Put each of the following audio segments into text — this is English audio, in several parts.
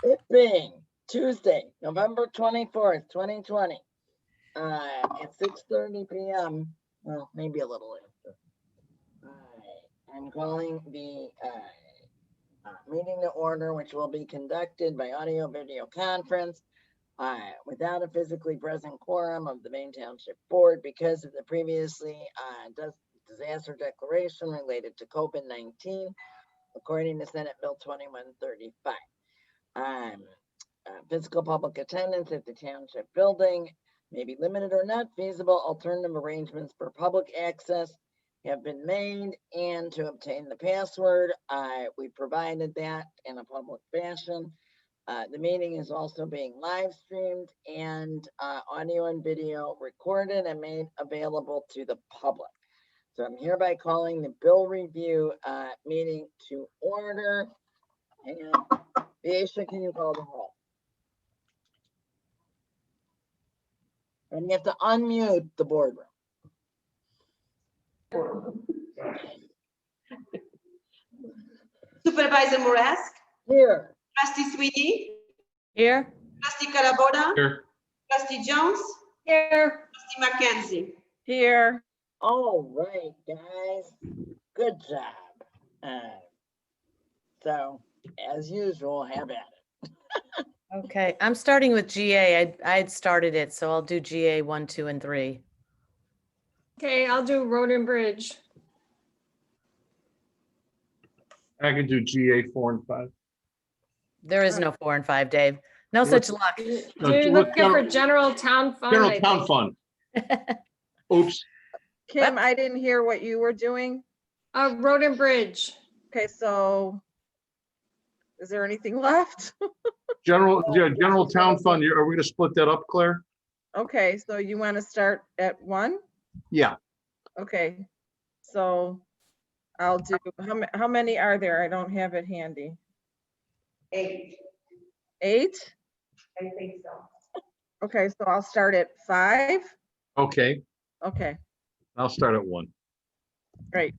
It being Tuesday, November 24th, 2020, at 6:30 p.m., well, maybe a little after, I'm calling the meeting to order, which will be conducted by audio video conference without a physically present quorum of the Maine Township Board because of the previously disaster declaration related to COVID-19, according to Senate Bill 2135. Physical public attendance at the township building may be limited or not feasible. Alternative arrangements for public access have been made, and to obtain the password, we provided that in a public fashion. The meeting is also being live streamed and audio and video recorded and made available to the public. So I'm hereby calling the bill review meeting to order. Hang on. Aisha, can you call the roll? And you have to unmute the boardroom. Supervisor Morask, Here. Trustee Sweetie, Here. Trustee Caraboda, Here. Trustee Jones, Here. Trustee McKenzie. Here. All right, guys. Good job. So, as usual, have at it. Okay, I'm starting with GA. I had started it, so I'll do GA 1, 2, and 3. Okay, I'll do road and bridge. I can do GA 4 and 5. There is no 4 and 5, Dave. No such luck. No, You're look, looking for general town fund. General I town think. fund. Oops. Kim, I didn't hear what you were doing. Road and bridge. Okay, so is there anything left? General town fund. Are we gonna split that up, Claire? Okay, so you want to start at 1? Yeah. Okay, so I'll do, how many are there? I don't have it handy. 8, 8? I think so. Okay, so I'll start at 5. Okay, Okay, I'll start at 1. great.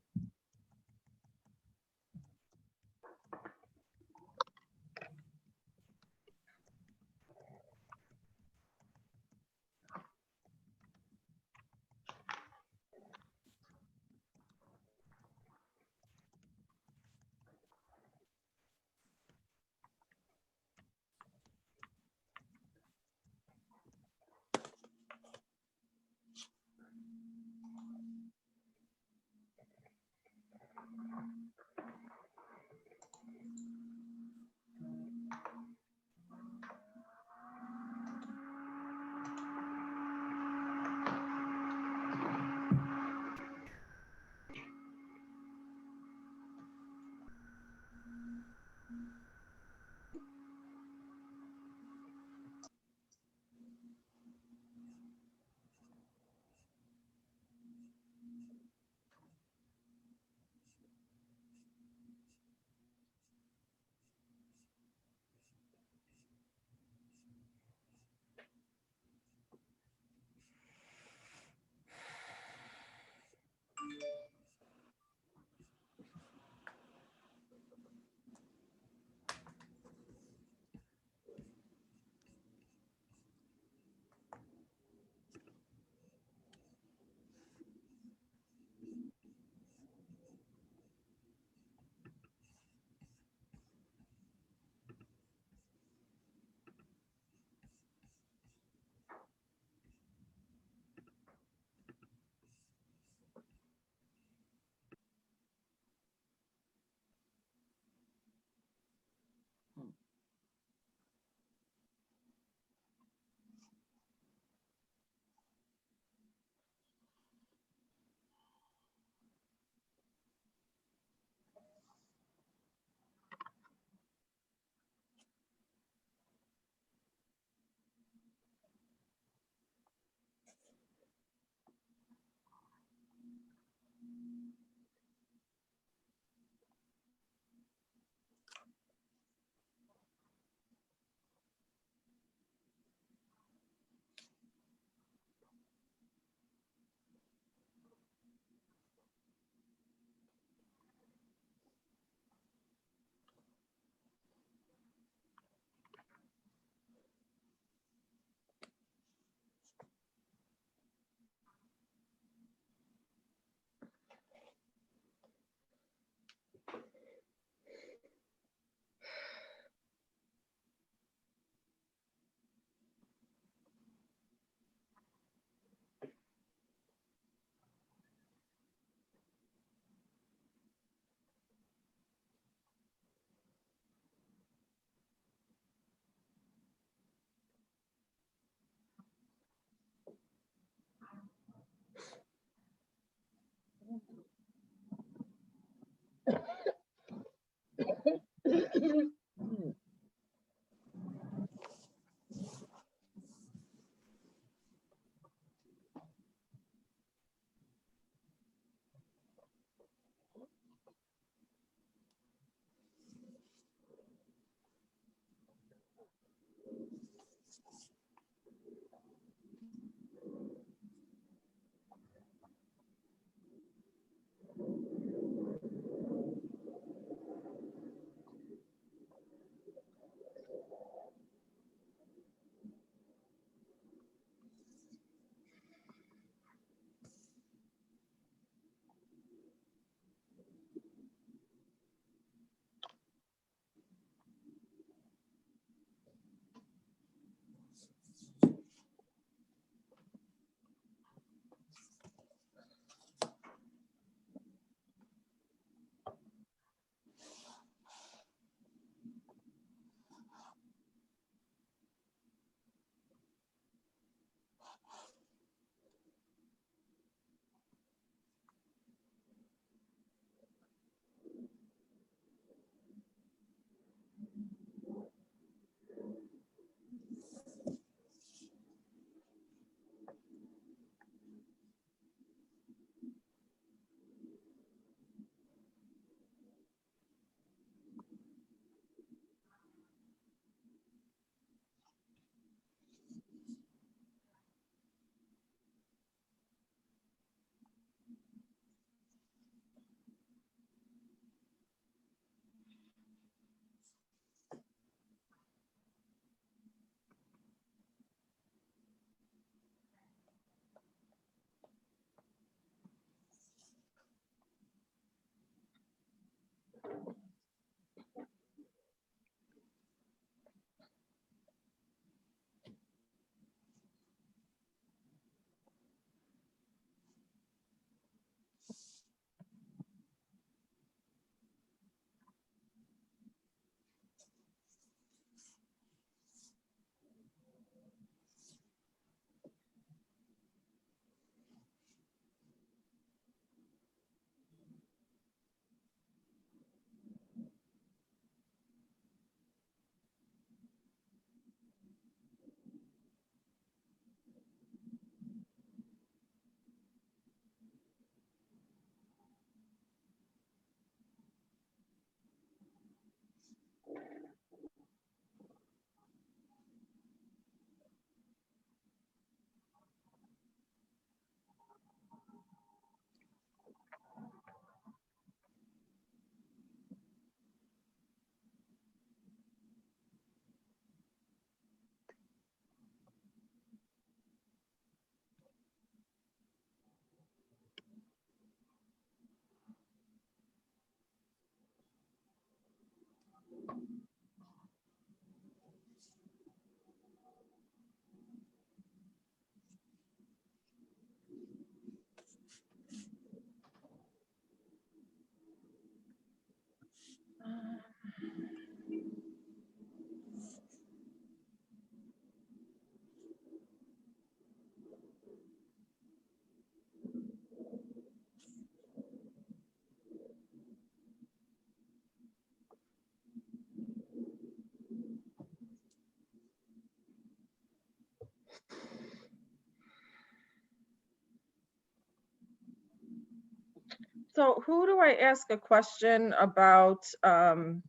So who do I ask a question about, uh-oh.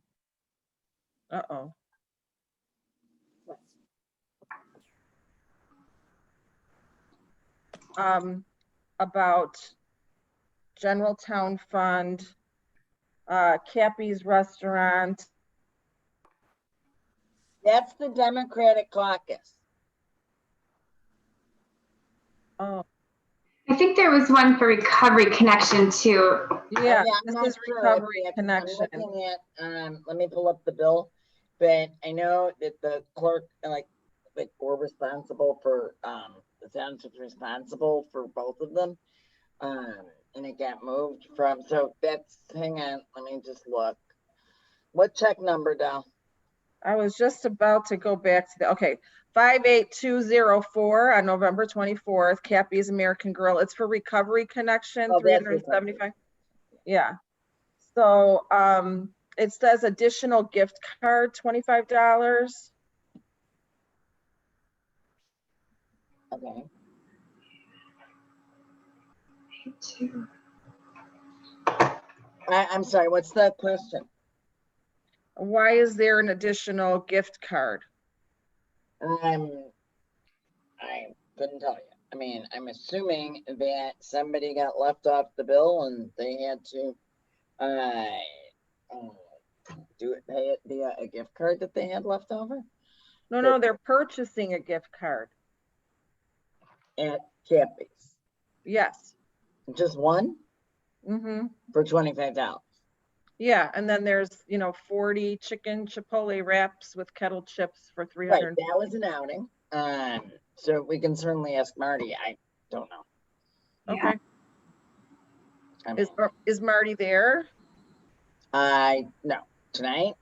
About general town fund, Cappy's Restaurant. That's the Democratic Caucus. Oh, I think there was one for Recovery Connection too. yeah, I'm this not is sure if Recovery that's- Connection. I'm looking at, let me pull up the bill, but I know that the clerk, like we're responsible for, the township's responsible for both of them. And it got moved from, so that's, hang on, let me just look. What check number, Dal? I was just about to go back to the, okay, 58204 on November 24th, Cappy's American Grill. It's for Recovery Connection, Oh, that's 375. Yeah. So it says additional gift card, $25. Okay. I'm sorry, what's the question? Why is there an additional gift card? I couldn't tell you. I mean, I'm assuming that somebody got left off the bill and they had to, do it, pay it via a gift card that they had left over No, they're purchasing a gift card. at Cappy's. Yes. Just one Mm-hmm. for $25. Yeah, and then there's, 40 chicken chipotle wraps with kettle chips for Right, 300. that was an outing. So we can certainly ask Marty. I don't know. Okay. I mean, Is Marty there? no, tonight.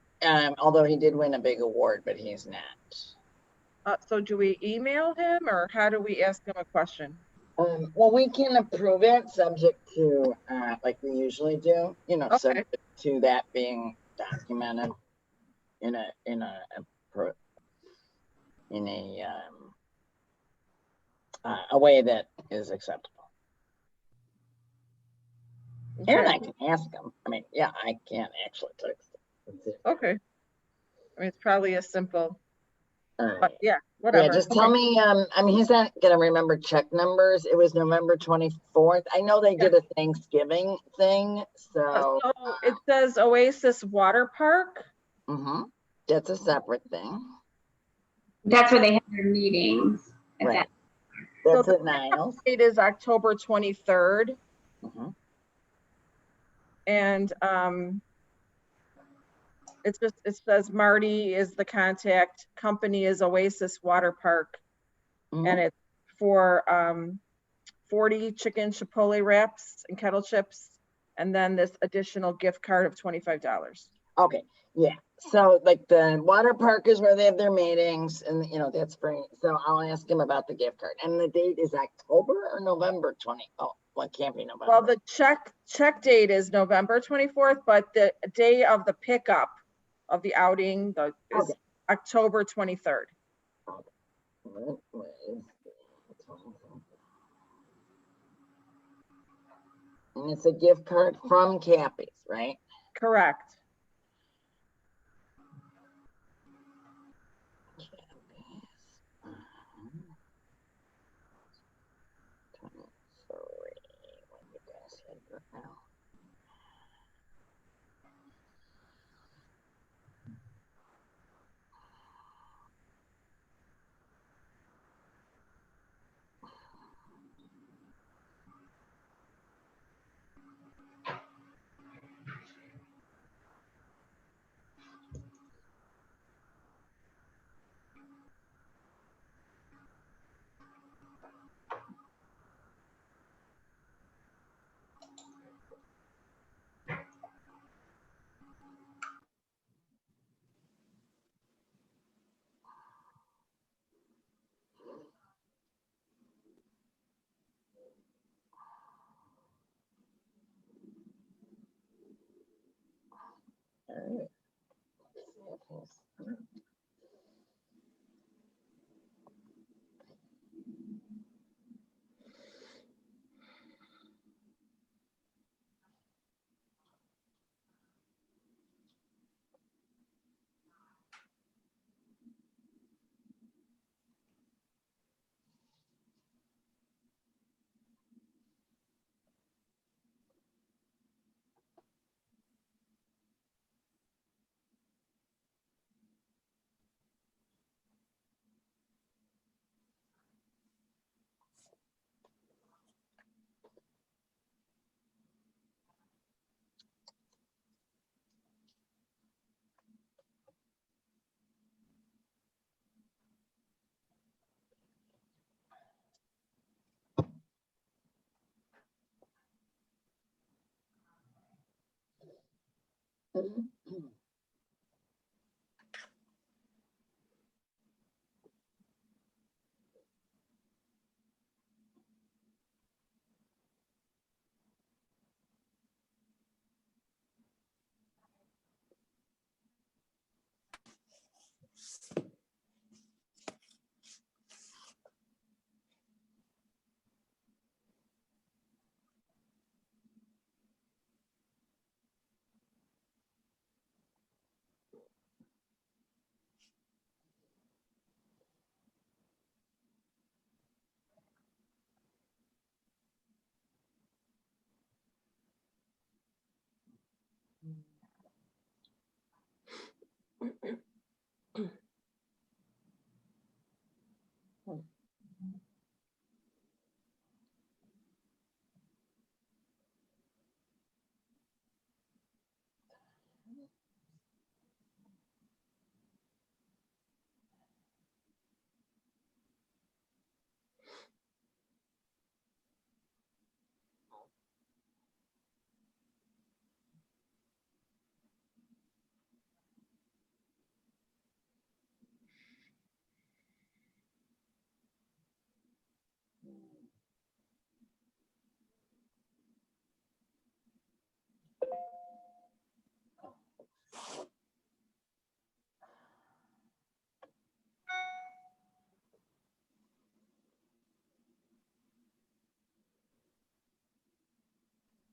Although he did win a big award, but he's not. So do we email him or how do we ask him a question? Well, we can approve it subject to, like we usually do, Okay. subject to that being documented in a way that is acceptable. And I can ask him. I mean, yeah, I can't actually text him. Okay. I mean, it's probably a simple, Alright. but yeah, whatever. Yeah, just tell me, I mean, he's not gonna remember check numbers. It was November 24th. I know they did a Thanksgiving thing, so. So it says Oasis Water Park. That's a separate thing. That's where they have their meetings. Is Right. that- That's So at Niles. It is October 23rd. Mhm. And it says Marty is the contact, company is Oasis Water Park. Mhm. And it's for 40 chicken chipotle wraps and kettle chips. And then this additional gift card of $25. Okay, yeah. So like the water park is where they have their meetings and that's free. So I'll ask him about the gift card. And the date is October or November 20? Oh, well, it can't be November. Well, the check date is November 24th, but the day of the pickup of the outing is Okay. October 23rd. And it's a gift card from Cappy's, right? Correct.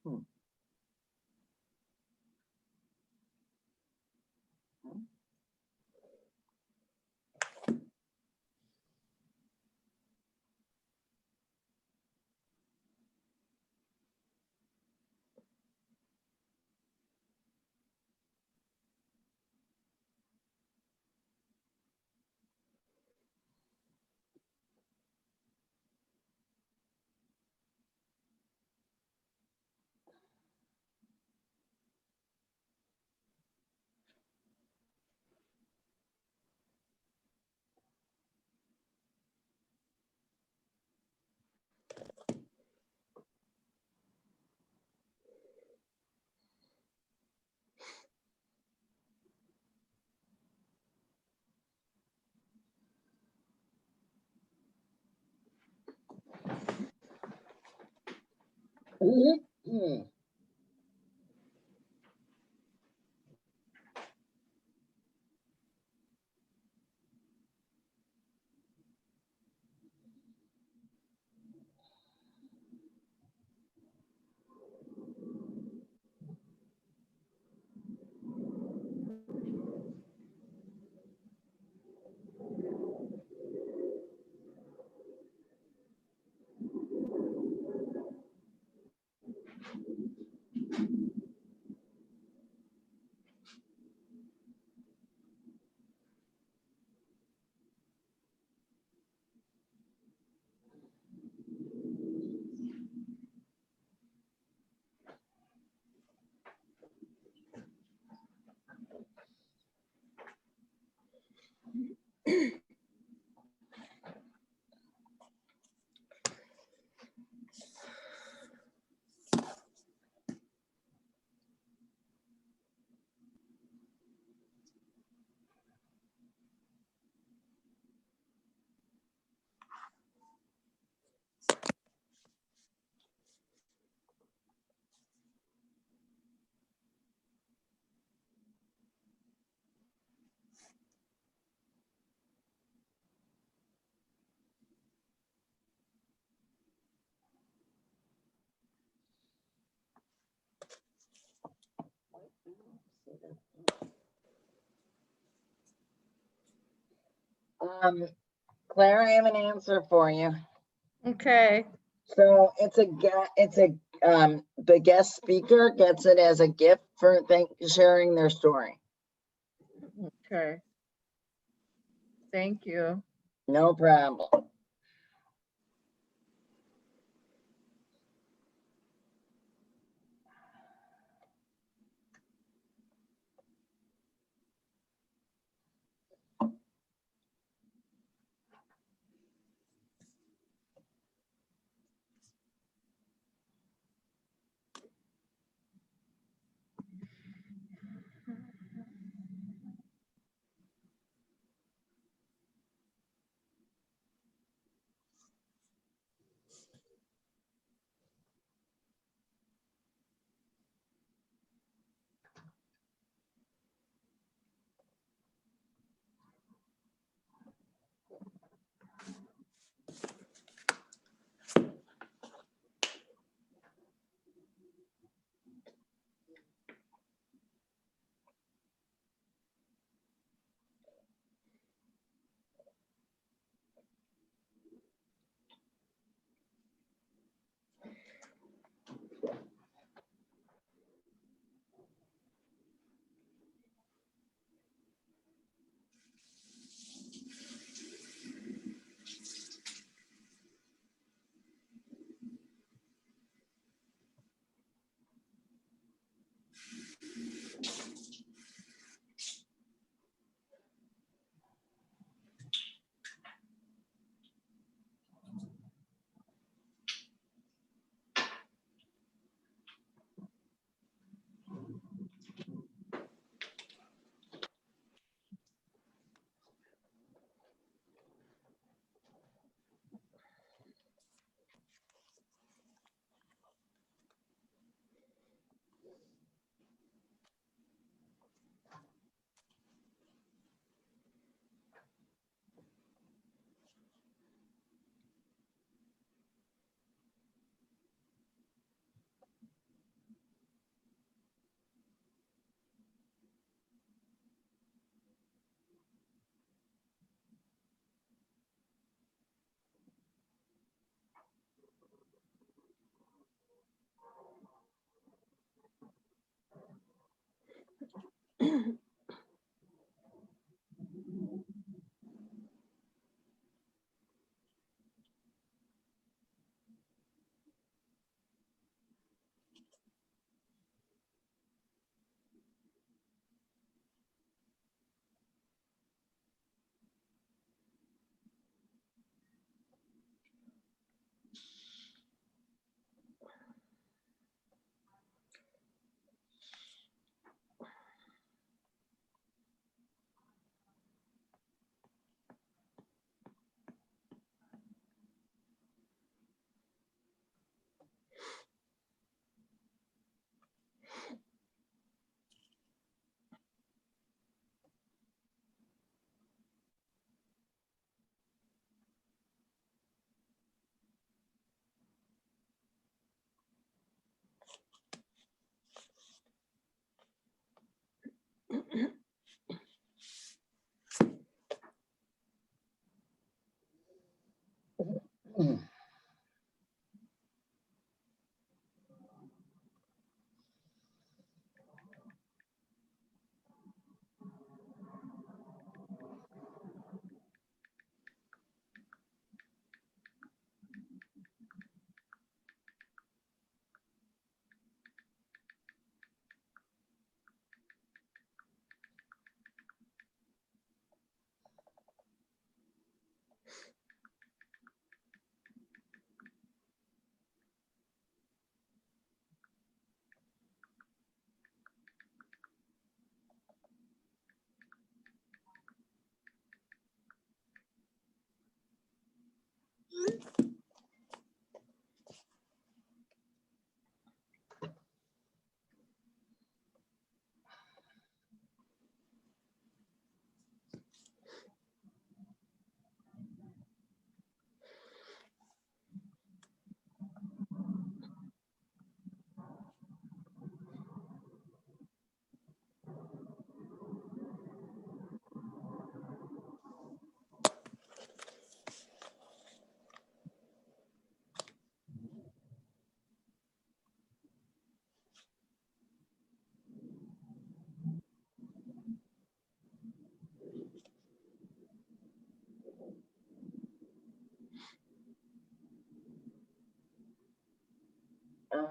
Hmm. Hmm. Claire, I have an answer for you. Okay, So the guest speaker gets it as a gift for sharing their story. okay. Thank you. No problem.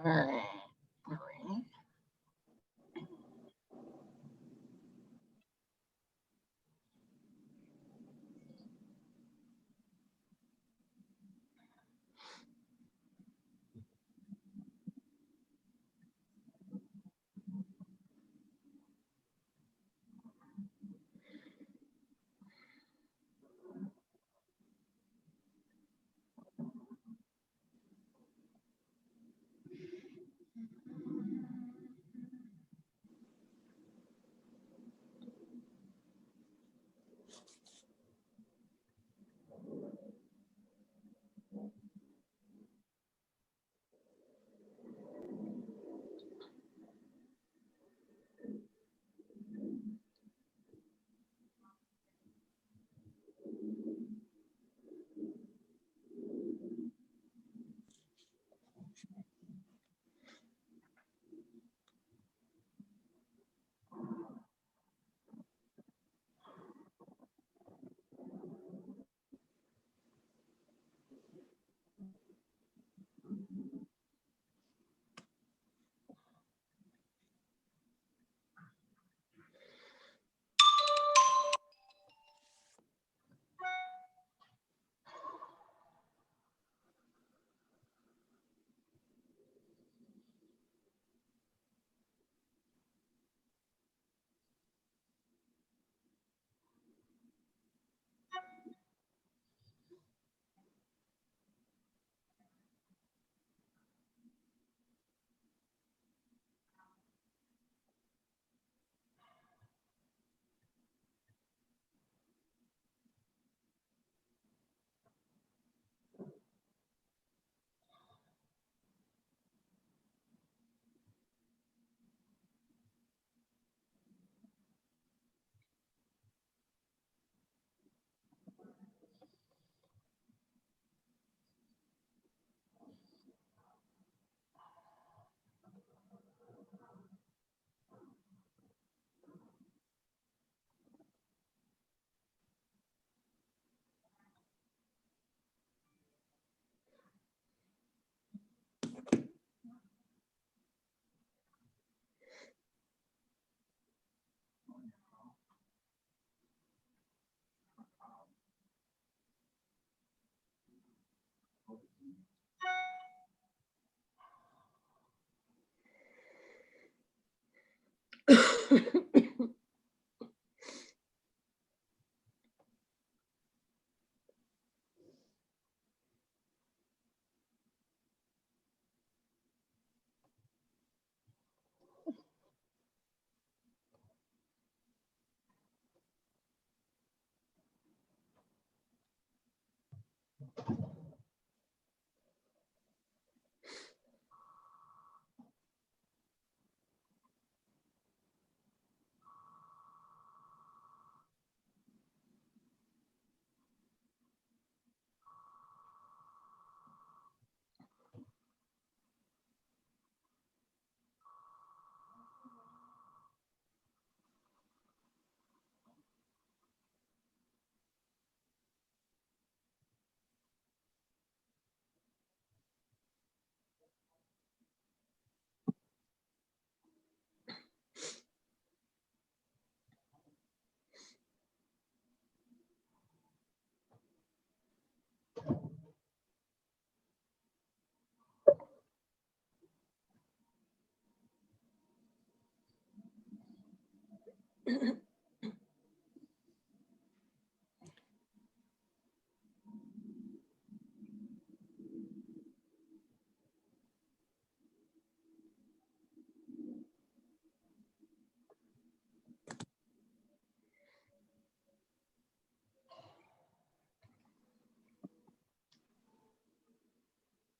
right. All right.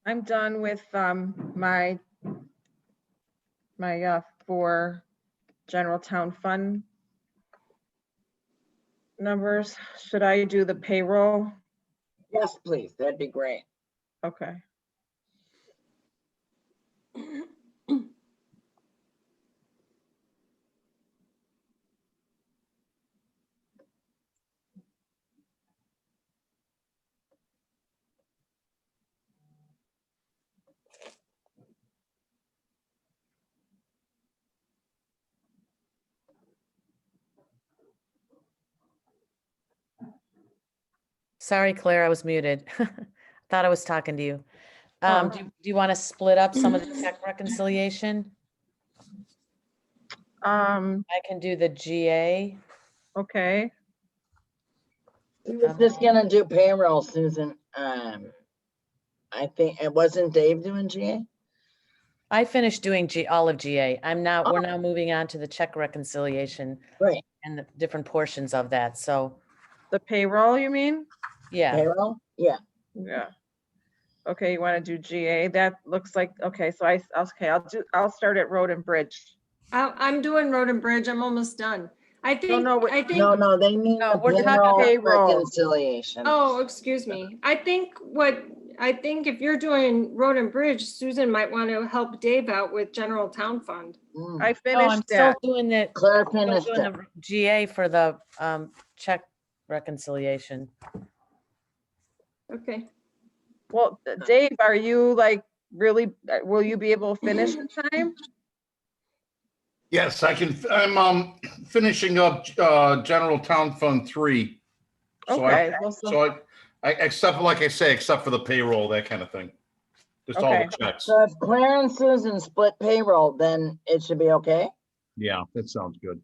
I'm done with my 4 general town fund numbers. Should I do the payroll? Yes, please. That'd be great. Okay. Sorry, Claire, I was muted. Thought I was talking to you. Oh. Do you want to split up some of the check reconciliation? I can do the GA. Okay, Who was just gonna do payroll, Susan? I think, it wasn't Dave doing GA? I finished doing all of GA. We're now moving on to the check reconciliation Right, and the different portions of that. So, the payroll, you mean? yeah. payroll? Yeah, Yeah. Okay, you want to do GA? That looks like, okay, so I'll start at road and bridge. I'm doing road and bridge. I'm almost done. I think, no, wait, I think, no, they mean No, the we're talking payroll payroll. reconciliation. oh, excuse me. I think if you're doing road and bridge, Susan might want to help Dave out with general town fund. Mm, I No, I'm finished still that. doing the, Claire still finished doing it. the GA for the check reconciliation. Okay. Well, Dave, are you like really, will you be able to finish in time? Yes, I can, I'm finishing up General Town Fund 3. So Okay, well, So except for, like I say, except for the payroll, that kind of thing. Just all Okay. the checks. So if Claire and Susan split payroll, then it should be okay? Yeah, that sounds good.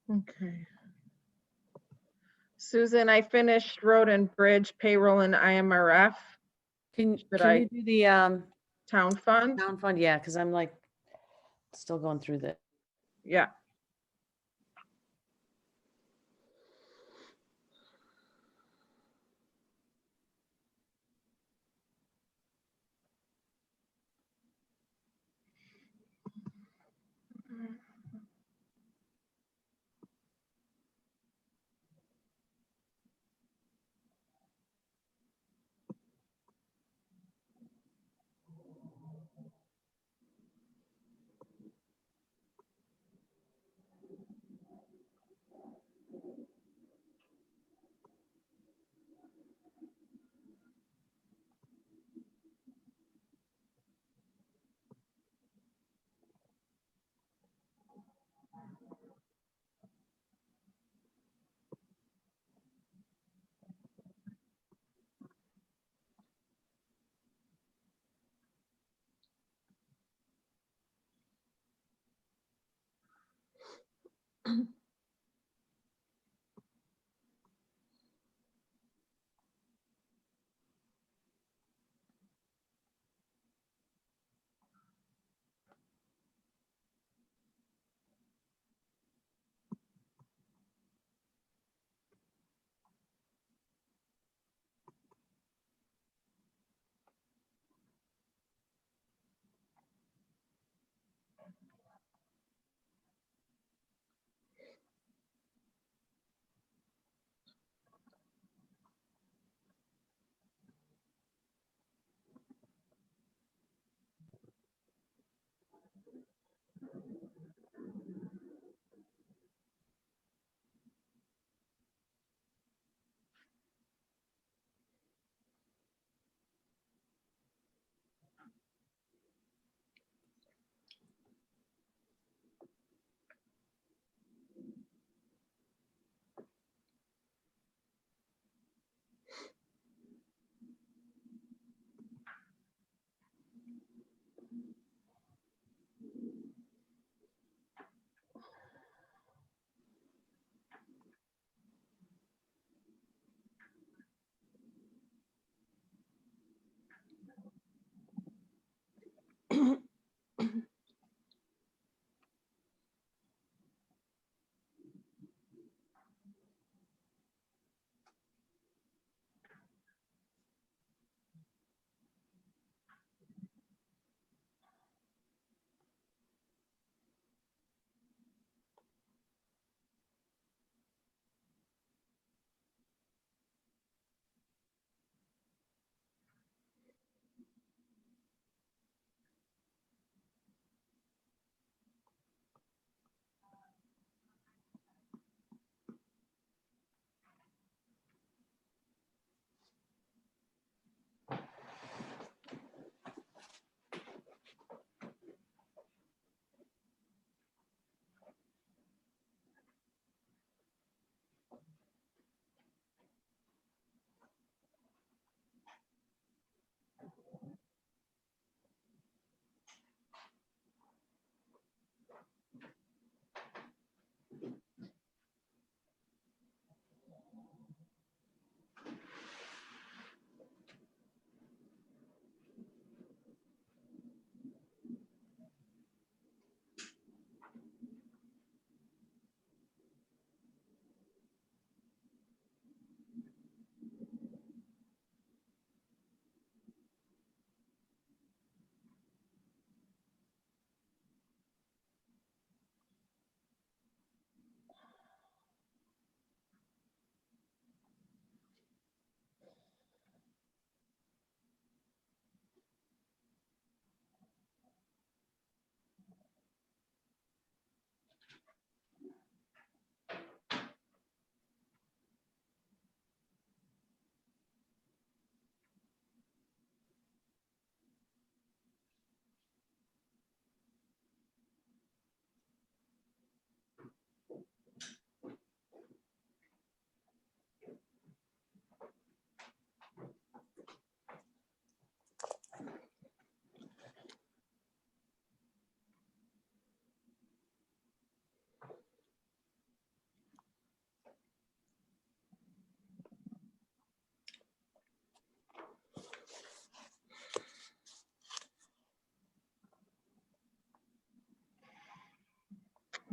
Okay. Susan, I finished road and bridge payroll and IMRF, Can Should I- you do the town fund. town fund? Yeah, because I'm like still going through the, Yeah.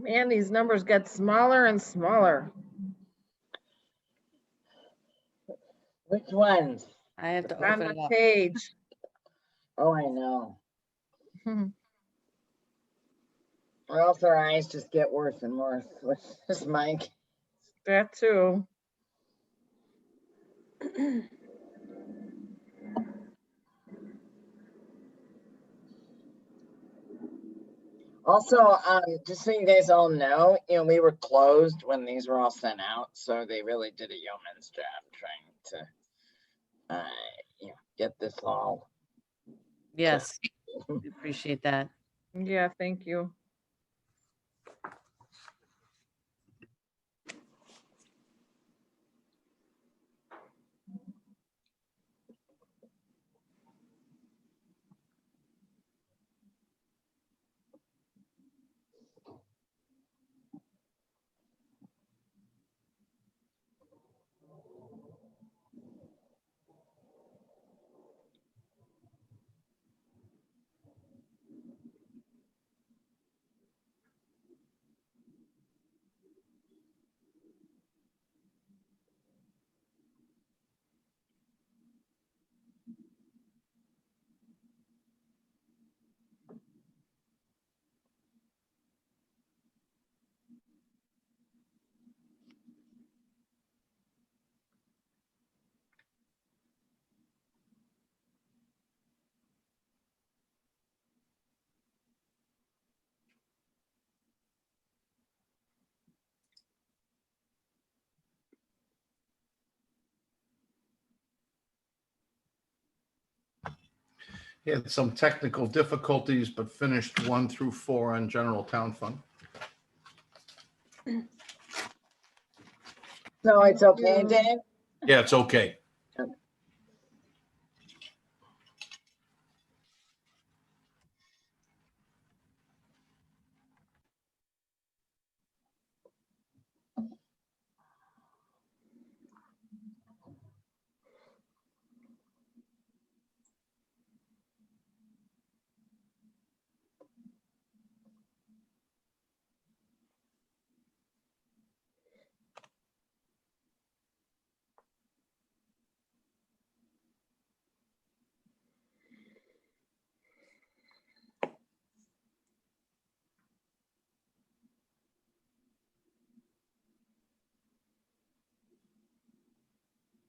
Man, these numbers get smaller and smaller. Which ones? I have to On open it the up. page. Oh, I know. Hmm. Or else our eyes just get worse and worse with this mic. That too. Also, just so you guys all know, we were closed when these were all sent out, so they really did a yeoman's job trying to, get this all. Yes, we appreciate that. Yeah, thank you. Had some technical difficulties, but finished 1 through 4 on general town fund. So it's okay, you. Dave? Yeah, it's okay.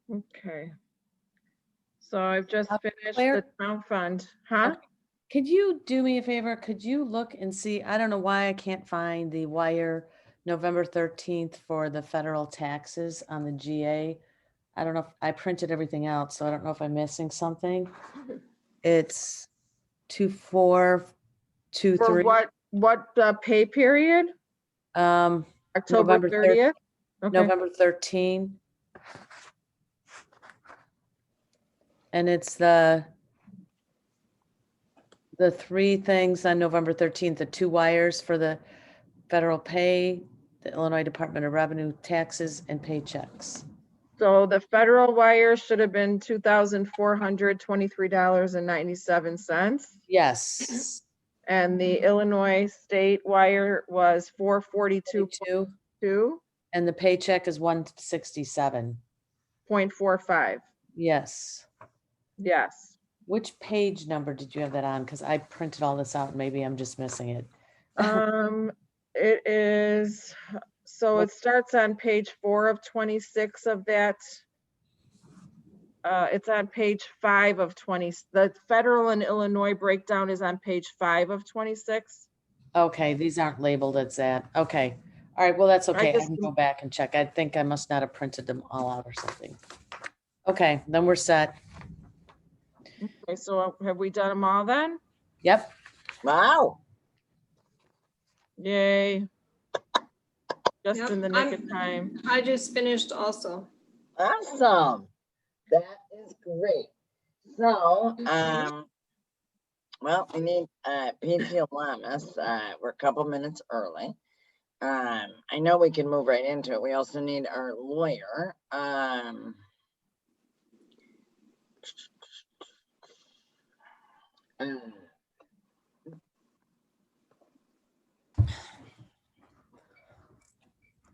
Okay. So I've just finished Claire? the town fund, huh? Okay. Could you do me a favor? Could you look and see, I don't know why I can't find the wire November 13th for the federal taxes on the GA. I don't know if I printed everything out, so I don't know if I'm missing something. It's 2423. For what pay period? Um, October November 30th? Okay. November 13. And it's the 3 things on November 13th, the 2 wires for the federal pay, the Illinois Department of Revenue taxes and paychecks. So the federal wire should have been $2,423.97. Yes. And the Illinois state wire was 442.2.45. 42. And the paycheck is 167. Yes. Yes. Which page number did you have that on? Because I printed all this out and maybe I'm just missing it. It is, so it starts on page 4 of 26 of that. It's on page 5 of 20. The federal and Illinois breakdown is on page 5 of 26. Okay, these aren't labeled as that. Okay. All right, well, that's okay. I just- can go back and check. I think I must not have printed them all out or something. Okay, then we're set. Okay, so have we done them all then? Yep. Wow. Yay. Just Yep, in the nick of time. I just finished also. Awesome. That is great. So, well, we need PG Lamas. We're a couple minutes early. I know we can move right into it. We also need our lawyer.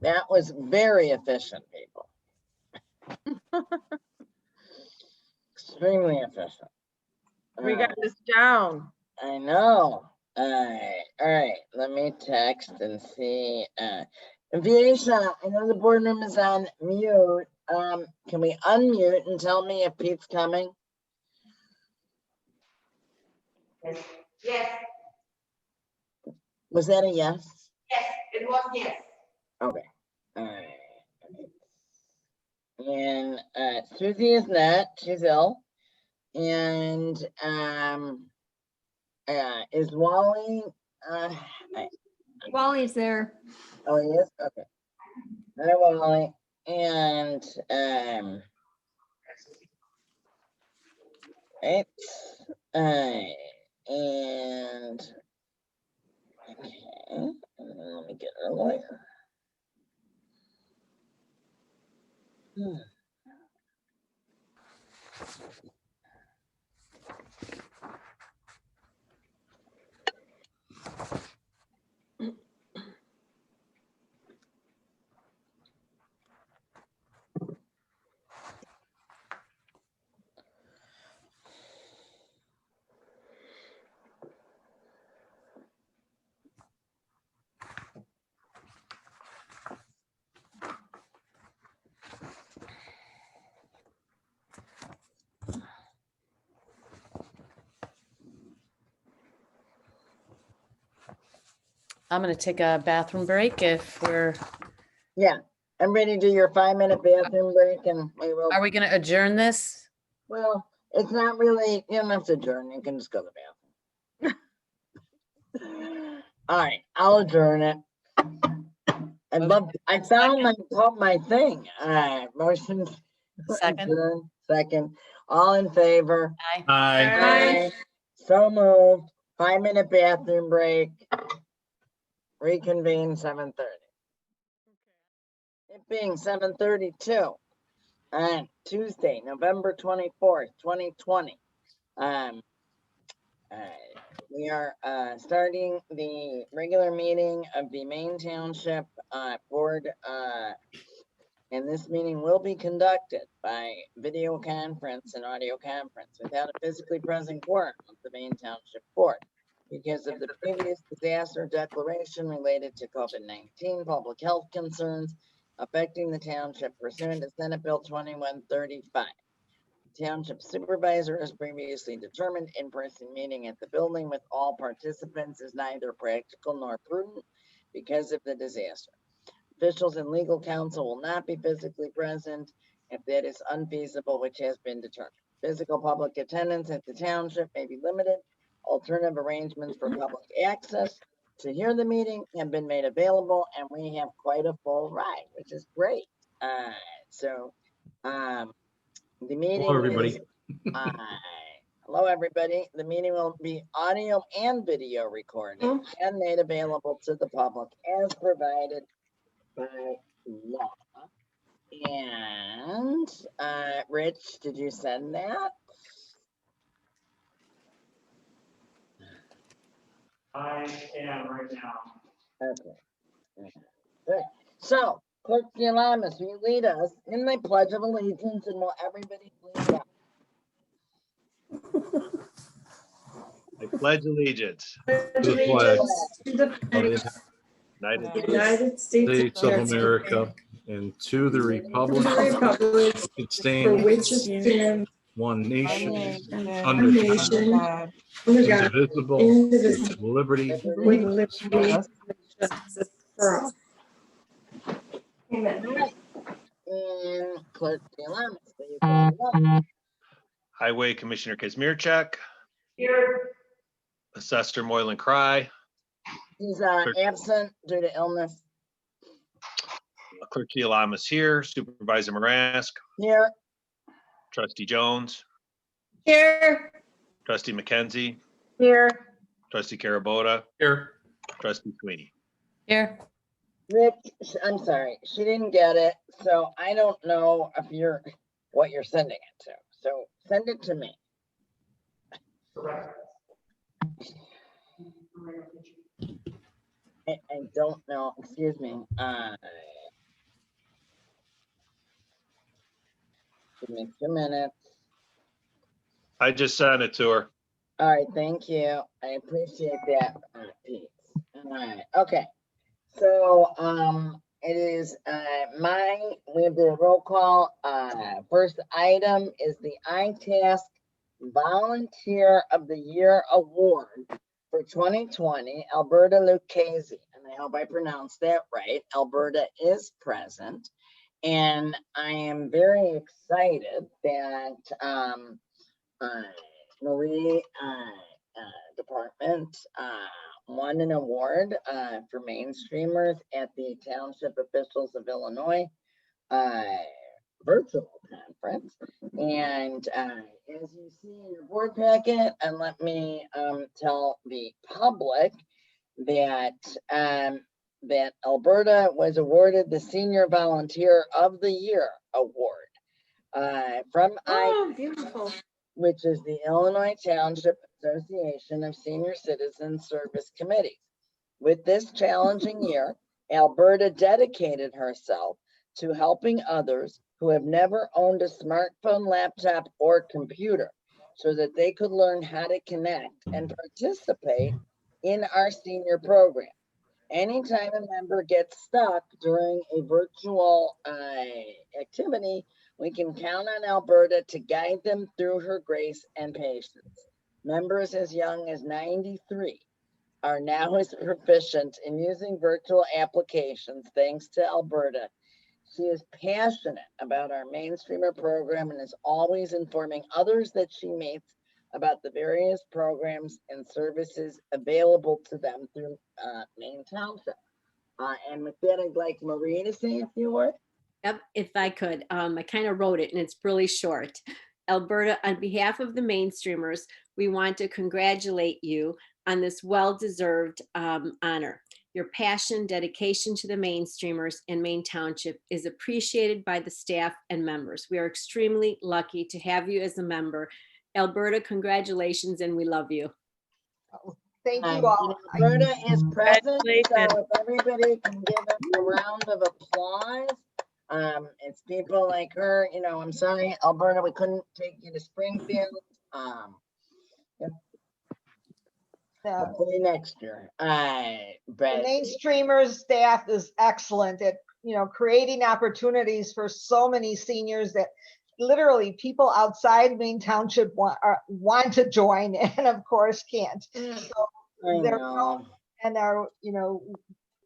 That was very efficient, people. Extremely efficient. We got this down. I know. All right. Let me text and see. Viesha, I know the boardroom is on mute. Can we unmute and tell me if Pete's coming? Yes, Was that a yes? yes, it was yes. Okay. All right. And Susie is not. She's ill. And is Wally? Wally's there. Oh, he is. Okay. Hi, Wally. And right. And okay. And then let me get her lawyer. I'm gonna take a bathroom break if we're, Yeah, I'm ready to do your 5-minute bathroom break and we will. are we gonna adjourn this? Well, it's not really, you don't have to adjourn. You can just go to the bathroom. All right, I'll adjourn it. I found my thing. Motion. Second. adjourn, Second. All in favor? Aye. Aye. So moved. 5-minute bathroom break. Reconvene 7:30. It being 7:32 on Tuesday, November 24th, 2020. We are starting the regular meeting of the Maine Township Board, and this meeting will be conducted by video conference and audio conference without a physically present quorum of the Maine Township Board because of the previous disaster declaration related to COVID-19 public health concerns affecting the township pursuant to Senate Bill 2135. Township supervisor has previously determined in-person meeting at the building with all participants is neither practical nor prudent because of the disaster. Officials and legal counsel will not be physically present if that is unfeasible, which has been determined. Physical public attendance at the township may be limited. Alternative arrangements for public access to hear the meeting have been made available, and we have quite a full ride, which is great. The meeting. Hello, everybody. Hello, everybody. The meeting will be audio and video recorded and made available to the public as provided by law. And Rich, did you send that? I am right now. Okay. Good. So, Clerk Gialamas, will you lead us in the Pledge of Allegiance, and will everybody please rise? I pledge allegiance To the flag To the of the United United States States of America and to the republic Republic it for stands which it stands, one nation one nation, under under God, indivisible, indivisible, with liberty with and liberty justice. and justice for all. Amen. And Clerk Gialamas, will you call the roll? Highway Commissioner Kazmierczak, Here. Assessor Moylan Cry, He's absent due to illness. Clerk Gialamas here, Supervisor Marask, Here. Trustee Jones, Here. Trustee McKenzie, Here. Trustee Carabota, Here. Trustee Sweeney. Here. Rich, I'm sorry, she didn't get it, so I don't know if what you're sending it to. So send it to me. I don't know, excuse me. Give me 2 minutes. I just sent it to her. All right, thank you. I appreciate that, Pete. All right, okay. So, it is, we have the roll call. First item is the iTask Volunteer of the Year Award for 2020, Alberta Lucchese. And I hope I pronounced that right. Alberta is present. And I am very excited that, Marie department won an award for mainstreamers at the Township Officials of Illinois virtual conference. And as you see in your board packet, and let me tell the public that that Alberta was awarded the Senior Volunteer of the Year award from Oh, beautiful. which is the Illinois Township Association of Senior Citizen Service Committees. With this challenging year, Alberta dedicated herself to helping others who have never owned a smartphone, laptop, or computer so that they could learn how to connect and participate in our senior program. Anytime a member gets stuck during a virtual activity, we can count on Alberta to guide them through her grace and patience. Members as young as 93 are now as proficient in using virtual applications thanks to Alberta. She is passionate about our Mainstreamer program and is always informing others that she meets about the various programs and services available to them through Maine Township. And with that, I'd like Marie to say a few words. Yep, if I could. I kind of wrote it and it's really short. Alberta, on behalf of the Mainstreamers, we want to congratulate you on this well-deserved honor. Your passion, dedication to the Mainstreamers in Maine Township is appreciated by the staff and members. We are extremely lucky to have you as a member. Alberta, congratulations, and we love you. Thank you all. Alberta is present, so Congratulations. if everybody can give us a round of applause. It's people like her, you know, I'm sorry, Alberta, we couldn't take you to Springfield. Hopefully next year. The But Mainstreamers staff is excellent at, creating opportunities for so many seniors that literally people outside Maine Township want to join and of course can't. I They're know. and are,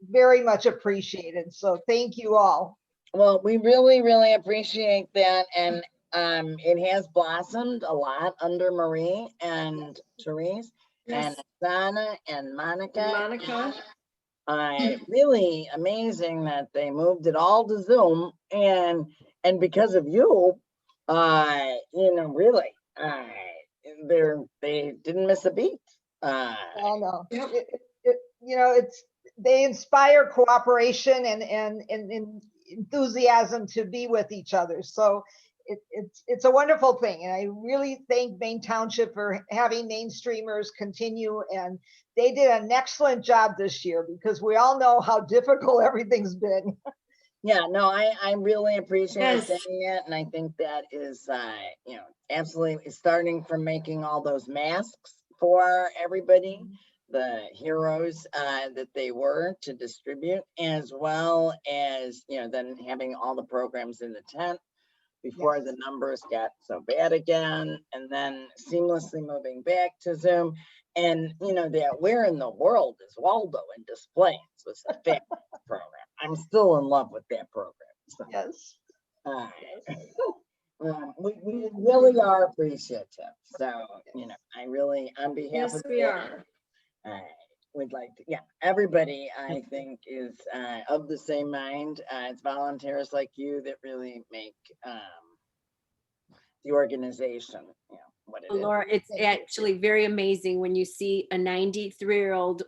very much appreciated. So thank you all. Well, we really, really appreciate that. And it has blossomed a lot under Marie and Therese and Sana and Monica. Monica. Really amazing that they moved it all to Zoom, and because of you, really, they didn't miss a beat. Oh, no. They inspire cooperation and enthusiasm to be with each other. So it's a wonderful thing. And I really thank Maine Township for having Mainstreamers continue. And they did an excellent job this year because we all know how difficult everything's been. Yeah, no, I really appreciate Yes. saying that, and I think that is, absolutely starting from making all those masks for everybody, the heroes that they were to distribute, as well as then having all the programs in the tent before the numbers got so bad again, and then seamlessly moving back to Zoom. And that Where in the World is Waldo in Displays was a fabulous program. I'm still in love with that program. So, Yes. we really are appreciative. So, I really, on behalf Yes, of we the- are. I would like to, everybody I think is of the same mind. It's volunteers like you that really make the organization, what it is. Laura, it's actually very amazing when you see a 93-year-old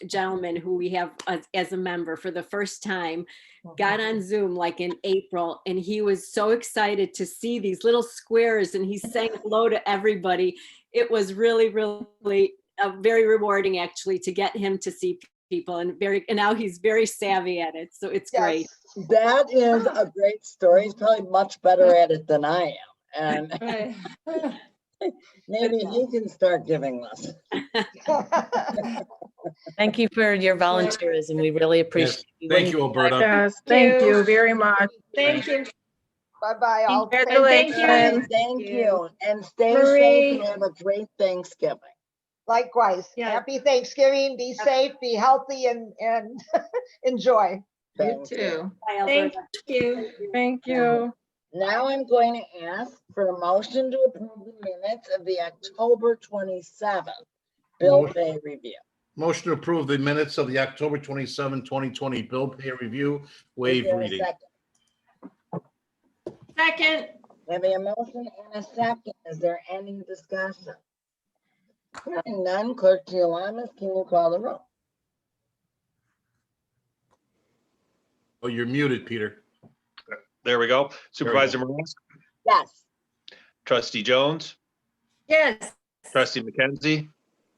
gentleman who we have as a member for the first time, got on Zoom like in April, and he was so excited to see these little squares and he sang hello to everybody. It was really, really very rewarding actually to get him to see people and now he's very savvy at it. So it's great. Yes. That is a great story. He's probably much better at it than I am. And Right. maybe he can start giving lessons. Thank you for your volunteerism. We really appreciate it. Thank you, Alberta. Yes, thank you. you very much. Thank you. Bye-bye. all. Congratulations. Thank you. And stay Marie. safe and have a great Thanksgiving. Likewise. Yeah. Happy Thanksgiving. Be safe, be healthy, and enjoy. Thank you. Bye, Thank Alberta. you. Thank you. Now I'm going to ask for a motion to approve the minutes of the October 27th bill Motion. pay review. Motion to approve the minutes of the October 27, 2020 bill pay review, Is waive there a reading. second? Second. Having a motion and a second, is there any discussion? Hearing none, Clerk Giovanni, can you call the roll? Oh, you're muted, Peter. There we go. Supervisor Marask, Yes. trustee Jones, Yes. trustee McKenzie,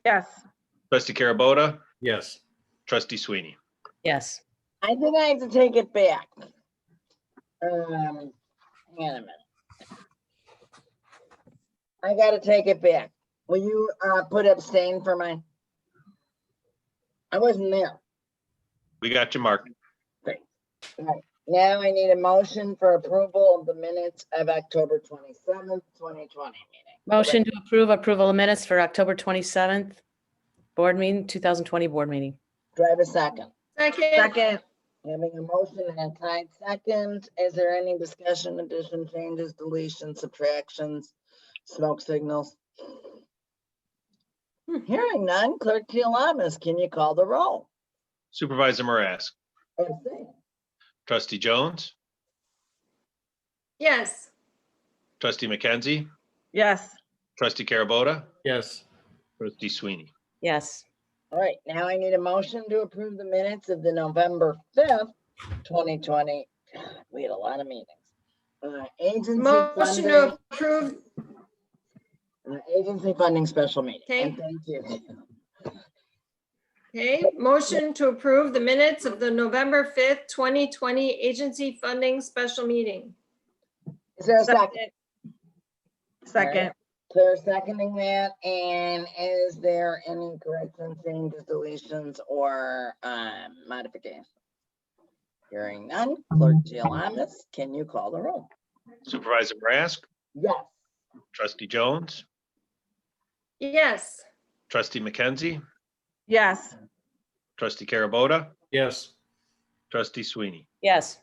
Yes. trustee Carabota, Yes. trustee Sweeney. Yes. I think I have to take it back. Hang on a minute. I gotta take it back. Will you put abstain for mine? I wasn't there. We got you, Mark. All right. Now I need a motion for approval of the minutes of October 27th, 2020 meeting. Motion to approval of minutes for October 27th, board meeting, 2020 board meeting. Do I have a second? Second. Second. Having a motion and a tied second, is there any discussion, addition, changes, deletions, subtractions, smoke signals? Hearing none, Clerk Giovanni, can you call the roll? Supervisor Marask, Abstain. trustee Jones, Yes. trustee McKenzie, Yes. trustee Carabota, Yes. trustee Sweeney. Yes. All right, now I need a motion to approve the minutes of the November 5th, 2020. We had a lot of meetings. Agency Motion to funding, approve. agency funding special meeting. Okay. And thank you. Okay, motion to approve the minutes of the November 5th, 2020 agency funding special meeting. Is there a second? Second. Claire seconding that, and is there any corrections, changes, deletions, or modifications? Hearing none, Clerk Giovanni, can you call the roll? Supervisor Marask, Yes. trustee Jones, Yes. trustee McKenzie, Yes. trustee Carabota, Yes. trustee Sweeney. Yes.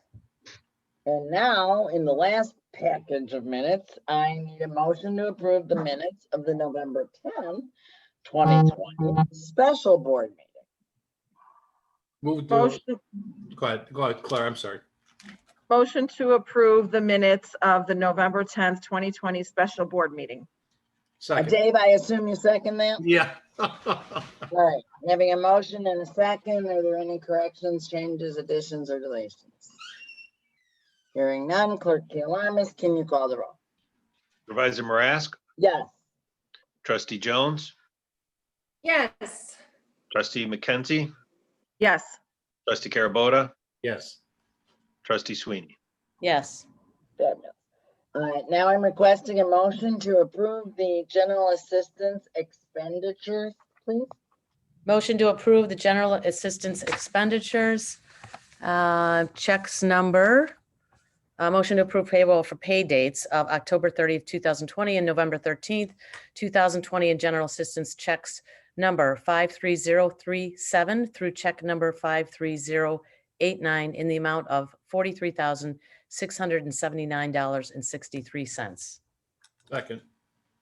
And now, in the last package of minutes, I need a motion to approve the minutes of the November 10th, 2020 special board meeting. Move to, Motion, go ahead, Claire, I'm sorry. motion to approve the minutes of the November 10th, 2020 special board meeting. Second. Dave, I assume you second that? Yeah. All right, having a motion and a second, are there any corrections, changes, additions, or deletions? Hearing none, Clerk Giovanni, can you call the roll? Supervisor Marask, Yes. trustee Jones, Yes. trustee McKenzie, Yes. trustee Carabota, Yes. trustee Sweeney. Yes. Fabulous. All right, now I'm requesting a motion to approve the general assistance expenditures, please. Motion to approve the general assistance expenditures. Checks number. Motion to approve payroll for pay dates of October 30th, 2020 and November 13th, 2020, and general assistance checks number 53037 through check number 53089 in the amount of $43,679.63. Second.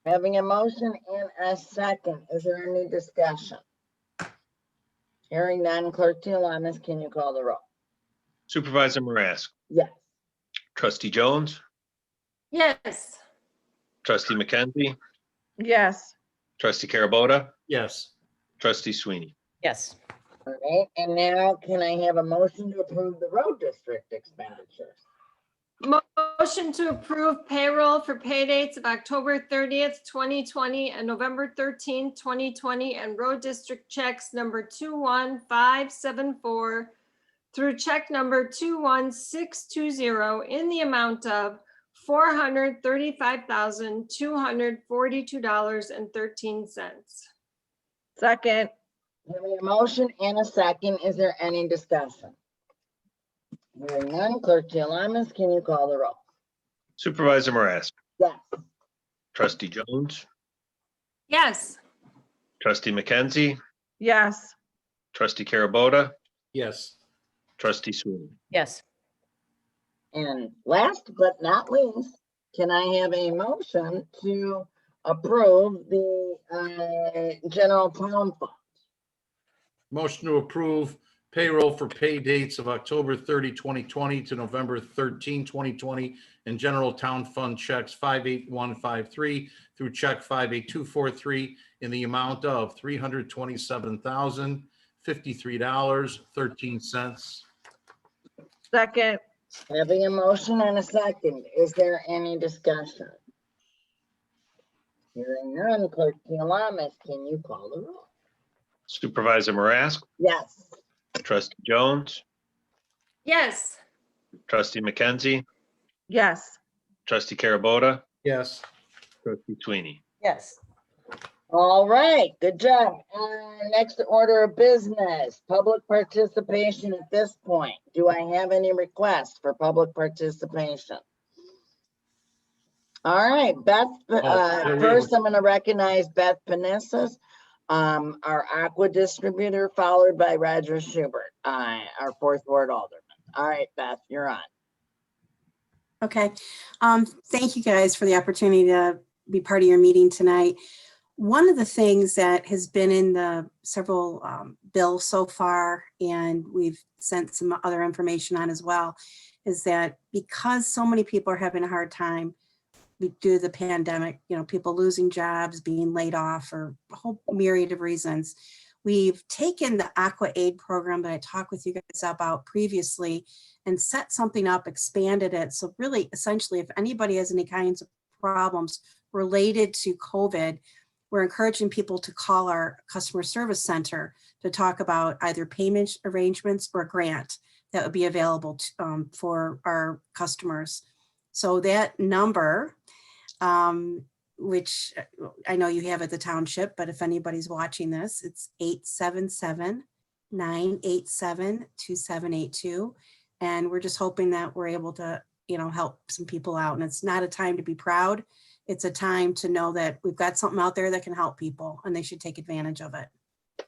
Having a motion and a second, is there any discussion? Hearing none, Clerk Giovanni, can you call the roll? Supervisor Marask, Yes. trustee Jones, Yes. trustee McKenzie, Yes. trustee Carabota, Yes. trustee Sweeney. Yes. All right, and now can I have a motion to approve the road district expenditures? motion to approve payroll for pay dates of October 30th, 2020 and November 13th, 2020, and road district checks number 21574 through check number 21620 in the amount of $435,242.13. Second, Having a motion and a second, is there any discussion? Hearing none, Clerk Gialamas, can you call the roll? Supervisor Marasco, Yes. Trustee Jones, Yes. Trustee McKenzie, yes. Trustee Carabota, Yes. Trustee Sweeney. Yes. And last but not least, can I have a motion to approve the general town fund? Motion to approve payroll for pay dates of October 30, 2020 to November 13, 2020, and general town fund checks 58153 through check 58243 in the amount of $327,053.13. Second, Having a motion and a second, is there any discussion? Hearing none, Clerk Gialamas, can you call the roll? Supervisor Marasco, Yes. Trustee Jones, Yes. Trustee McKenzie, yes. Trustee Carabota, Yes. Trustee Sweeney. Yes. All right, good job. Next order of business, public participation at this point. Do I have any requests for public participation? All right, Beth, first I'm gonna recognize Beth Panissas, our aqua distributor, followed by Roger Schubert, our fourth ward alderman. All right, Beth, you're on. Okay. Thank you guys for the opportunity to be part of your meeting tonight. One of the things that has been in the several bills so far, and we've sent some other information on as well, is that because so many people are having a hard time due to the pandemic, you know, people losing jobs, being laid off, or a whole myriad of reasons, we've taken the Aqua Aid program that I talked with you guys about previously and set something up, expanded it. So really, essentially, if anybody has any kinds of problems related to COVID, we're encouraging people to call our customer service center to talk about either payment arrangements or a grant that would be available to, for our customers. So that number, which I know you have at the township, but if anybody's watching this, it's 877-987-2782. And we're just hoping that we're able to, you know, help some people out. And it's not a time to be proud. It's a time to know that we've got something out there that can help people and they should take advantage of it.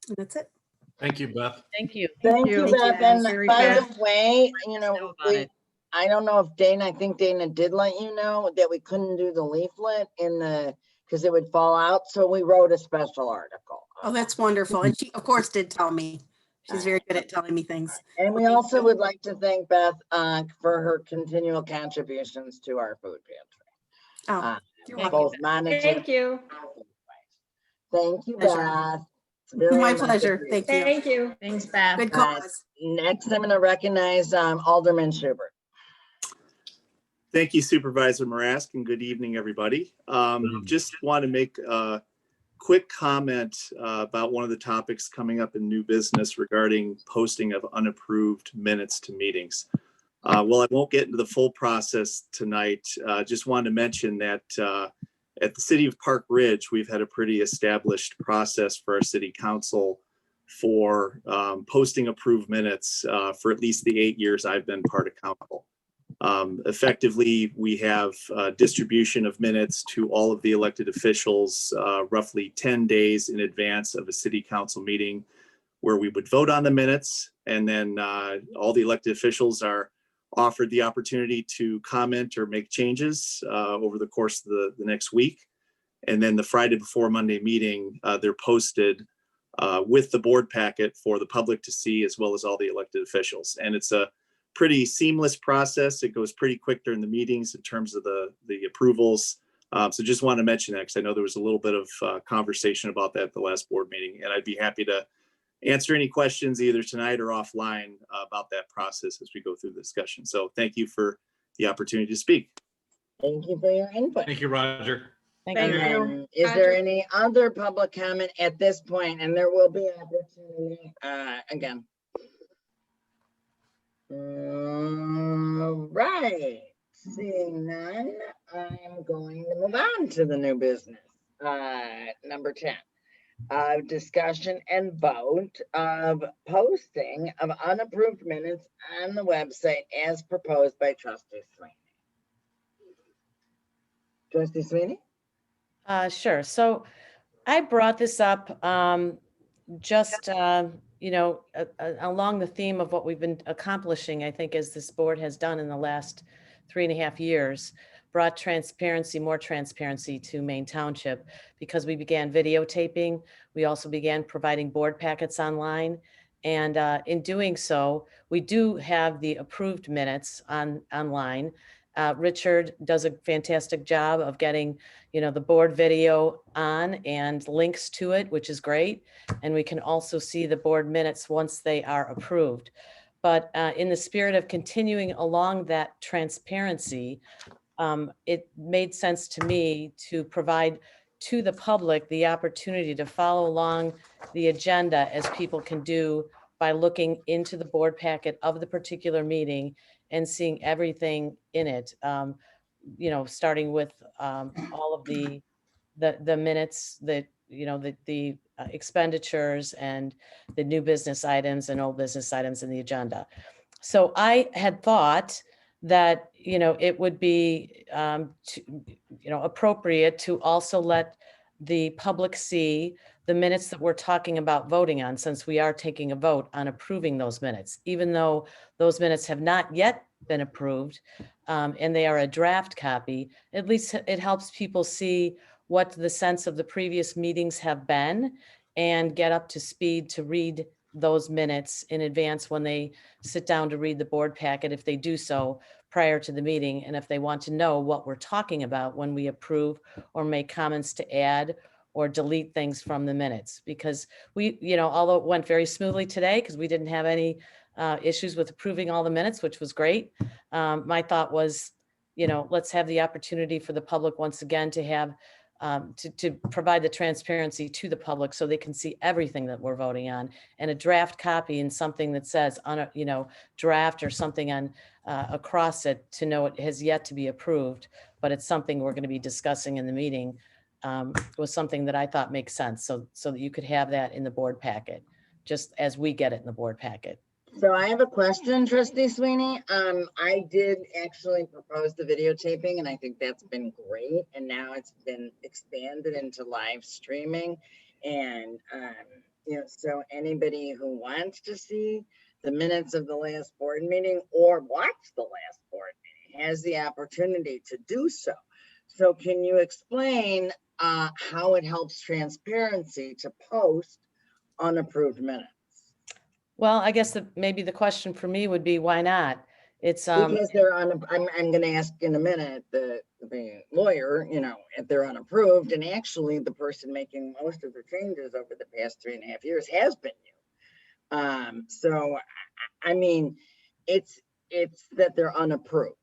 And that's it. Thank you, Beth. Thank you. Thank you, Thank you. Beth. And Very by good. the way, you Know know, about it. I don't know if Dana, I think Dana did let you know that we couldn't do the leaflet because it would fall out. So we wrote a special article. Oh, that's wonderful. And she, of course, did tell me. She's very good at telling me things. And we also would like to thank Beth for her continual contributions to our food pantry. Oh, you're thank welcome. Both monetary. Thank you. Thank you, Pleasure. Beth. It's very My much pleasure. appreciated. Thank you. Thank you. Thanks, Beth. Good cause. Next, I'm going to recognize Alderman Schubert. Thank you, Supervisor Marasco, and good evening, everybody. Just want to make a quick comment about one of the topics coming up in new business regarding posting of unapproved minutes to meetings. Well, I won't get into the full process tonight. Just wanted to mention that at the City of Park Ridge, we've had a pretty established process for our city council for posting approved minutes for at least the 8 years I've been part of council. Effectively, we have distribution of minutes to all of the elected officials roughly 10 days in advance of a city council meeting where we would vote on the minutes, and then all the elected officials are offered the opportunity to comment or make changes over the course of the next week. And then the Friday before Monday meeting, they're posted with the board packet for the public to see, as well as all the elected officials. And it's a pretty seamless process. It goes pretty quick during the meetings in terms of the approvals. So just want to mention that because I know there was a little bit of conversation about that at the last board meeting, and I'd be happy to answer any questions either tonight or offline about that process as we go through the discussion. So thank you for the opportunity to speak. Thank you for your input. Thank you, Roger. Thank Thank you. you. Is there Roger. any other public comment at this point? And there will be opportunity, again. Right, seeing none, I'm going to move on to the new business. Number 10, discussion and vote of posting of unapproved minutes on the website as proposed by Trustee Sweeney. Trustee Sweeney? Sure. So I brought this up just, along the theme of what we've been accomplishing, I think, as this board has done in the last 3.5 years, brought transparency, more transparency to Maine Township, because we began videotaping. We also began providing board packets online. And in doing so, we do have the approved minutes online. Richard does a fantastic job of getting, the board video on and links to it, which is great. And we can also see the board minutes once they are approved. But in the spirit of continuing along that transparency, it made sense to me to provide to the public the opportunity to follow along the agenda, as people can do by looking into the board packet of the particular meeting and seeing everything in it. Starting with all of the minutes, that the expenditures and the new business items and old business items in the agenda. So I had thought that it would be appropriate to also let the public see the minutes that we're talking about voting on, since we are taking a vote on approving those minutes, even though those minutes have not yet been approved, and they are a draft copy. At least it helps people see what the sense of the previous meetings have been and get up to speed to read those minutes in advance when they sit down to read the board packet, if they do so prior to the meeting, and if they want to know what we're talking about when we approve or make comments to add or delete things from the minutes. Because we, although it went very smoothly today, because we didn't have any issues with approving all the minutes, which was great. My thought was, let's have the opportunity for the public once again to have to provide the transparency to the public so they can see everything that we're voting on, and a draft copy and something that says on a, draft or something on across it to know it has yet to be approved, but it's something we're going to be discussing in the meeting, was something that I thought makes sense. So that you could have that in the board packet, just as we get it in the board packet. So I have a question, Trustee Sweeney. I did actually propose the videotaping, and I think that's been great. And now it's been expanded into live streaming. And, so anybody who wants to see the minutes of the last board meeting or watch the last board meeting has the opportunity to do so. So can you explain how it helps transparency to post unapproved minutes? Well, I guess maybe the question for me would be, why not? It's because they're on. I'm going to ask in a minute the lawyer, if they're unapproved, and actually the person making most of the changes over the past 3.5 years has been you. So I mean, it's that they're unapproved.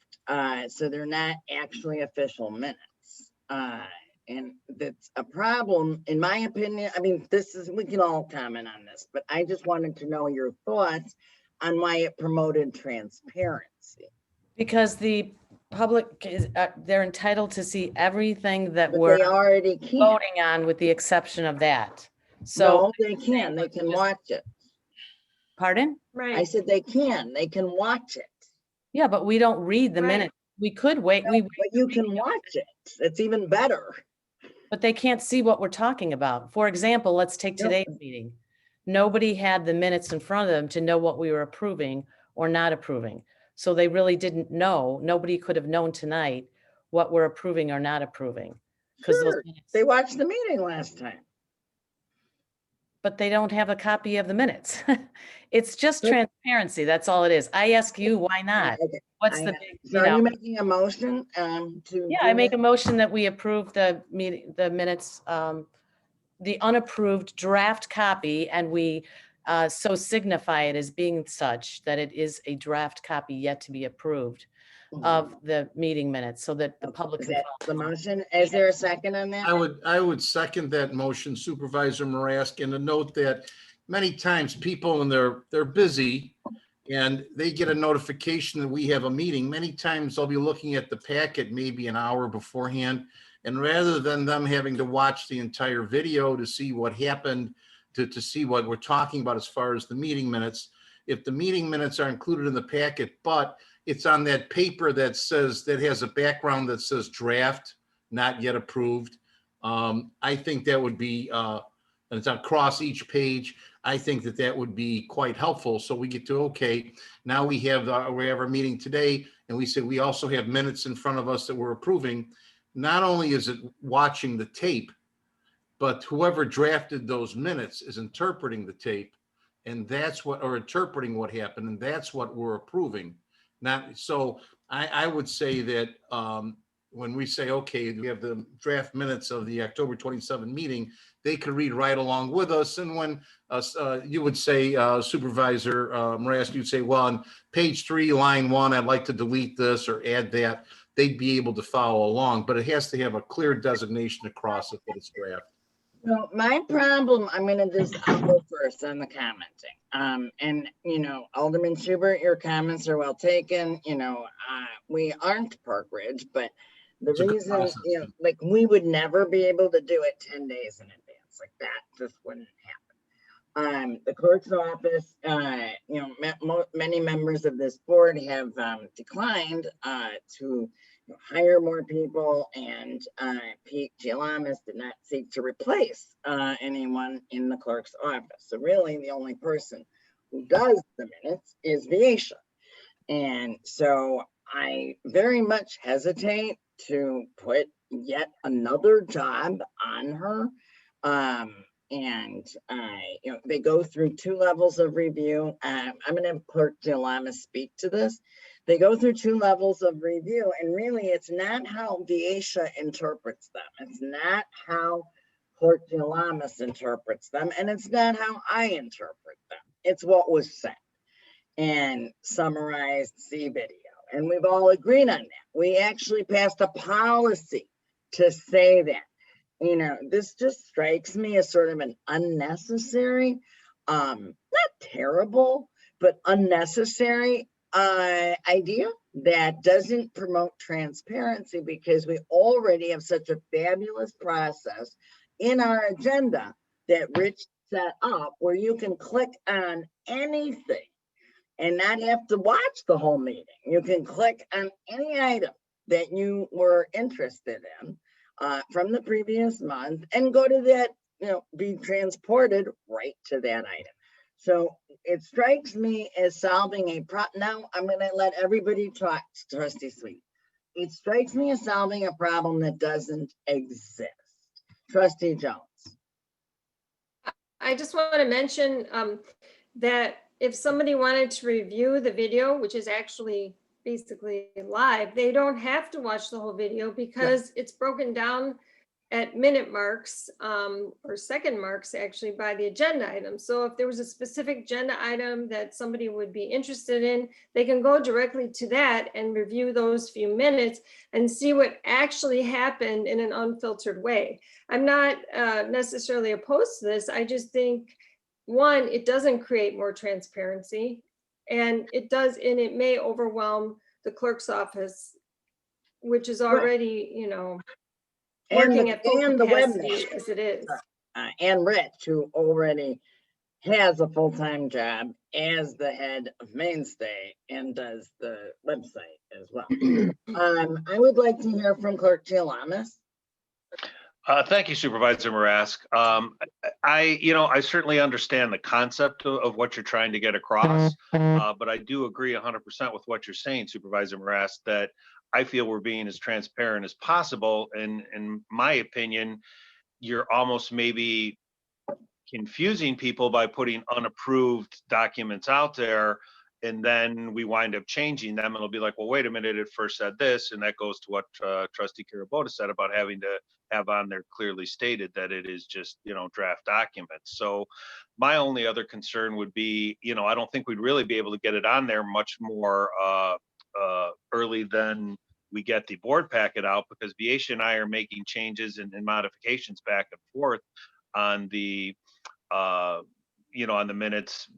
So they're not actually official minutes. And that's a problem, in my opinion. I mean, we can all comment on this, but I just wanted to know your thoughts on why it promoted transparency. Because the public is, they're entitled to see everything that But we're they already can. voting on, with the exception of that. So No, they can. They can watch it. Pardon? Right. I said they can watch it. Yeah, but we don't read the Right. minutes. We could wait. No, but you can watch it. It's even better. But they can't see what we're talking about. For example, let's take No. today's meeting. Nobody had the minutes in front of them to know what we were approving or not approving. So they really didn't know. Nobody could have known tonight what we're approving or not approving. Sure, they watched the meeting last time. But they don't have a copy of the minutes. It's just transparency. That's all it is. I ask you, why not? Okay. What's the big, So are you making a motion to? Yeah, I make a motion that we approve the minutes, the unapproved draft copy, and we so signify it as being such that it is a draft copy yet to be approved. of the meeting minutes so that the public Is can that follow. the motion? Is there a second on that? I would second that motion, Supervisor Marask, and to note that many times people, when they're busy and they get a notification that we have a meeting, many times they'll be looking at the packet maybe an hour beforehand. And rather than them having to watch the entire video to see what happened, to see what we're talking about as far as the meeting minutes, if the meeting minutes are included in the packet, but it's on that paper that says, that has a background that says draft, not yet approved. I think that would be, and it's across each page. I think that that would be quite helpful. So we get to, okay, now we have our meeting today, and we say we also have minutes in front of us that we're approving. Not only is it watching the tape, but whoever drafted those minutes is interpreting the tape, and that's what, or interpreting what happened, and that's what we're approving. Not, so I would say that when we say, okay, we have the draft minutes of the October 27 meeting, they could read right along with us. And when you would say, Supervisor Marask, you'd say, well, on page 3, line 1, I'd like to delete this or add that, they'd be able to follow along, but it has to have a clear designation across it that it's draft. So my problem, I'll go first on the commenting. And, Alderman Schubert, your comments are well taken. We aren't Park Ridge, but the It's a good reason, process. like we would never be able to do it 10 days in advance. Like that just wouldn't happen. The clerk's office, many members of this board have declined to hire more people, and Pete Gialamas did not seek to replace anyone in the clerk's office. So really the only person who does the minutes is Viesha. And so I very much hesitate to put yet another job on her. They go through 2 levels of review. I'm going to have Clerk Gialamas speak to this. They go through 2 levels of review, and really it's not how Viesha interprets them. It's not how Clerk Gialamas interprets them, and it's not how I interpret them. It's what was said and summarized, see video. And we've all agreed on that. We actually passed a policy to say that. This just strikes me as sort of an unnecessary, not terrible, but unnecessary idea that doesn't promote transparency, because we already have such a fabulous process in our agenda that Rich set up where you can click on anything and not have to watch the whole meeting. You can click on any item that you were interested in from the previous month and go to that, be transported right to that item. So it strikes me as solving a problem. Now I'm going to let everybody talk, Trustee Sweet. It strikes me as solving a problem that doesn't exist. Trustee Jones. I just want to mention that if somebody wanted to review the video, which is actually basically live, they don't have to watch the whole video because it's broken down at minute marks or second marks actually by the agenda item. So if there was a specific agenda item that somebody would be interested in, they can go directly to that and review those few minutes and see what actually happened in an unfiltered way. I'm not necessarily opposed to this. I just think, one, it doesn't create more transparency, and it may overwhelm the clerk's office, which is already, working at full capacity as it is. And Rich, who already has a full-time job as the head of Mainstay and does the website as well. I would like to hear from Clerk Gialamas. Thank you, Supervisor Marask. I certainly understand the concept of what you're trying to get across, but I do agree 100% with what you're saying, Supervisor Marask, that I feel we're being as transparent as possible. And in my opinion, you're almost maybe confusing people by putting unapproved documents out there, and then we wind up changing them, and it'll be like, well, wait a minute, it first said this, and that goes to what Trustee Kiribota said about having to have on there clearly stated that it is just, draft documents. So my only other concern would be, I don't think we'd really be able to get it on there much more early than we get the board packet out, because Viesha and I are making changes and modifications back and forth on the, on the minutes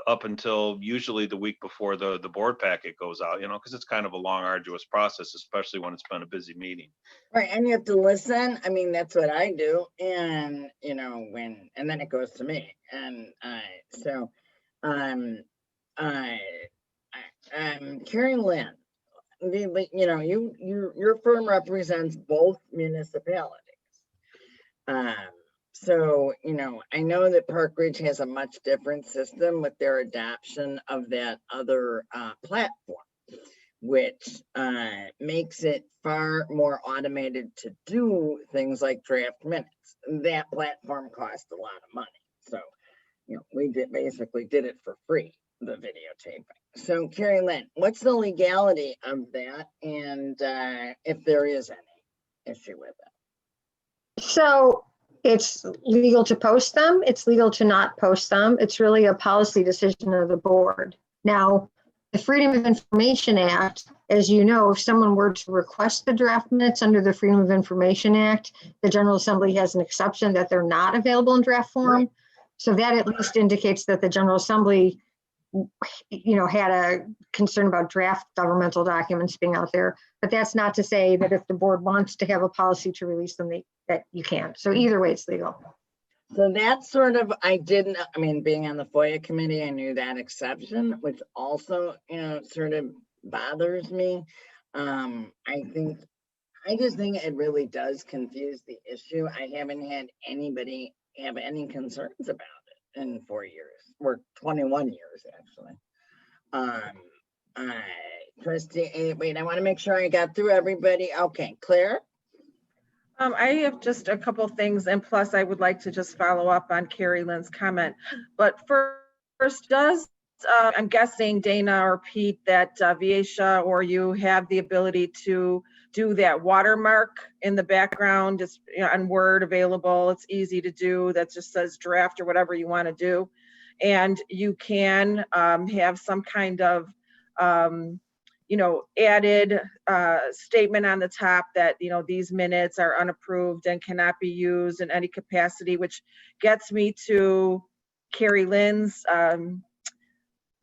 up until usually the week before the board packet goes out, because it's kind of a long, arduous process, especially when it's been a busy meeting. Right, and you have to listen. I mean, that's what I do, and and then it goes to me, and Carrie Lynn, your firm represents both municipalities. So, I know that Park Ridge has a much different system with their adoption of that other platform, which makes it far more automated to do things like draft minutes. That platform costs a lot of money. So, we basically did it for free, the videotaping. So, Carrie Lynn, what's the legality of that, and if there is any issue with it? So it's legal to post them. It's legal to not post them. It's really a policy decision of the board. Now, the Freedom of Information Act, as you know, if someone were to request the draft minutes under the Freedom of Information Act, the General Assembly has an exception that they're not available in draft form. Right. So that at least indicates that the General Assembly, had a concern about draft governmental documents being out there. But that's not to say that if the board wants to have a policy to release them, that you can. So either way, it's legal. So that's sort of, being on the FOIA committee, I knew that exception, which also, sort of bothers me. I just think it really does confuse the issue. I haven't had anybody have any concerns about it in 4 years, or 21 years, actually. Trustee, wait, I want to make sure I got through everybody. Okay, Claire? I have just a couple things, and plus I would like to just follow up on Carrie Lynn's comment. But first, I'm guessing Dana or Pete, that Viesha or you have the ability to do that watermark in the background. It's on Word available. It's easy to do. That just says draft or whatever you want to do. And you can have some kind of added statement on the top that, these minutes are unapproved and cannot be used in any capacity, which gets me to Carrie Lynn's,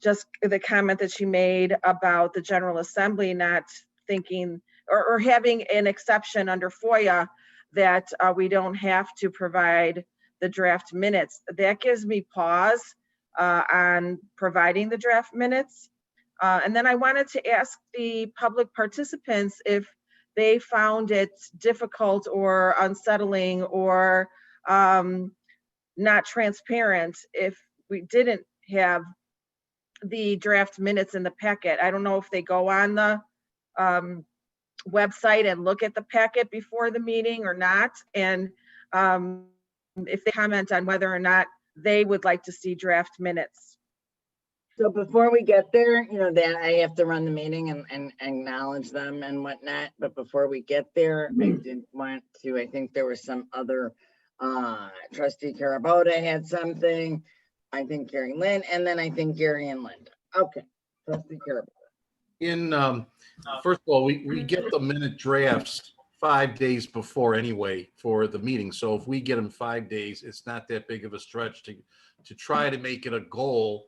just the comment that she made about the General Assembly not thinking or having an exception under FOIA that we don't have to provide the draft minutes. That gives me pause on providing the draft minutes. And then I wanted to ask the public participants if they found it difficult or unsettling or not transparent if we didn't have the draft minutes in the packet. I don't know if they go on the website and look at the packet before the meeting or not. And if they comment on whether or not they would like to see draft minutes. So before we get there, that I have to run the meeting and acknowledge them and whatnot. But before we get there, I did want to, I think there was some other, Trustee Carabota had something, I think Carrie Lynn, and then I think Gary and Linda. Okay, Trustee Carabota. First of all, we get the minute drafts 5 days before anyway for the meeting. So if we get them 5 days, it's not that big of a stretch to try to make it a goal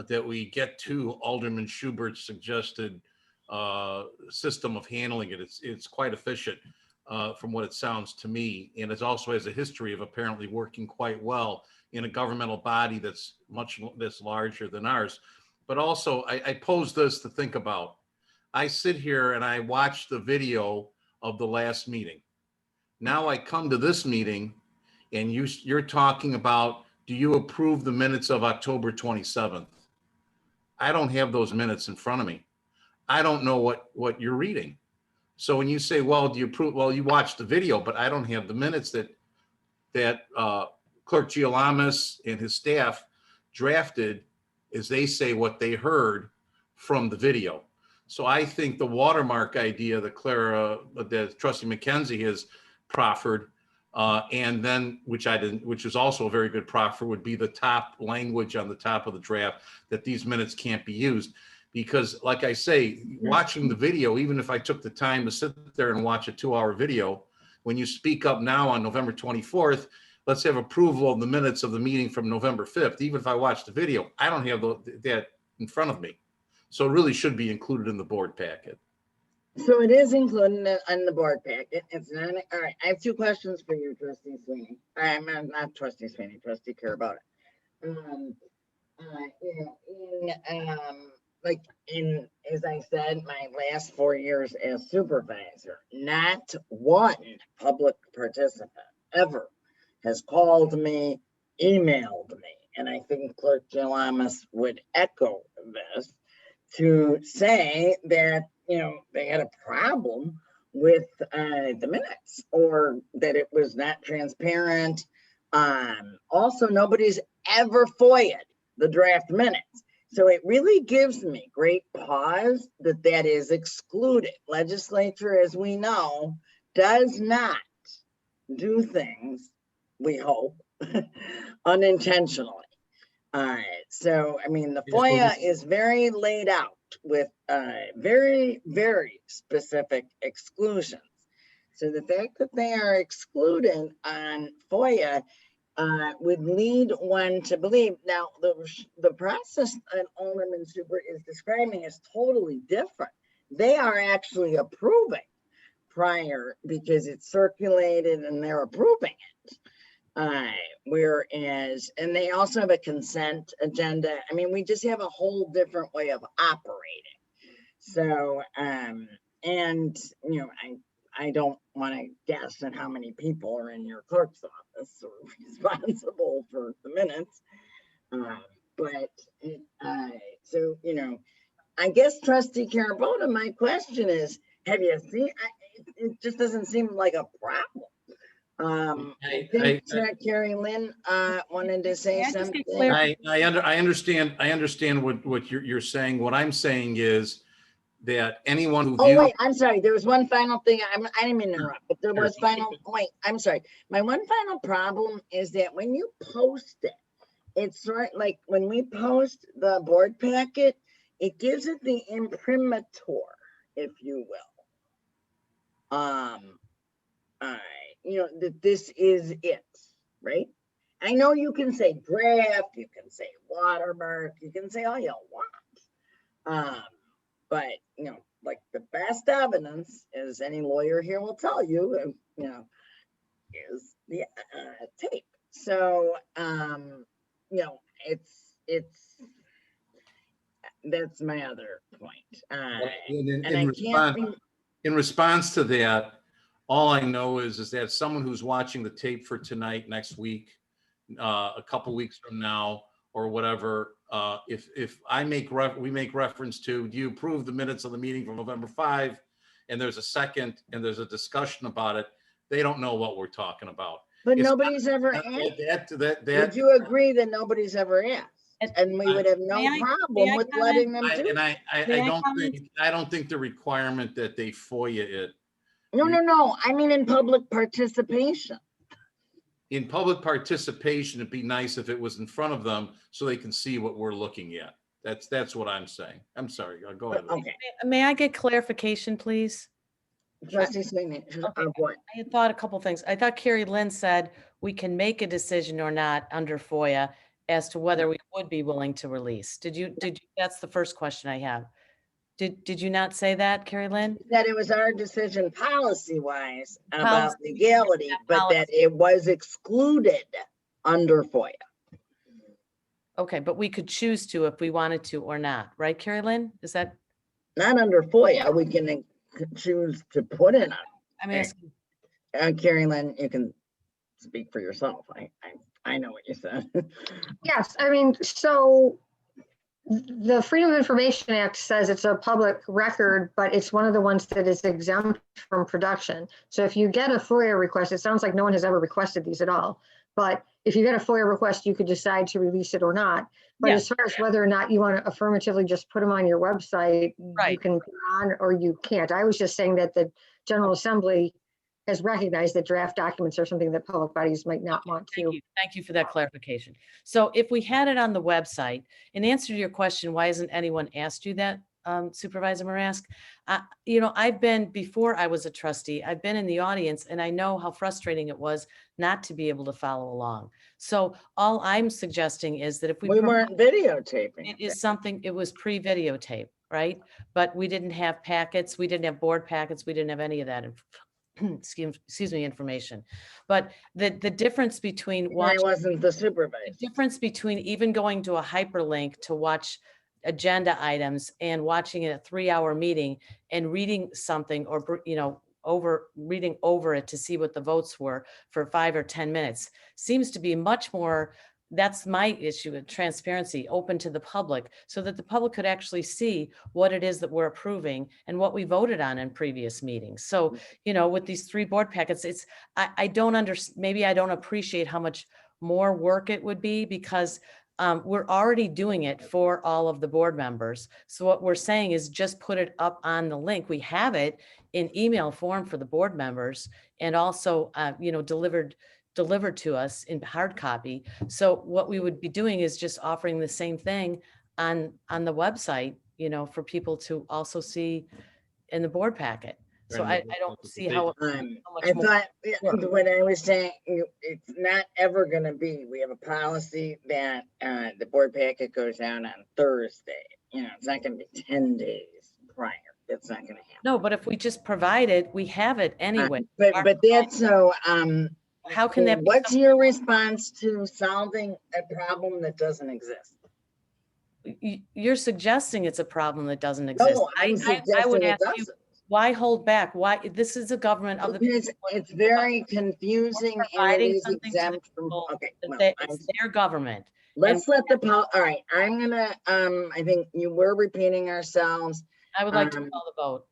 that we get to Alderman Schubert's suggested system of handling it. It's quite efficient from what it sounds to me. And it also has a history of apparently working quite well in a governmental body that's larger than ours. But also I pose this to think about. I sit here and I watch the video of the last meeting. Now I come to this meeting and you're talking about, do you approve the minutes of October 27th? I don't have those minutes in front of me. I don't know what you're reading. So when you say, well, do you approve? Well, you watched the video, but I don't have the minutes that Clerk Gialamas and his staff drafted as they say what they heard from the video. So I think the watermark idea that Trustee McKenzie has proffered, and then which is also a very good proffer, would be the top language on the top of the draft that these minutes can't be used, Because like I say, watching the video, even if I took the time to sit there and watch a 2-hour video, when you speak up now on November 24th, let's have approval of the minutes of the meeting from November 5th. Even if I watch the video, I don't have that in front of me. So it really should be included in the board packet. So it is included in the board packet. It's not, all right. I have 2 questions for you, Trustee Sweeney. I'm not Trustee Sweeney, Trustee Care about it. Like as I said, my last 4 years as supervisor, not one public participant ever has called me, emailed me, and I think Clerk Jalamas would echo this, to say that, they had a problem with the minutes, or that it was not transparent. Also, nobody's ever FOIA'd the draft minutes. So it really gives me great pause that is excluded. Legislature, as we know, does not do things, we hope, unintentionally. So, I mean, the FOIA is very laid out with very, very specific exclusions. So the fact that they are excluded on FOIA would lead one to believe. Now, the process that Alderman Super is describing is totally different. They are actually approving prior because it's circulated and they're approving it. Whereas, and they also have a consent agenda. I mean, we just have a whole different way of operating. So, and, I don't want to guess at how many people are in your clerk's office or responsible for the minutes. So, I guess Trustee Carabota, my question is, have you seen, it just doesn't seem like a problem. I think Carrie Lynn wanted to say something. I understand what you're saying. What I'm saying is that anyone who Oh, wait, I'm sorry. There was one final thing. I didn't mean to interrupt, but there was wait, I'm sorry. My one final problem is that when you post it, it's right, like when we post the board packet, it gives it the imprimatur, if you will. That this is it, right? I know you can say draft, you can say watermark, you can say all you want. But, like the best evidence, as any lawyer here will tell you, is the tape. So, that's my other point. In response to that, all I know is that someone who's watching the tape for tonight, next week, a couple weeks from now, or whatever, if we make reference to, do you approve the minutes of the meeting from November 5, and there's a second and there's a discussion about it, they don't know what we're talking about. But nobody's ever asked. Would you agree that nobody's ever asked? And we would have no problem with letting them do it. I don't think the requirement that they FOIA it. No. I mean, in public participation. In public participation, it'd be nice if it was in front of them so they can see what we're looking at. That's what I'm saying. I'm sorry. Go ahead. Okay. May I get clarification, please? Trustee Sweeney, what? I had thought a couple things. I thought Carrie Lynn said we can make a decision or not under FOIA as to whether we would be willing to release. Did you, that's the first question I have. Did you not say that, Carrie Lynn? That it was our decision policy-wise about legality, but that it was excluded under FOIA. Okay, but we could choose to if we wanted to or not, right, Carrie Lynn? Is that? Not under FOIA, we can choose to put in. I mean, Carrie Lynn, you can speak for yourself. I know what you said. Yes, I mean, so the Freedom of Information Act says it's a public record, but it's one of the ones that is exempt from production. So if you get a FOIA request, it sounds like no one has ever requested these at all. But if you get a FOIA request, you could decide to release it or not. But as far as whether or not you want to affirmatively just put them on your website, you can put on or you can't. I was just saying that the General Assembly has recognized that draft documents are something that public bodies might not want to. Thank you for that clarification. So if we had it on the website, in answer to your question, why hasn't anyone asked you that, Supervisor Marask? You know, before I was a trustee, I've been in the audience and I know how frustrating it was not to be able to follow along. So all I'm suggesting is that if we weren't videotaping. it was pre-videotape, right? But we didn't have packets, we didn't have board packets, we didn't have any of that. Excuse me, information. But the difference between I wasn't the supervisor. The difference between even going to a hyperlink to watch agenda items and watching a 3-hour meeting and reading something or, you know, reading over it to see what the votes were for 5 or 10 minutes seems to be much more. That's my issue with transparency, open to the public, so that the public could actually see what it is that we're approving and what we voted on in previous meetings. So, you know, with these 3 board packets, I don't understand, maybe I don't appreciate how much more work it would be, because we're already doing it for all of the board members. So what we're saying is just put it up on the link. We have it in email form for the board members, and also, you know, delivered to us in hard copy. So what we would be doing is just offering the same thing on the website, you know, for people to also see in the board packet. So I don't see how. I thought what I was saying, it's not ever going to be. We have a policy that the board packet goes out on Thursday. You know, it's not going to be 10 days prior. That's not going to happen. No, but if we just provide it, we have it anyway. But that's so. How can that be? What's your response to solving a problem that doesn't exist? You're suggesting it's a problem that doesn't exist. No, I would ask you, why hold back? Why? This is a government of the people. It's very confusing and it is exempt from. Okay, well, it's their government. Let's let the all right. I'm gonna. I think we're repeating ourselves. I would like to call the vote.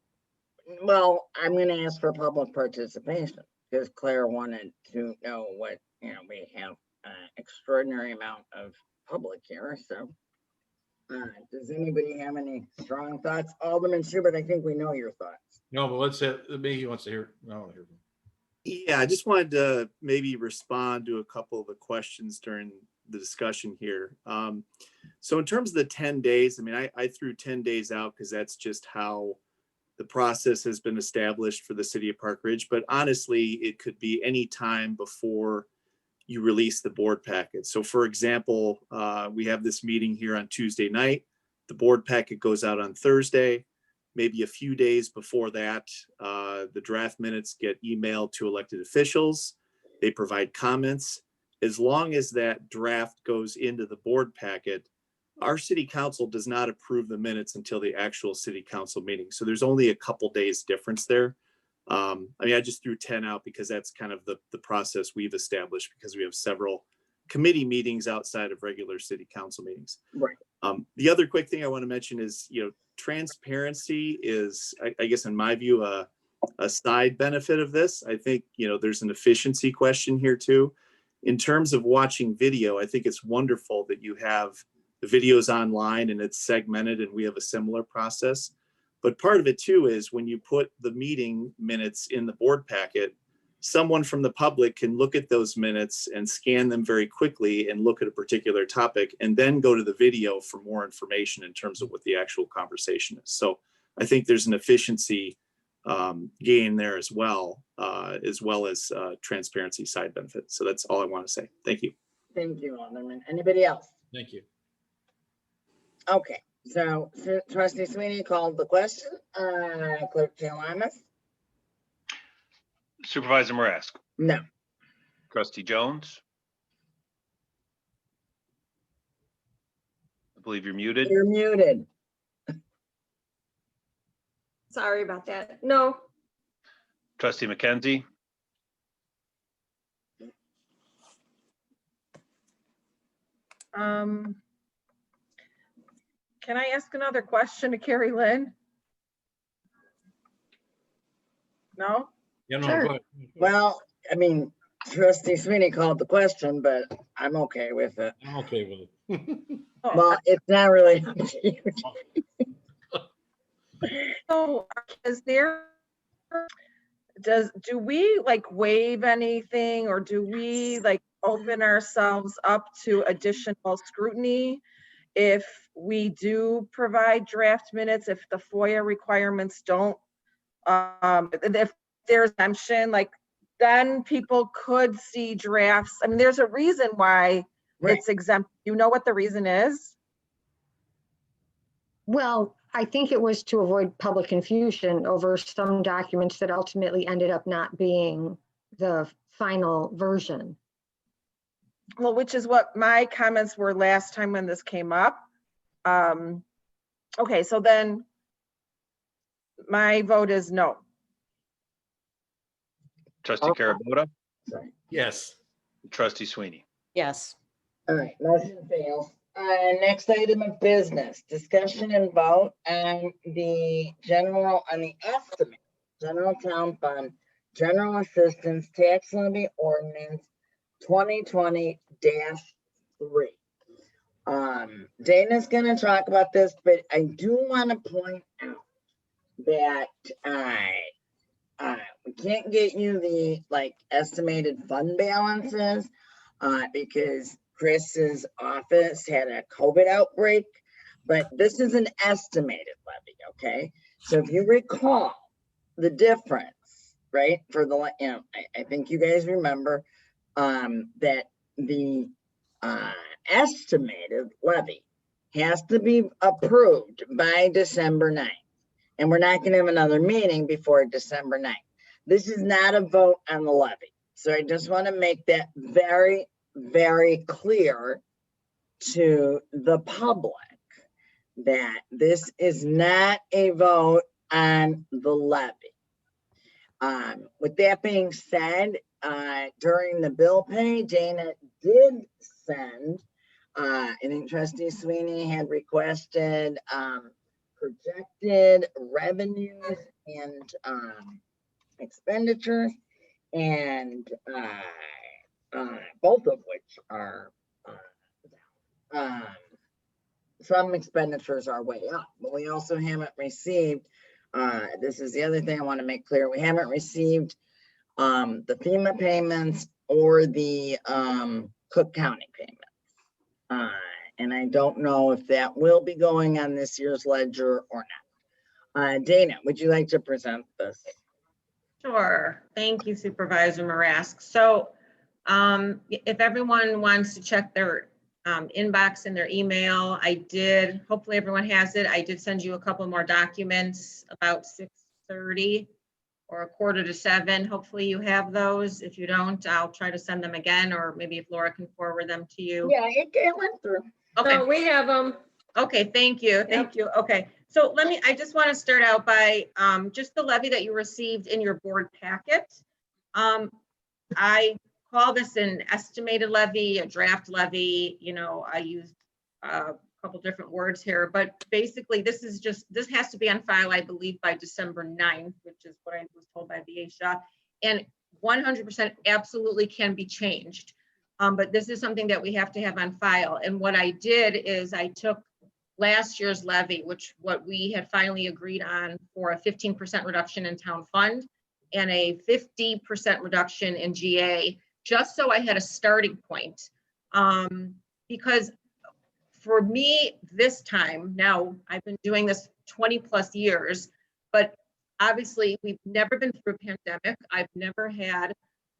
Well, I'm gonna ask for public participation because Claire wanted to know what, you know, we have an extraordinary amount of public here. So, does anybody have any strong thoughts? Alderman Schubert, I think we know your thoughts. No, but let's say maybe he wants to hear. No, Yeah, I just wanted to maybe respond to a couple of the questions during the discussion here. So in terms of the 10 days, I mean, I threw 10 days out because that's just how the process has been established for the city of Park Ridge. But honestly, it could be any time before you release the board packet. So for example, we have this meeting here on Tuesday night. The board packet goes out on Thursday. Maybe a few days before that, the draft minutes get emailed to elected officials. They provide comments. As long as that draft goes into the board packet, our city council does not approve the minutes until the actual city council meeting. So there's only a couple days difference there. I mean, I just threw 10 out because that's kind of the process we've established, because we have several committee meetings outside of regular city council meetings. Right. The other quick thing I want to mention is, you know, transparency is, I guess, in my view, a side benefit of this. I think, you know, there's an efficiency question here too. In terms of watching video, I think it's wonderful that you have the videos online and it's segmented and we have a similar process. But part of it too is when you put the meeting minutes in the board packet, someone from the public can look at those minutes and scan them very quickly and look at a particular topic and then go to the video for more information in terms of what the actual conversation is. So I think there's an efficiency gain there as well as transparency side benefits. So that's all I want to say. Thank you. Thank you, Alderman. Anybody else? Thank you. Okay, so Trustee Sweeney called the question. Clerk Jalamas? Supervisor Marask? No. Trustee Jones? I believe you're muted. You're muted. Sorry about that. No. Trustee McKenzie? Can I ask another question to Carrie Lynn? No? Yeah, no, Sure. go ahead. Well, I mean, Trustee Sweeney called the question, but I'm okay with it. I'm okay with it. Oh, Well, it's not really. So is there, do we like waive anything, or do we like open ourselves up to additional scrutiny if we do provide draft minutes, if the FOIA requirements don't, if there's exemption, like then people could see drafts. I mean, there's a reason why Right. it's exempt. You know what the reason is? Well, I think it was to avoid public confusion over some documents that ultimately ended up not being the final version. Well, which is what my comments were last time when this came up. Okay, so then my vote is no. Trustee Carabota, Sorry. Yes. trustee Sweeney. Yes. All right, motion fails. Next item of business, discussion and vote on the estimate, general town fund, general assistance tax levy ordinance 2020-3. Dana's gonna talk about this, but I do want to point out that we can't get you the like estimated fund balances because Chris's office had a COVID outbreak, but this is an estimated levy, okay? So if you recall the difference, right, for the, I think you guys remember that the estimated levy has to be approved by December 9th. And we're not going to have another meeting before December 9th. This is not a vote on the levy. So I just want to make that very, very clear to the public that this is not a vote on the levy. With that being said, during the bill pay, Dana did send, I think Trustee Sweeney had requested projected revenues and expenditures, and both of which are some expenditures are way up, but we also haven't received, this is the other thing I want to make clear, we haven't received the FEMA payments or the Cook County payments. And I don't know if that will be going on this year's ledger or not. Dana, would you like to present this? Sure. Thank you, Supervisor Marask. So if everyone wants to check their inbox and their email, I did, hopefully everyone has it. I did send you a couple more documents about 6:30 or 6:45. Hopefully you have those. If you don't, I'll try to send them again, or maybe if Laura can forward them to you. Yeah, it went through. Okay. No, we have them. Okay, thank you. Thank you. Okay. So I just want to start out by just the levy that you received in your board packet. I call this an estimated levy, a draft levy. You know, I used a couple different words here, but basically this has to be on file, I believe, by December 9th, which is what I was told by the ASHA, and 100% absolutely can be changed. But this is something that we have to have on file. And what I did is I took last year's levy, what we had finally agreed on for a 15% reduction in town fund and a 50% reduction in GA, just so I had a starting point. Because for me this time, now I've been doing this 20 plus years, but obviously we've never been through a pandemic. I've never had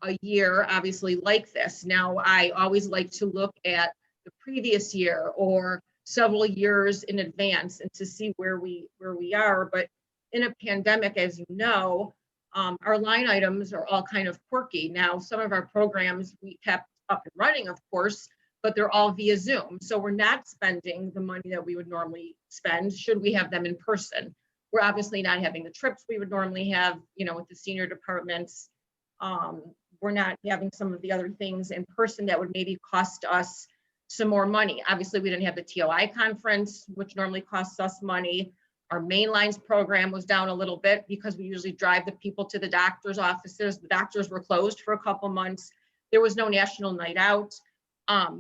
a year obviously like this. Now I always like to look at the previous year or several years in advance and to see where we are. But in a pandemic, as you know, our line items are all kind of quirky. Now, some of our programs we kept up and running, of course, but they're all via Zoom. So we're not spending the money that we would normally spend should we have them in person. We're obviously not having the trips we would normally have, you know, with the senior departments. We're not having some of the other things in person that would maybe cost us some more money. Obviously, we didn't have the TOI conference, which normally costs us money. Our Main Lines program was down a little bit because we usually drive the people to the doctor's offices. The doctors were closed for a couple months. There was no national night out.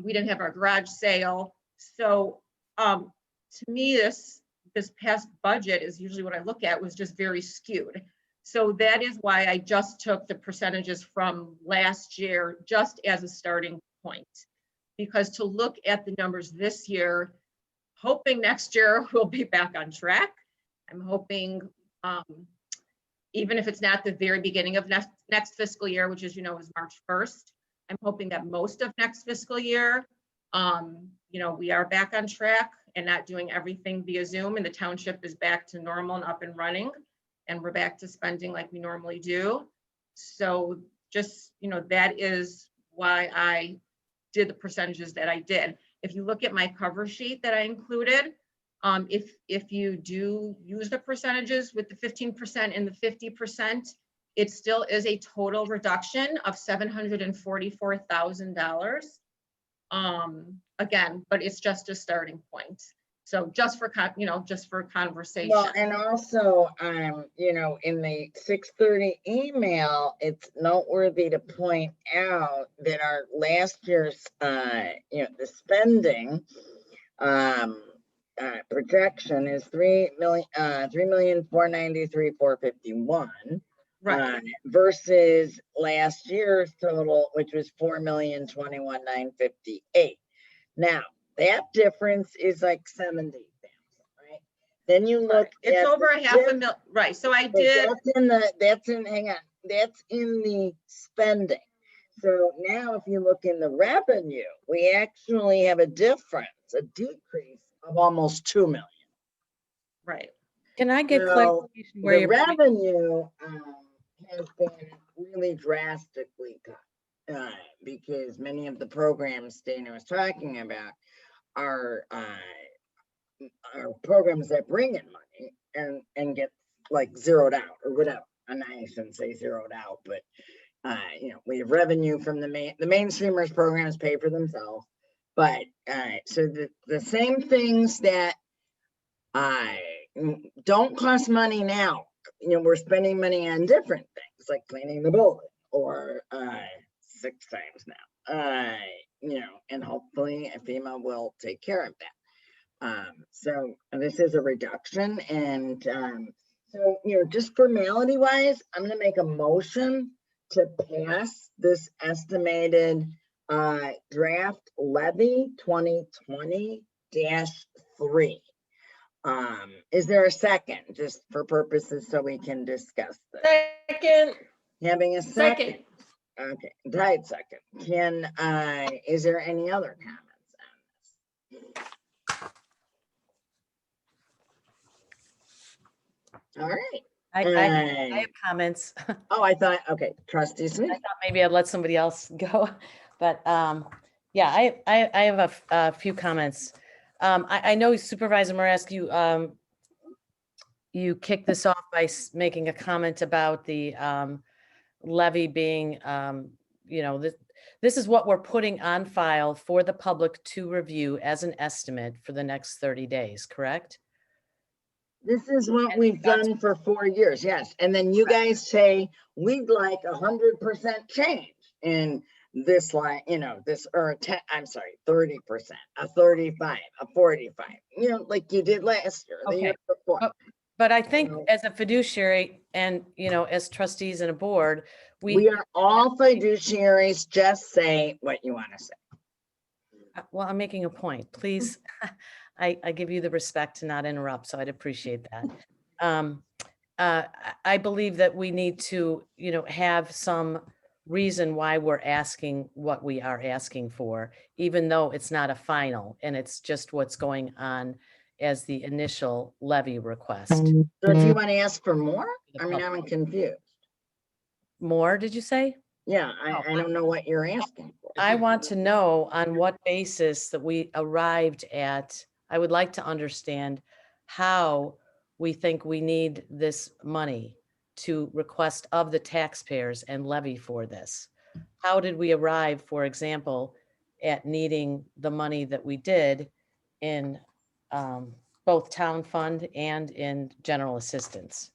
We didn't have our garage sale. So to me, this past budget is usually what I look at was just very skewed. So that is why I just took the percentages from last year just as a starting point. Because to look at the numbers this year, hoping next year we'll be back on track. I'm hoping, even if it's not the very beginning of next fiscal year, which as you know is March 1st, I'm hoping that most of next fiscal year, we are back on track and not doing everything via Zoom, and the township is back to normal and up and running, and we're back to spending like we normally do. So just, that is why I did the percentages that I did. If you look at my cover sheet that I included, if you do use the percentages with the 15% and the 50%, it still is a total reduction of $744,000. Again, but it's just a starting point. So just for conversation. Well, and also, in the 6:30 email, it's noteworthy to point out that our last year's, the spending, projection is 3,493,451. Right. Versus last year's total, which was 4,021,958. Now, that difference is like 70,000, right? Then you look it's at over a $500,000, right? So I did. That's in the spending. So now if you look in the revenue, we actually have a decrease of almost 2 million. Right. Can I get So clarification where the you're revenue has been really drastically cut because many of the programs Dana was talking about are programs that bring in money and get like zeroed out or whatever. And I shouldn't say zeroed out, but we have revenue from the mainstreamers programs pay for themselves. But so the same things that don't cost money now, we're spending money on different things like cleaning the building or 6 times now, and hopefully FEMA will take care of that. So this is a reduction, and so just formality wise, I'm going to make a motion to pass this estimated draft levy 2020-3. Is there a second, just for purposes so we can discuss this? Second. Having a second. Okay, died second. Is there any other comments on this? All right. I have comments. Oh, I thought, okay, trustee Smith. I thought maybe I'd let somebody else go, but yeah, I have a few comments. I know Supervisor Morask, you kicked this off by making a comment about the levy being, this is what we're putting on file for the public to review as an estimate for the next 30 days, correct? This is what we've done for 4 years, yes. And then you guys say, we'd like 100% change in this line, this, or 10, I'm sorry, 30%, a 35, a 45, like you did last year, the year before. But I think as a fiduciary and, as trustees and a board, we are all fiduciaries. Just say what you want to say. Well, I'm making a point, please. I give you the respect to not interrupt, so I'd appreciate that. I believe that we need to, have some reason why we're asking what we are asking for, even though it's not a final and it's just what's going on as the initial levy request. So if you want to ask for more, I'm confused. More, did you say? Yeah, I don't know what you're asking for. I want to know on what basis that we arrived at. I would like to understand how we think we need this money to request of the taxpayers and levy for this. How did we arrive, for example, at needing the money that we did in both town fund and in general assistance?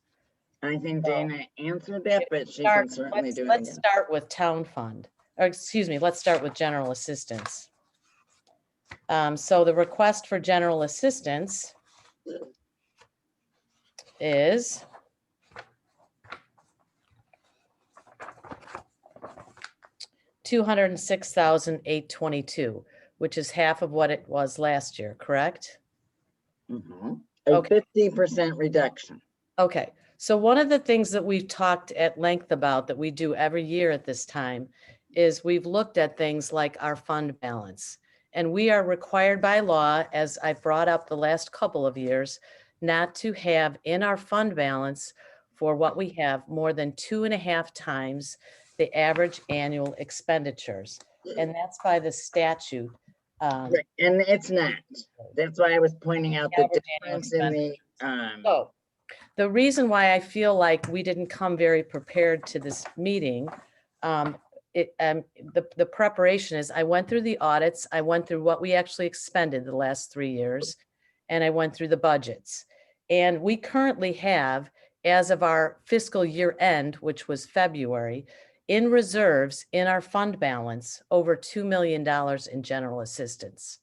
I think Dana answered that, but she can certainly do it again. Let's start with town fund, or excuse me, let's start with general assistance. So the request for general assistance is 206,822, which is half of what it was last year, correct? Mhm. A Okay. 50% reduction. Okay, so one of the things that we've talked at length about that we do every year at this time is we've looked at things like our fund balance. And we are required by law, as I've brought up the last couple of years, not to have in our fund balance for what we have more than 2.5 times the average annual expenditures. And that's by the statute. Right, and it's not. That's why I was pointing out the Average annual difference in the, So the reason why I feel like we didn't come very prepared to this meeting, the preparation is I went through the audits, I went through what we actually expended the last 3 years, and I went through the budgets. And we currently have, as of our fiscal year end, which was February, in reserves in our fund balance, over $2 million in general assistance.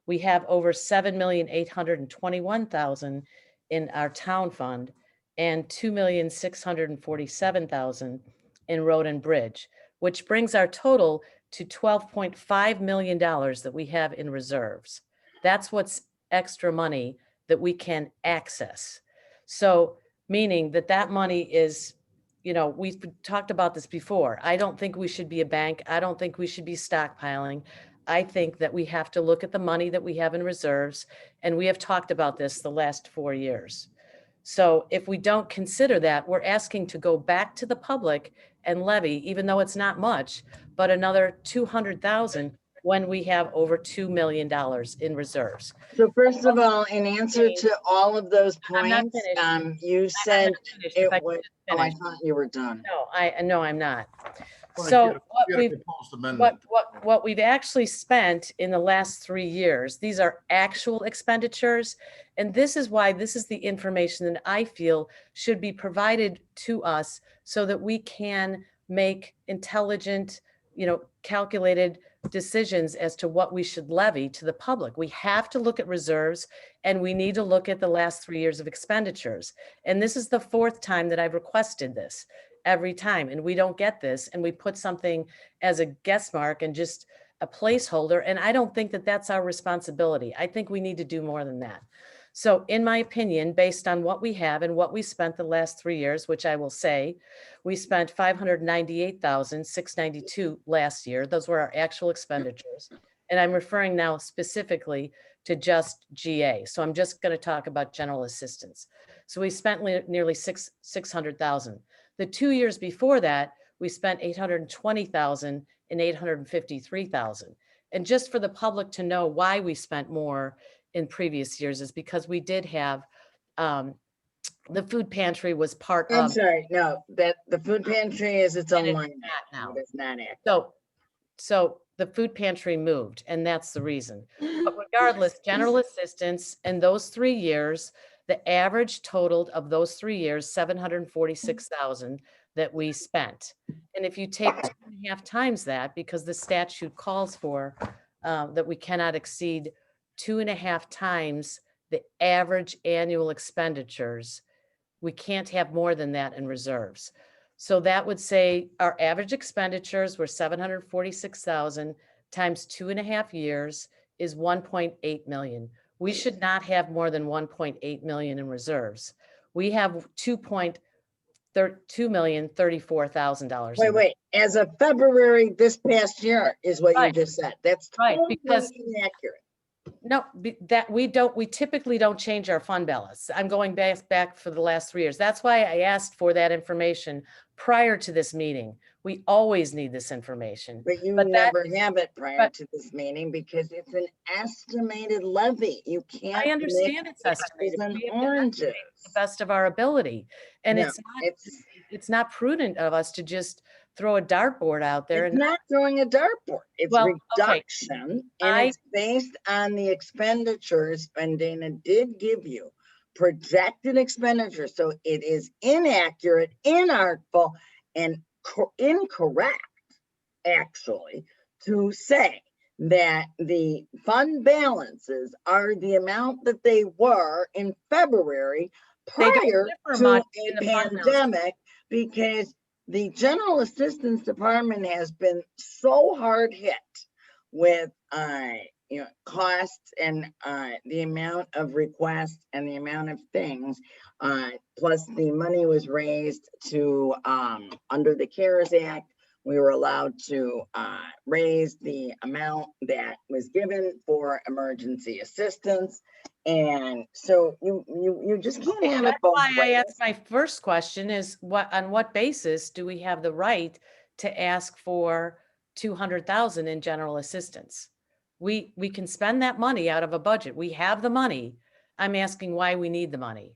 We have over $7,821,000 in our town fund and $2,647,000 in road and bridge, which brings our total to $12.5 million that we have in reserves. That's what's extra money that we can access. So meaning that that money is, you know, we've talked about this before. I don't think we should be a bank. I don't think we should be stockpiling. I think that we have to look at the money that we have in reserves, and we have talked about this the last 4 years. So if we don't consider that, we're asking to go back to the public and levy, even though it's not much, but another 200,000 when we have over $2 million in reserves. so first of all, in answer to all of those I'm not points, finished. you I'm said not finished. If I it could was, just oh, I finish. thought you were done. No, I'm not. Well, So you what got a we've, proposed amendment. what we've actually spent in the last 3 years, these are actual expenditures. And this is why this is the information that I feel should be provided to us so that we can make intelligent, you know, calculated decisions as to what we should levy to the public. We have to look at reserves, and we need to look at the last 3 years of expenditures. And this is the 4th time that I've requested this every time, and we don't get this, and we put something as a guess mark and just a placeholder. And I don't think that that's our responsibility. I think we need to do more than that. So in my opinion, based on what we have and what we spent the last 3 years, which I will say, we spent $598,692 last year. Those were our actual expenditures. And I'm referring now specifically to just GA. So I'm just going to talk about general assistance. So we spent nearly 600,000. The 2 years before that, we spent 820,000 and 853,000. And just for the public to know why we spent more in previous years is because we did have, the food pantry was part I'm of. sorry, no, that the food pantry is its And own it's line. not now. It is not accurate. So the food pantry moved, and that's the reason. But regardless, general assistance in those 3 years, the average totaled of those 3 years, 746,000 that we spent. And if you take 2.5 times that, because the statute calls for that we cannot exceed 2.5 times the average annual expenditures, we can't have more than that in reserves. So that would say our average expenditures were 746,000 times 2.5 years is 1.8 million. We should not have more than 1.8 million in reserves. We have $2,034,000. Wait, as of February, this past year is what you Right. just said. That's Right, totally because inaccurate. no, we typically don't change our fund balance. I'm going back for the last 3 years. That's why I asked for that information prior to this meeting. We always need this information. But you But that- never have it prior but- to this meeting because it's an estimated levy. You can't. I understand mix it's estimated. apples and We have to oranges. estimate the best of our ability. And No, it's not prudent of us to just throw a dartboard out there. It's And not throwing a dartboard. It's Well, okay. reduction, and it's based on the expenditures, and Dana did give you projected expenditures. So it is inaccurate, inartful, and incorrect, actually, to say that the fund balances are the amount that they were in February They don't prior differ to much a in the fund balance. pandemic, because the general assistance department has been so hard hit with, costs and, the amount of requests and the amount of things. Plus the money was raised to, under the CARES Act, we were allowed to, raise the amount that was given for emergency assistance. And so you just can't have it That's both why I ways. asked my first question is on what basis do we have the right to ask for 200,000 in general assistance? We can spend that money out of a budget. We have the money. I'm asking why we need the money.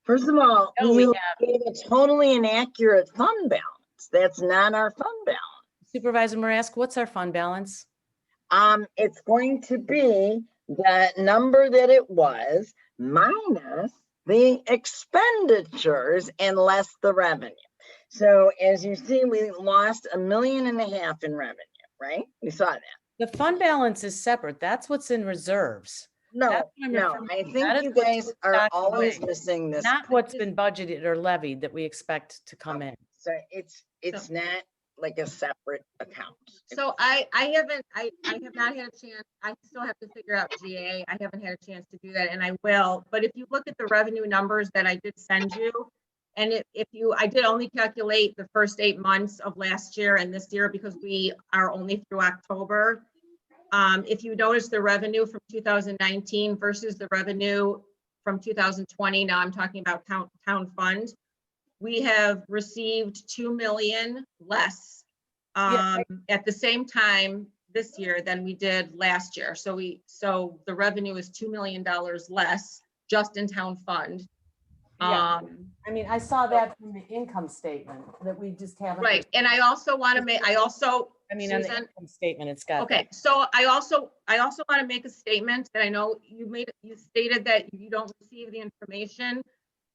First of all, No, we you have. gave a totally inaccurate fund balance. That's not our fund balance. Supervisor Marask, what's our fund balance? It's going to be the number that it was minus the expenditures and less the revenue. So as you see, we lost $1.5 million in revenue, right? We saw that. The fund balance is separate. That's what's in reserves. No, That's what I'm no, referring I to. think That is you what's guys are stocked always away, missing this. not what's been budgeted or levied that we expect to come in. So it's not like a separate account. So I have not had a chance. I still have to figure out GA. I haven't had a chance to do that, and I will. But if you look at the revenue numbers that I did send you, and I did only calculate the first 8 months of last year and this year because we are only through October. If you notice the revenue from 2019 versus the revenue from 2020, now I'm talking about town fund, we have received 2 million less at the same time this year than we did last year. So the revenue is $2 million less just in town fund. Yeah. I mean, I saw that from the income statement that we just haven't. Right. And I also want to make, I mean, Susan, on the income statement, it's got. okay. that. So I also want to make a statement that I know you stated that you don't receive the information.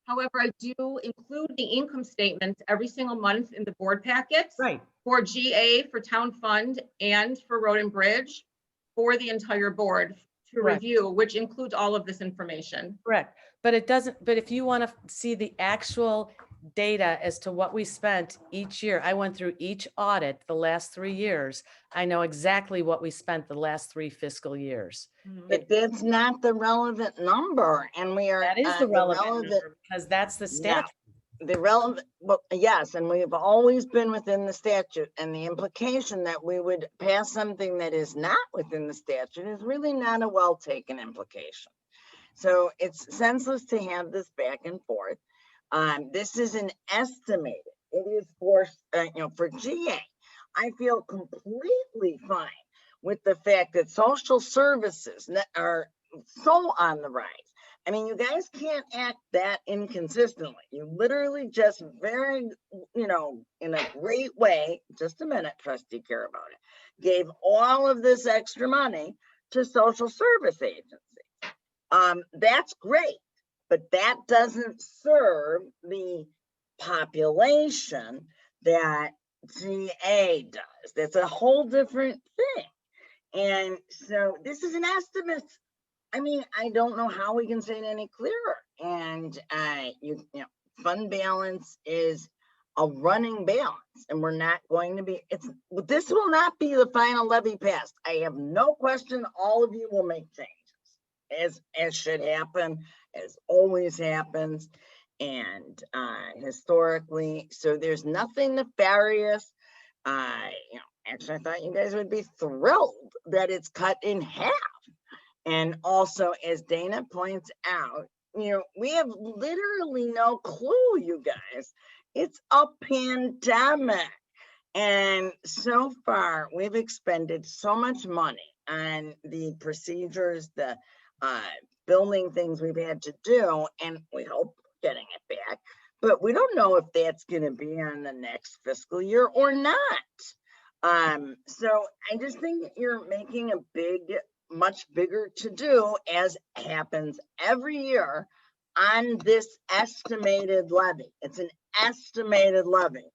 However, I do include the income statements every single month in the board packets. Right. For GA, for town fund, and for road and bridge, for the entire board to Correct. review, which includes all of this information. Correct. But it doesn't, but if you want to see the actual data as to what we spent each year, I went through each audit the last 3 years. I know exactly what we spent the last 3 fiscal years. But that's not the relevant number, and we are. That is the relevant number because that's the statute. The relevant, well, yes, and we've always been within the statute, and the implication that we would pass something that is not within the statute is really not a well-taken implication. So it's senseless to have this back and forth. This is an estimated. It is for, for GA. I feel completely fine with the fact that social services are so on the rise. I mean, you guys can't act that inconsistently. You literally just very, in a great way, just a minute, trustee care about it, gave all of this extra money to social service agencies. That's great, but that doesn't serve the population that GA does. That's a whole different thing. And so this is an estimate. I mean, I don't know how we can say it any clearer. And fund balance is a running balance, and we're not going to be. This will not be the final levy passed. I have no question. All of you will make changes, as should happen, as always happens, and historically. So there's nothing nefarious. Actually, I thought you guys would be thrilled that it's cut in half. And also, as Dana points out, we have literally no clue, you guys. It's a pandemic. And so far, we've expended so much money on the procedures, the building things we've had to do, and we hope we're getting it back. But we don't know if that's going to be on the next fiscal year or not. So I just think you're making a much bigger to do, as happens every year, on this estimated levy. It's an estimated levy.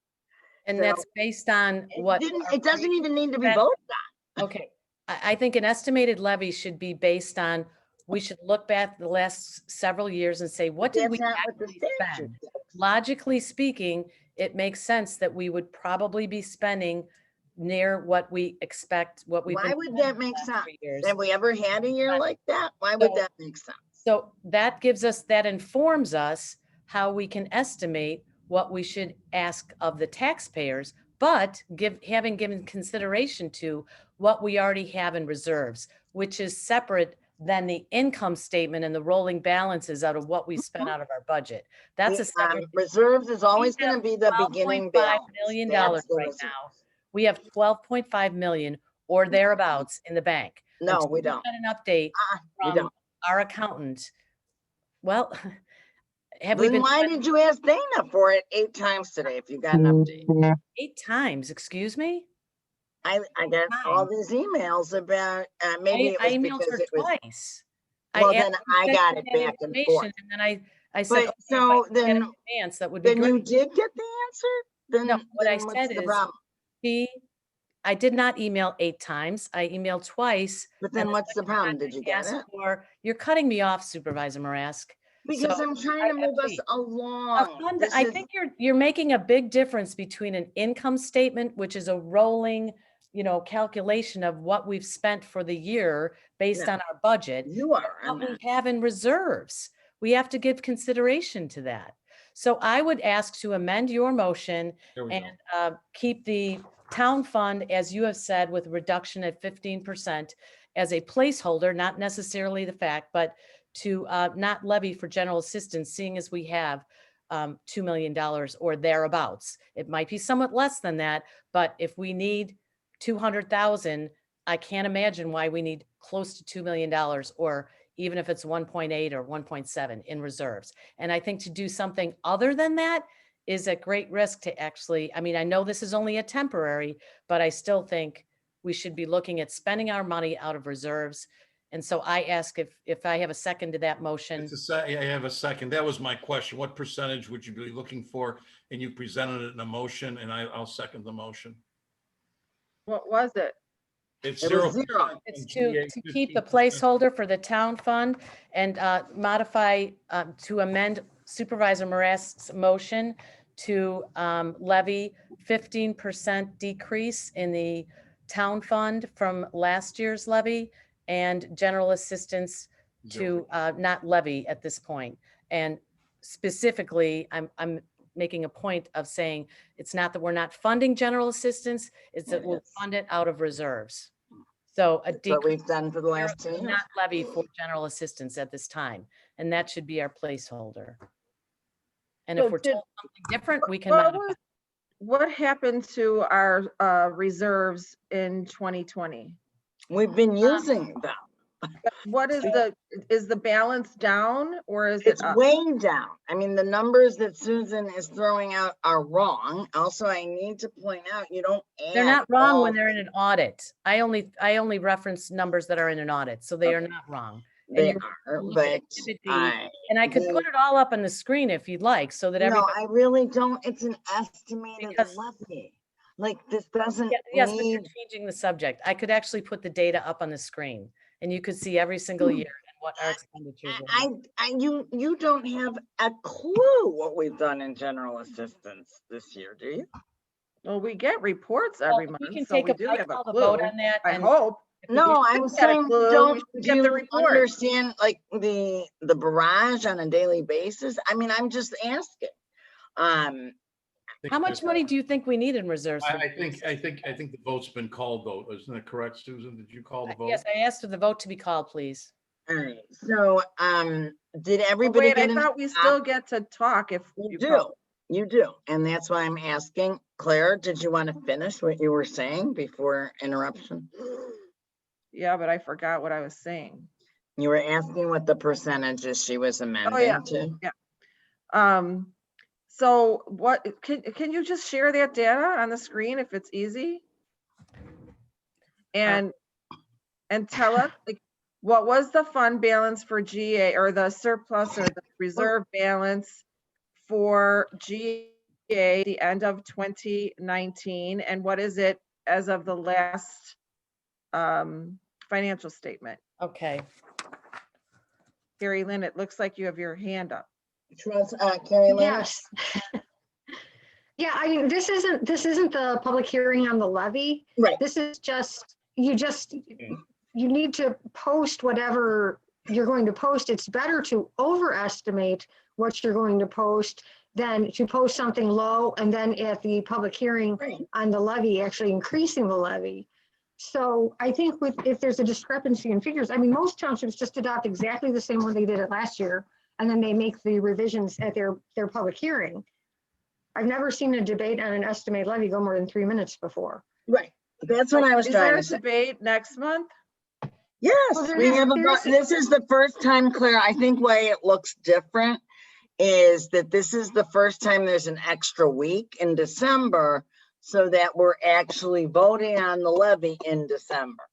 And so that's based on what? It doesn't even need to be voted on. Okay. I think an estimated levy should be based on, we should look back the last several years and say, what did we actually spend? Logically speaking, it makes sense that we would probably be spending near what we expect, what we've Why been. would spending that the make last sense? 3 years. Have we ever had a year like that? Why would So- that make sense? So that gives us, that informs us how we can estimate what we should ask of the taxpayers, but having given consideration to what we already have in reserves, which is separate than the income statement and the rolling balances out of what we spent out of our budget. That's a The, separate. reserves is always We have going to be the beginning $12.5 balance. million That's the right reserve. now. We have 12.5 million or thereabouts in the bank. No, Until we don't. get an update We from don't. our accountant. Well, have we Then been why did you ask Dana for it 8 times today if you got an update? 8 times? Excuse me? I got all these emails about, maybe it I was emailed because her it was, twice. well, asked then her to I send got me it that back and information, forth. And then I said, But okay, if so I could get it then, in advance, that would be then you great. did get the answer? Then, No, what I then what's said the is, problem? I did not email 8 times. I emailed twice. But then and what's the second time problem? Did you I get asked it? you're cutting me off, Supervisor Marask. Because So I'm trying to move us please. along. This I is, think you're making a big difference between an income statement, which is a rolling, calculation of what we've spent for the year based No, on our budget. you are. What I'm we not. have in reserves. We have to give consideration to that. So I would ask to amend your motion There we and go. keep the town fund, as you have said, with a reduction at 15% as a placeholder, not necessarily the fact, but to not levy for general assistance, seeing as we have $2 million or thereabouts. It might be somewhat less than that, but if we need 200,000, I can't imagine why we need close to $2 million, or even if it's 1.8 or 1.7 in reserves. And I think to do something other than that is at great risk to actually, I know this is only a temporary, but I still think we should be looking at spending our money out of reserves. And so I ask if I have a second to that motion. I have a second. That was my question. What percentage would you be looking for? And you presented it in a motion, and I'll second the motion. What was it? It's It was 0%. zero. It's GA, to keep the 15%. placeholder for the town fund and modify, to amend Supervisor Marask's motion to levy 15% decrease in the town fund from last year's levy and general assistance to not levy at this point. And specifically, I'm making a point of saying it's not that we're not funding general assistance, it's that we'll fund it out of reserves. So a That's what decrease we've done for the last 2 years. not levy for general assistance at this time, and that should be our placeholder. And if So we're did- told something different, we can What modify. what happened to our reserves in 2020? We've been using them. What is the balance down or is it It's up? way down. The numbers that Susan is throwing out are wrong. Also, I need to point out, you don't add. They're not wrong all when they're in an audit. I only reference numbers that are in an audit, so they are not wrong. And They you are, look at but Exhibit D, I. and I could put it all up on the screen if you'd like, so that No, everybody. I really don't. It's an estimated Because- levy. Like, this doesn't Yes, but you're need, changing the subject. I could actually put the data up on the screen, and you could see every single year and what our expenditures are. you don't have a clue what we've done in general assistance this year, do you? Well, we get reports Well, every we month, can so take we a do I have a called a clue. vote on that. I and hope. if we No, can- I'm should get a saying, clue, we don't should get the you report. understand, like, the barrage on a daily basis? I'm just asking. How much money do you think we need in reserves? for I this? think the vote's been called, though. Isn't that correct, Susan? Did you call the vote? Yes, I asked for the vote to be called, please. All right, so, did Oh, everybody wait, I get an? thought we still get to talk if You you do, call. you do, and that's why I'm asking. Claire, did you want to finish what you were saying before interruption? Yeah, but I forgot what I was saying. You were asking what the percentages she was amending to? So what, can you just share that data on the screen if it's easy? And tell us, like, what was the fund balance for GA, or the surplus or the reserve balance for GA at the end of 2019? And what is it as of the last financial statement? Okay. Carrie Lynn, it looks like you have your hand up. Carrie Lynn? Yes. Yeah, I mean, this isn't the public hearing on the levy. Right. This is just, you need to post whatever you're going to post. It's better to overestimate what you're going to post than to post something low and then at the public hearing on the levy, actually increasing the levy. So I think if there's a discrepancy in figures, I mean, most townships just adopt exactly the same way they did it last year, and then they make the revisions at their public hearing. I've never seen a debate on an estimated levy go more than 3 minutes before. Right. That's what I was Is trying there to a say. debate next month? Yes, Well, we have this is the first time, Claire, I think way it looks different is that this is the first time there's an extra week in December so that we're actually voting on the levy in December.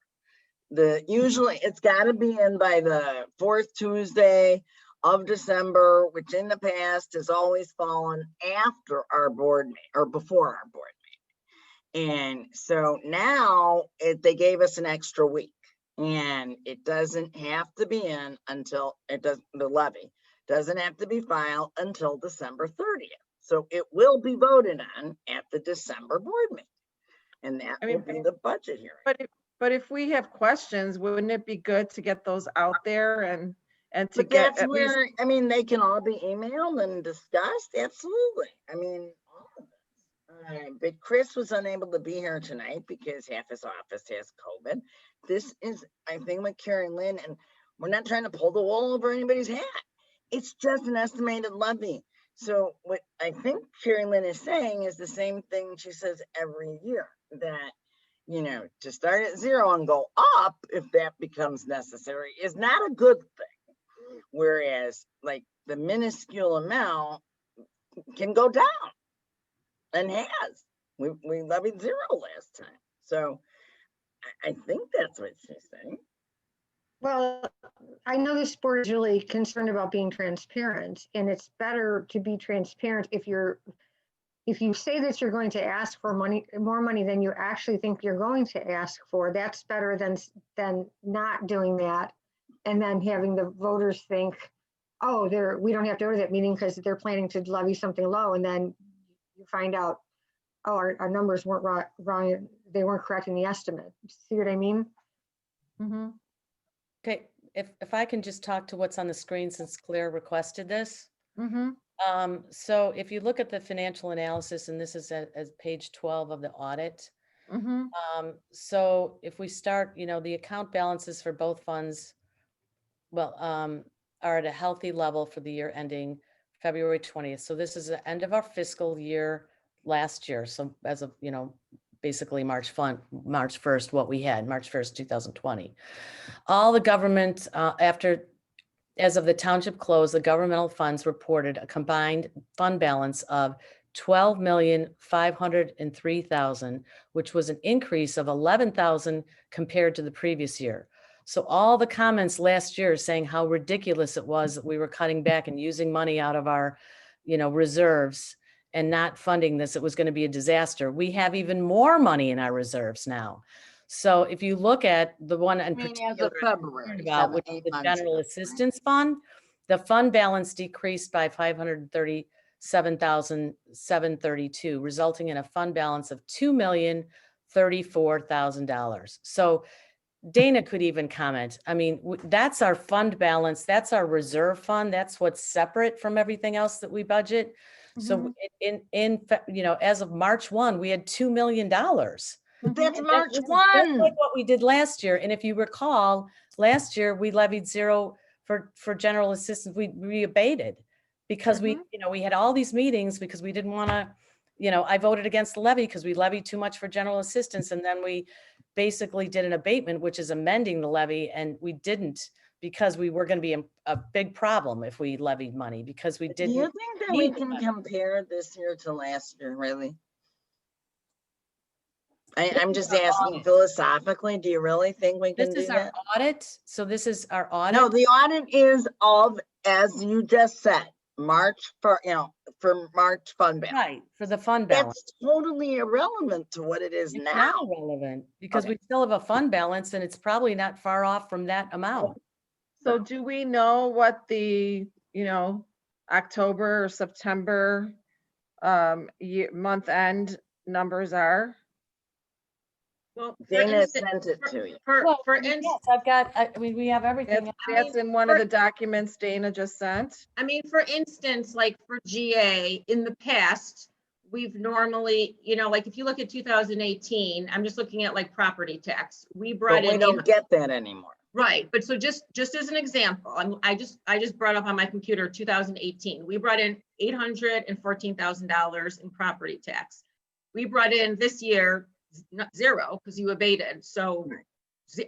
Usually it's got to be in by the 4th Tuesday of December, which in the past has always fallen after our board meeting or before our board meeting. And so now they gave us an extra week, and it doesn't have to be in until the levy doesn't have to be filed until December 30th. So it will be voted on at the December board meeting, and that will be the budget hearing. But if we have questions, wouldn't it be good to get those out there and to But get that's at least? where, I mean, they can all be emailed and discussed. Absolutely. I mean, all of it. But Chris was unable to be here tonight because half his office has COVID. This is, I think, with Carrie Lynn, and we're not trying to pull the wool over anybody's hat. It's just an estimated levy. So what I think Carrie Lynn is saying is the same thing she says every year, that, you know, to start at 0 and go up if that becomes necessary is not a good thing. Whereas like the minuscule amount can go down, and has. We levied 0 last time. So I think that's what she's saying. Well, I know this board is really concerned about being transparent, and it's better to be transparent if you say that you're going to ask for more money than you actually think you're going to ask for. That's better than not doing that, and then having the voters think, oh, we don't have to go to that meeting because they're planning to levy something low, and then you find out, oh, our numbers weren't wrong. They weren't correct in the estimate. See what I mean? Mm-hmm. Okay, if I can just talk to what's on the screen since Claire requested this. Mm-hmm. So if you look at the financial analysis, and this is at page 12 of the audit. Mm-hmm. So if we start, you know, the account balances for both funds, well, are at a healthy level for the year ending February 20th. So this is the end of our fiscal year last year. So as of, you know, basically March 1st, what we had, March 1st, 2020. All the government, as of the township close, the governmental funds reported a combined fund balance of $12,503,000, which was an increase of $11,000 compared to the previous year. So all the comments last year saying how ridiculous it was that we were cutting back and using money out of our, you know, reserves and not funding this, it was going to be a disaster. We have even more money in our reserves now. So if you look at the one in particular February, about, which is the General Assistance Fund, the fund balance decreased by $537,732, resulting in a fund balance of $2,034,000. So Dana could even comment. I mean, that's our fund balance. That's our reserve fund. That's what's separate from everything else that we budget. So you know, as of March 1, we had $2 million. That's March 1. That's like what we did last year. And if you recall, last year we levied 0 for general assistance. We abated because we, you know, we had all these meetings because we didn't want to, you know, I voted against the levy because we levied too much for general assistance. And then we basically did an abatement, which is amending the levy. And we didn't, because we were going to be a big problem if we levied money, because we didn't. Do you think that we can compare this year to last year, really? I'm just asking philosophically, do you really think we can do that? This is our audit. So this is our audit. No, the audit is of, as you just said, March for March fund balance. Right, for the fund balance. That's totally irrelevant to what it is It's now. not irrelevant because we still have a fund balance and it's probably not far off from that amount. So do we know what the, you know, October or September month end numbers are? Well, for Dana instance, sent it to you. Well, for I mean, instance, yes, I've got, I mean, we have everything. That's in one of the documents Dana just sent. I mean, for instance, like for GA, in the past, we've normally, you know, like if you look at 2018, I'm just looking at like property tax. We brought But we in, don't get that anymore. right, but so just as an example, I just brought up on my computer 2018. We brought in $814,000 in property tax. We brought in this year zero because you abated. So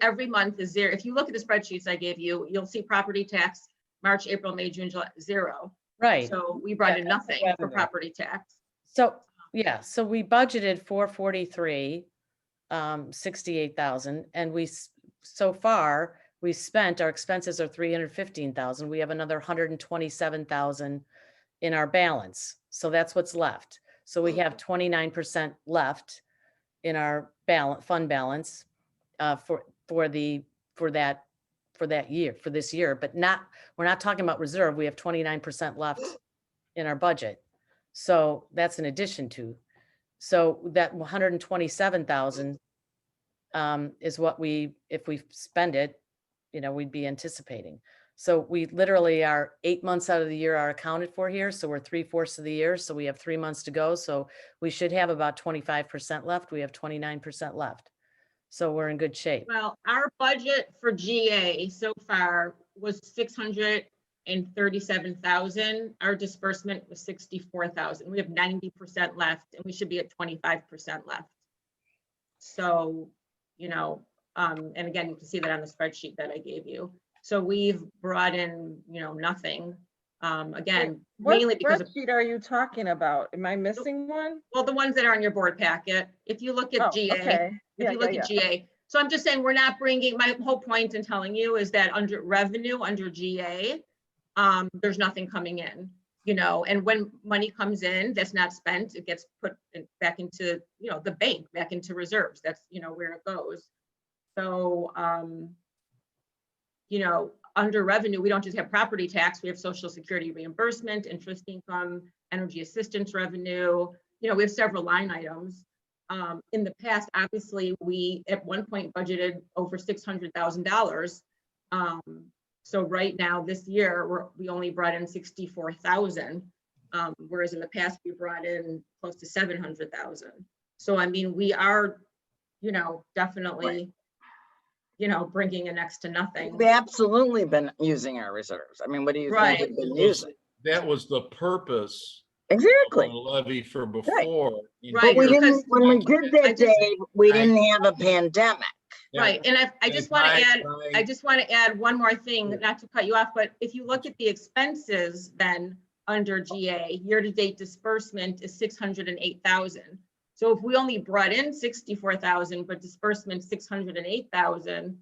every month is zero. If you look at the spreadsheets I gave you, you'll see property tax, March, April, May, June, July, zero. Right. So we brought in that's the nothing for revenue. property tax. So, yeah, so we budgeted 443, 68,000, and so far, we spent, our expenses are 315,000. We have another 127,000 in our balance. So that's what's left. So we have 29% left in our fund balance for this year, but we're not talking about reserve. We have 29% left in our budget. So that's in addition to, so that 127,000 is what if we spend it, you know, we'd be anticipating. So we literally are 8 months out of the year are accounted for here. So we're 3/4 of the year. So we have 3 months to go. So we should have about 25% left. We have 29% left. So we're in good shape. Well, our budget for GA so far was 637,000. Our disbursement was 64,000. We have 90% left and we should be at 25% left. So, you know, and again, you can see that on the spreadsheet that I gave you. So we've brought in, you know, nothing. Again, What mainly because of, spreadsheet are you talking about? Am I missing one? well, the ones that are on your board packet. If you look at Oh, GA, okay. if you look at GA. So I'm just saying, we're not bringing, my whole point in telling you is that under revenue, under GA, there's nothing coming in, you know, and when money comes in, that's not spent, it gets put back into, you know, the bank, back into reserves. That's, you know, where it goes. So, you know, under revenue, we don't just have property tax, we have social security reimbursement, interest income, energy assistance revenue, you know, we have several line items. In the past, obviously, we at one point budgeted over $600,000. So right now, this year, we only brought in 64,000, whereas in the past, we brought in close to 700,000. So, I mean, we are, you know, definitely, you know, bringing in next to nothing. We've absolutely been using our reserves. I mean, what do you think we've been using? That was the purpose Exactly. of the levy for before. Right. But we because- didn't, when we did that, Dave, we didn't have a pandemic. Right, and I just want to add, I just want to add one more thing, not to cut you off, but if you look at the expenses then under GA, year-to-date disbursement is 608,000. So if we only brought in 64,000, but disbursement 608,000,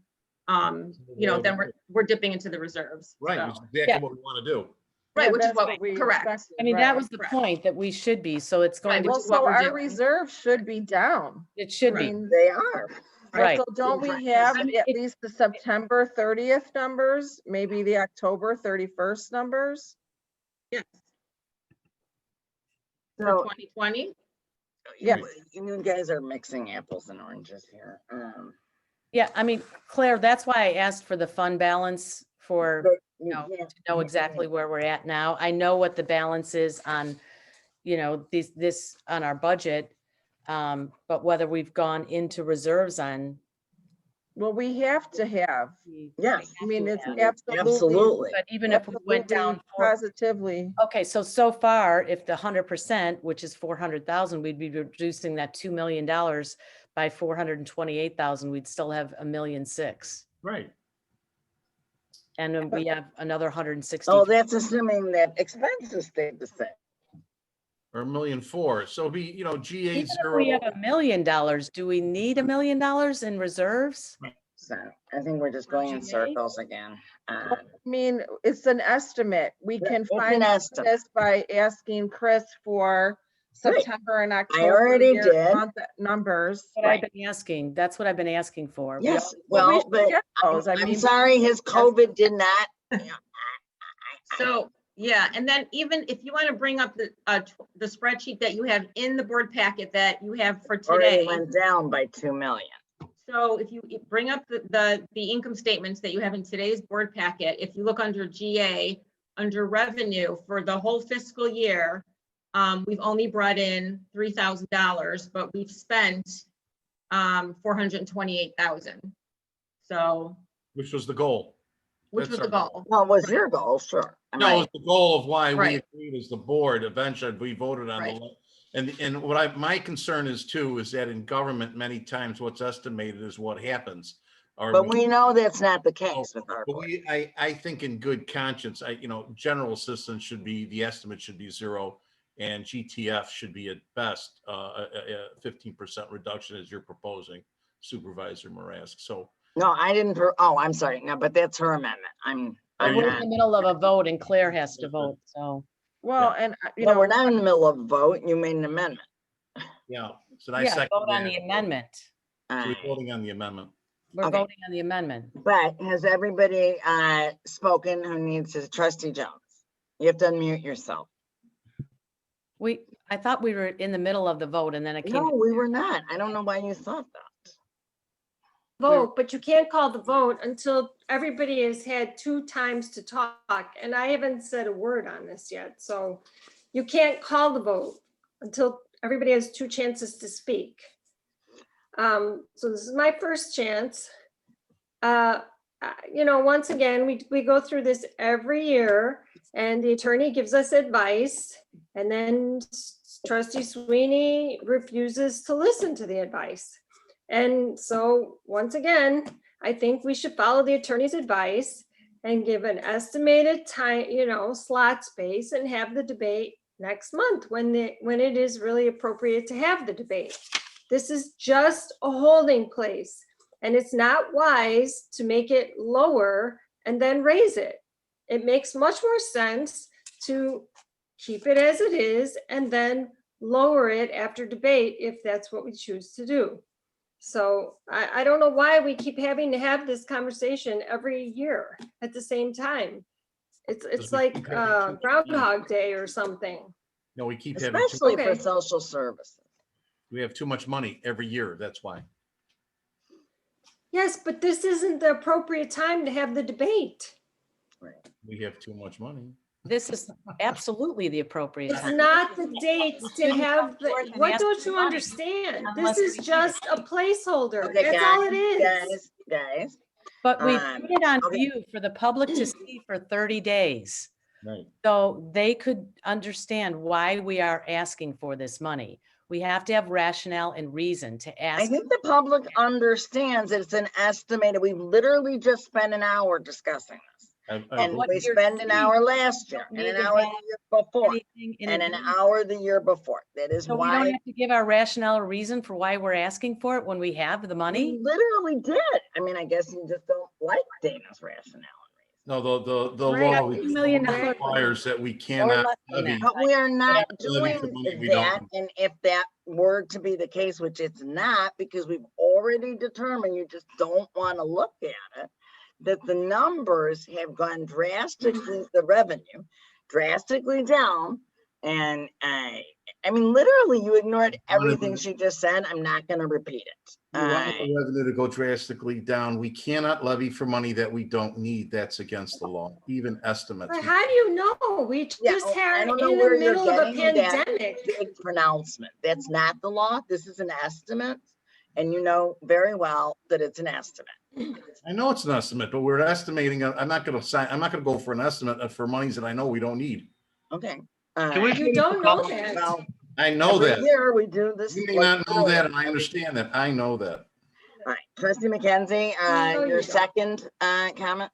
you know, then we're dipping into the reserves. Right, So- which is exactly what we want to do. Right, which is that's what we correct. expected, I mean, right. that was the Correct. point, that we should be, so it's going Right, to, which Well, is what so we're our doing. reserves should be down. it should I be, mean, They are. right. So don't we have at least the September 30th numbers, maybe the October 31st numbers? Yes. For So 2020, Yeah. you guys are mixing apples and oranges here. Yeah, I mean, Claire, that's why I asked for the fund balance for, But you know, can't- to know exactly where we're at now. I know what the balance is on, you know, this on our budget. But whether we've gone into reserves on. Well, we have to have. Yes. I mean, it's Yeah, absolutely. absolutely. But even if we went absolutely down Positively. okay, so far, if the 100%, which is 400,000, we'd be reducing that $2 million by 428,000, we'd still have $1.6 million. Right. And then we have another 160. Oh, that's assuming that expenses stayed the same. Or $1.4 million. So it'd be, you know, GA Even if zero. we have $1 million, do we need $1 million in reserves? So I think we're just going in circles again. I mean, it's an estimate. We can It's an find estimate. this by asking Chris for Right. September and October. already year- did. month numbers. What I've been asking, that's what I've been asking for. We Yes, Well, we well, should but get those. I I'm mean, sorry, his COVID did not. so Yeah, and then even if you want to bring up the spreadsheet that you have in the board packet that you have for Already today. went down by 2 million. So if you bring up the income statements that you have in today's board packet, if you look under GA, under revenue for the whole fiscal year, we've only brought in $3,000, but we've spent $428,000. So, Which was the goal. which That's was the our goal. Well, it was your goal, sure. No, it was the goal of why we Right. agreed as the board. Eventually, we voted on Right. and what my concern is too, is that in government, many times what's estimated is what happens. Or But we know that's not the case with our But board. I think in good conscience, general assistance should be, the estimate should be 0, and GTF should be at best a 15% reduction as you're proposing, Supervisor Marask. So No, I didn't, oh, I'm sorry. No, but that's her amendment. But I'm we're in not. the middle of a vote and Claire has to vote, so. Well, and No, we're not in the middle of a vote. You made an amendment. yeah, so I Yeah, second vote on the that. amendment. So we're Alright. voting on the amendment. We're Okay. voting on the amendment. But has everybody spoken who needs to? Trustee Jones? You have to unmute yourself. I thought we were in the middle of the vote and then it came. No, we were not. I don't know why you thought that. Vote, but you can't call the vote until everybody has had 2 times to talk. And I haven't said a word on this yet. So you can't call the vote until everybody has 2 chances to speak. So this is my first chance. Once again, we go through this every year and the attorney gives us advice and then Trustee Sweeney refuses to listen to the advice. And so once again, I think we should follow the attorney's advice and give an estimated time, slot space and have the debate next month when it is really appropriate to have the debate. This is just a holding place and it's not wise to make it lower and then raise it. It makes much more sense to keep it as it is and then lower it after debate if that's what we choose to do. So I don't know why we keep having to have this conversation every year at the same time. It's like Groundhog Day or something. No, we keep having, Especially for Okay. social services. we have too much money every year. That's why. Yes, but this isn't the appropriate time to have the debate. We have too much money. This is absolutely the appropriate It's time. not the date to shouldn't have, come forth and what ask don't for you money understand? unless This is we need it. just a placeholder. Okay, That's all it is. Guys. But we Um, put it on okay. view for the public to see for 30 days. Right. So they could understand why we are asking for this money. We have to have rationale and reason to I ask. think the public understands it's an estimated. We've literally just spent an hour discussing this. And what we you're spent an saying, hour you last year, don't and need an to hour the have year before, anything in and an advance. hour the year before. That is So we don't why have to give our rationale or reason for why we're asking for it when we have the we money? literally did. I mean, I guess you just don't like Dana's rationale. No, the Right. law $2 million requires that we Or cannot less than levy. that. But we are not levy doing for money we that, don't. and if that were to be the case, which it's not, because we've already determined you just don't want to look at it, that the numbers have gone drastically, the revenue drastically down. And I mean, literally, you ignored everything she just said. I'm not going to repeat it. You want the revenue to go drastically down. We cannot levy for money that we don't need. That's against the law, even estimates. But how do you know? We Yeah, just I had don't know in the where you're middle of a getting that pandemic. big pronouncement. That's not the law. This is an estimate. And you know very well that it's an estimate. I know it's an estimate, but we're estimating. I'm not going to go for an estimate for monies that I know we don't need. Okay. Can we You don't know that. Well, I know every that. year we do this. You may like not know that, and I every- understand that. I know that. All right, Trustee McKenzie, No, you your don't. second comment.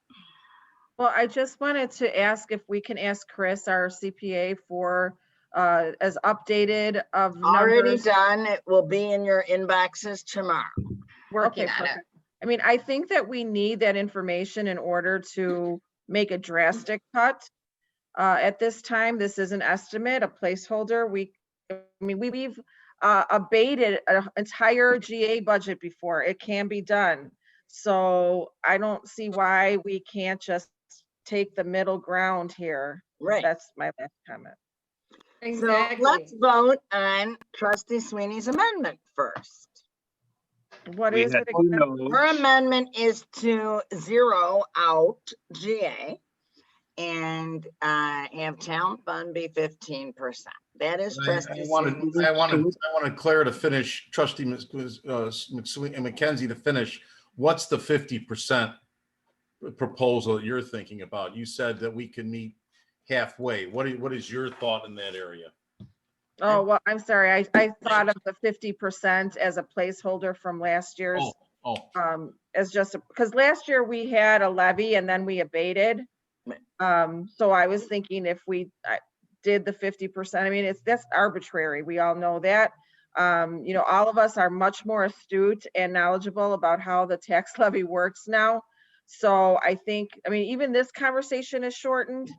Well, I just wanted to ask if we can ask Chris, our CPA, for as updated of Already numbers. done. It will be in your inboxes tomorrow. Working on it. Perfect. I mean, I think that we need that information in order to make a drastic cut. At this time, this is an estimate, a placeholder. We've abated an entire GA budget before. It can be done. So I don't see why we can't just take the middle ground here Right. That's my last comment. So Exactly. let's vote on trustee Sweeney's amendment first. What We is had it two again? noes. Her amendment is to zero out GA and have town fund be 15%. That is I trustee wanted, Sweeney's. I wanted Claire to finish, trustee McKenzie to finish. What's the 50% proposal that you're thinking about? You said that we can meet halfway. What is your thought in that area? Oh, well, I'm sorry. I thought of the 50% as a placeholder from last year's, as just, because last year we had a levy and then we abated. So I was thinking if we did the 50%, I mean, that's arbitrary. We all know that. You know, all of us are much more astute and knowledgeable about how the tax levy works now. So I think, I mean, even this conversation is shortened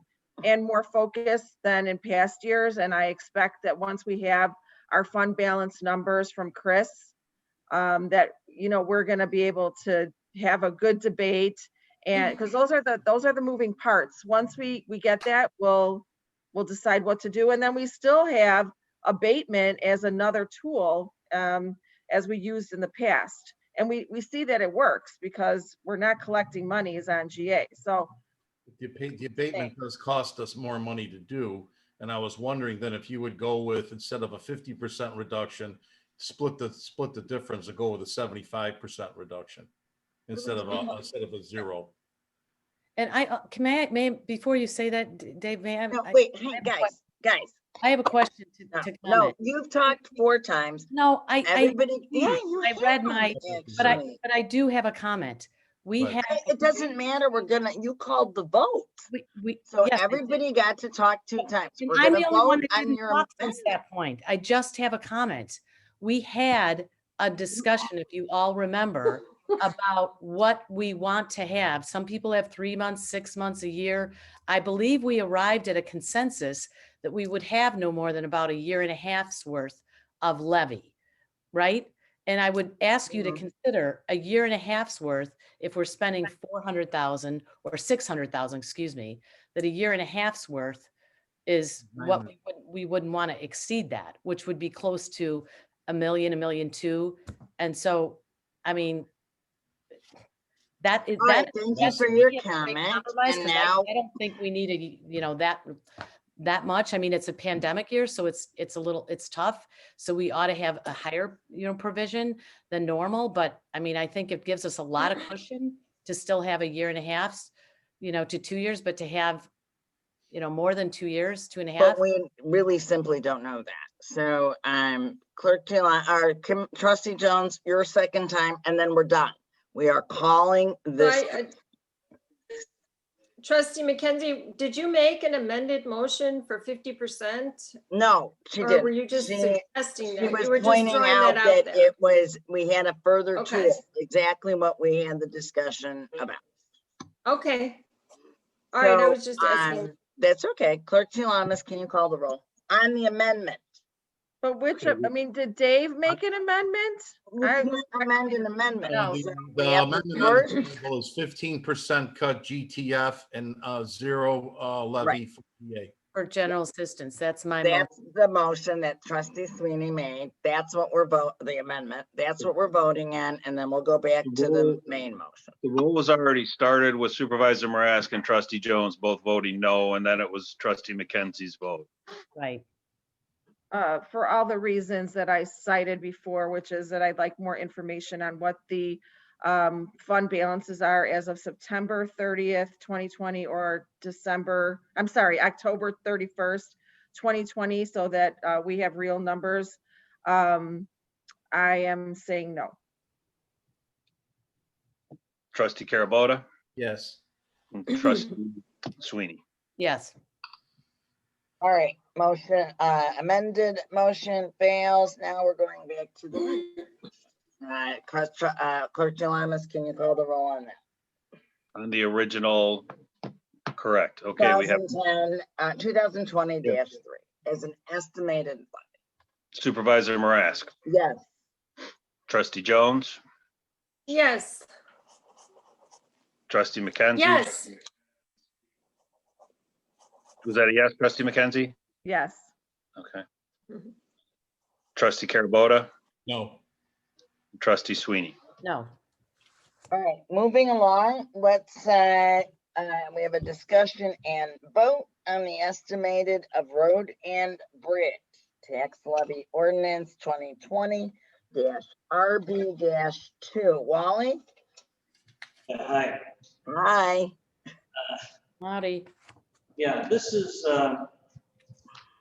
and more focused than in past years. And I expect that once we have our fund balance numbers from Chris, that, you know, we're going to be able to have a good debate. And because those are the moving parts. Once we get that, we'll decide what to do. And then we still have abatement as another tool, as we used in the past. And we see that it works because we're not collecting monies on GA. So The abatement does cost us more money to do. And I was wondering then if you would go with, instead of a 50% reduction, split the difference and go with a 75% reduction instead of a zero. And before you say that, Dave, may I? No, wait, hey, guys. I have a question to comment. No, you've talked 4 times. No, Everybody, yeah, you I read my, but actually. I do have a comment. We have. It doesn't matter. You called the vote. So yes, everybody got to talk 2 times. And We're I'm gonna the only one vote that on didn't your talk since amendment. that point. I just have a comment. We had a discussion, if you all remember, about what we want to have. Some people have 3 months, 6 months, a year. I believe we arrived at a consensus that we would have no more than about a year and a half's worth of levy, right? And I would ask you to consider a year and a half's worth if we're spending 400,000 or 600,000, excuse me, that a year and a half's worth is what we wouldn't want to exceed that, which would be close to $1 million, $1.2 million. And so, I mean, that is All right, thank you for your comment. And now I don't think we need that much. I mean, it's a pandemic year, so it's tough. So we ought to have a higher, provision than normal. But I mean, I think it gives us a lot of cushion to still have a year and a half, to 2 years, but to have, more than 2 years, 2.5. But we really simply don't know that. So Clerk Taylor, or Trustee Jones, your second time, and then we're done. We are calling this. Trustee McKenzie, did you make an amended motion for 50%? No, she Or didn't. were you just suggesting that? She was You were just pointing throwing out that out there. we had a further Okay. tool, exactly what we had the discussion about. Okay. All right, I So, was just asking. That's okay. Clerk Talamas, can you call the roll on the amendment? but did Dave make an amendment? You can't amend an amendment. No. So The we have to amendment on first- the table is 15% cut GTF and zero levy for GA. For general assistance, that's my motion. That's the motion that Trustee Sweeney made. That's what we're the amendment. That's what we're voting on, and then we'll go back to the main motion. The roll was already started with Supervisor Marask and Trustee Jones both voting no, and then it was Trustee McKenzie's vote. Right. For all the reasons that I cited before, which is that I'd like more information on what the fund balances are as of September 30th, 2020, or October 31st, 2020, so that we have real numbers. I am saying no. Trustee Carabota, Yes. and Trustee Sweeney. Yes. All right, motion, amended motion fails. Now we're going back to the Clerk Talamas, can you call the roll on that? On the original, correct. Okay, we have 2020-3 as an estimated fund. Supervisor Marask, Yes. Trustee Jones, Yes. Trustee McKenzie. Yes. Was that a yes, trustee McKenzie? Yes. Okay. Mhm. Trustee Carabota, No. trustee Sweeney. No. All right, moving along, let's, we have a discussion and vote on the estimated of road and bridge tax levy ordinance 2020-RB-2. Wally? Hi. Hi. Marty. Yeah, this is a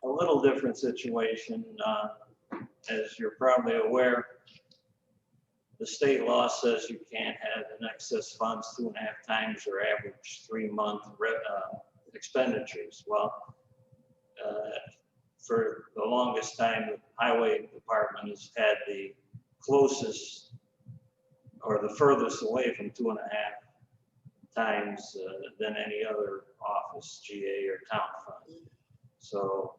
little different situation. As you're probably aware, the state law says you can't have in excess funds 2.5 times your average 3-month expenditures. Well, for the longest time, the highway department has had the closest or the furthest away from 2.5 times than any other office, GA or town fund. So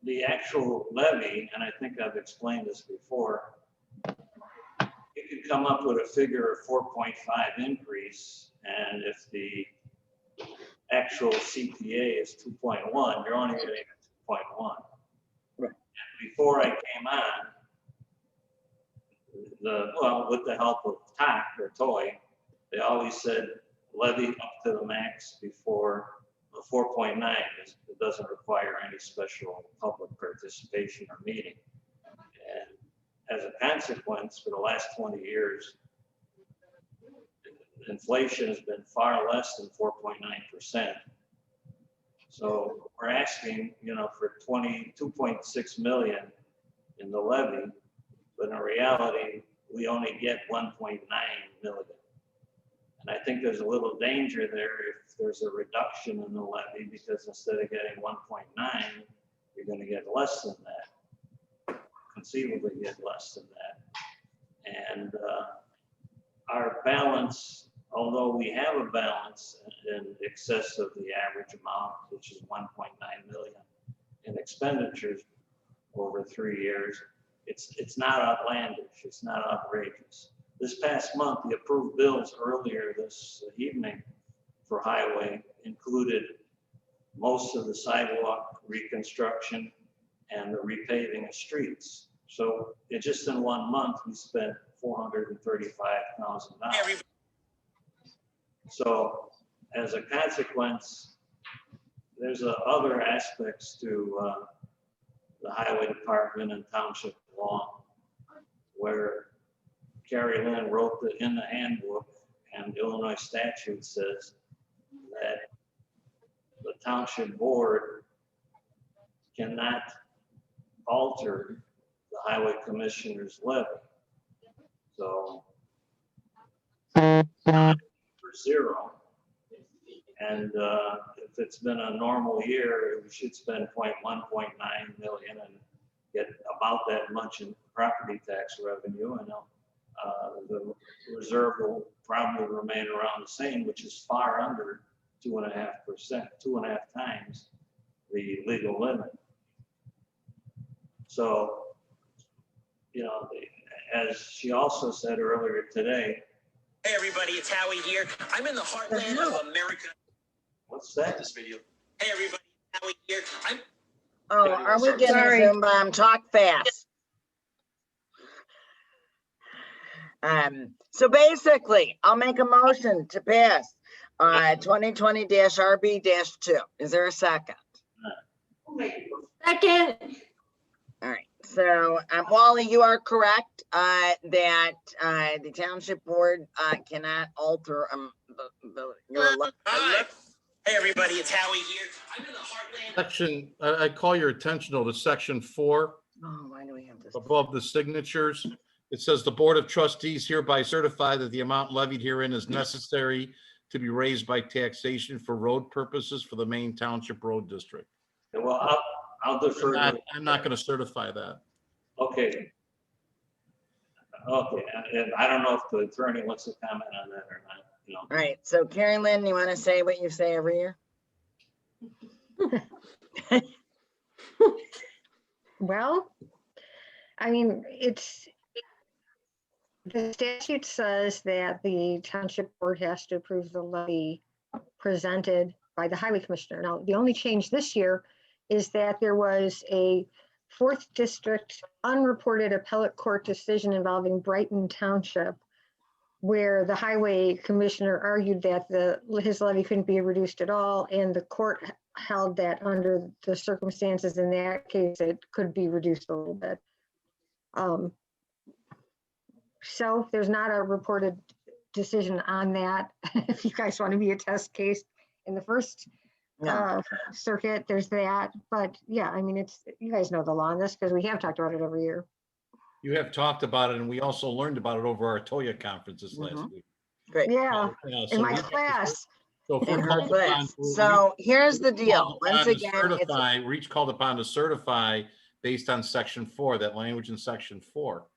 the actual levy, and I think I've explained this before, you could come up with a figure of 4.5 increase, and if the actual CPA is 2.1, you're only getting 2.1. Right. Before I came on, with the help of TOC or TOY, they always said levy up to the max before the 4.9. It doesn't require any special public participation or meeting. And as a consequence, for the last 20 years, inflation has been far less than 4.9%. So we're asking, for 22.6 million in the levy, but in reality, we only get 1.9 million. And I think there's a little danger there if there's a reduction in the levy, because instead of getting 1.9, you're going to get less than that. Conceivably get less than that. And our balance, although we have a balance in excess of the average amount, which is 1.9 million in expenditures over 3 years, it's not outlandish, it's not outrageous. This past month, the approved bills earlier this evening for highway included most of the sidewalk reconstruction and the repaving of streets. So just in 1 month, we spent $435,000. So as a consequence, there's other aspects to the highway department and township law where Carrie Lynn wrote in the handbook, and the Illinois statute says that the township board cannot alter the highway commissioner's levy. So for 0, and if it's been a normal year, we should spend 1.9 million and get about that much in property tax revenue, and the reserve will probably remain around the same, which is far under 2.5%, 2.5 times the legal limit. So, as she also said earlier today. Hey everybody, it's Howie here. I'm in the heartland of America. What's that? This video. Hey everybody, Howie here. Are we getting Zoom bomb? Talk fast. So basically, I'll make a motion to pass 2020-RB-2. Is there a second? Second. All right. So, Wally, you are correct that the township board cannot alter your Hi. Hey everybody, it's Howie here. I'm in the heartland. Section, I call your attention to section 4. Oh, why do we have this? Above the signatures, it says the Board of Trustees hereby certify that the amount levied herein is necessary to be raised by taxation for road purposes for the Maine Township Road District. Well, I'll defer. I'm not going to certify that. Okay. Okay, and I don't know if the attorney wants to comment on that or not. All right. So, Carrie Lynn, you want to say what you say every year? Well, I mean, the statute says that the township board has to approve the levy presented by the highway commissioner. Now, the only change this year is that there was a 4th district unreported appellate court decision involving Brighton Township, where the highway commissioner argued that his levy couldn't be reduced at all, and the court held that under the circumstances in that case, it could be reduced a little bit. So there's not a reported decision on that. If you guys want to be a test case in the first circuit, there's that. But yeah, I mean, you guys know the law on this because we have talked about it every year. You have talked about it, and we also learned about it over our TOYA conferences last week. Great. Yeah, So in my we have to- class. So if In we're her called class. upon- So here's the we're deal. called Once upon to again, it's certify, we're each called upon to certify based on section 4, that language in section 4.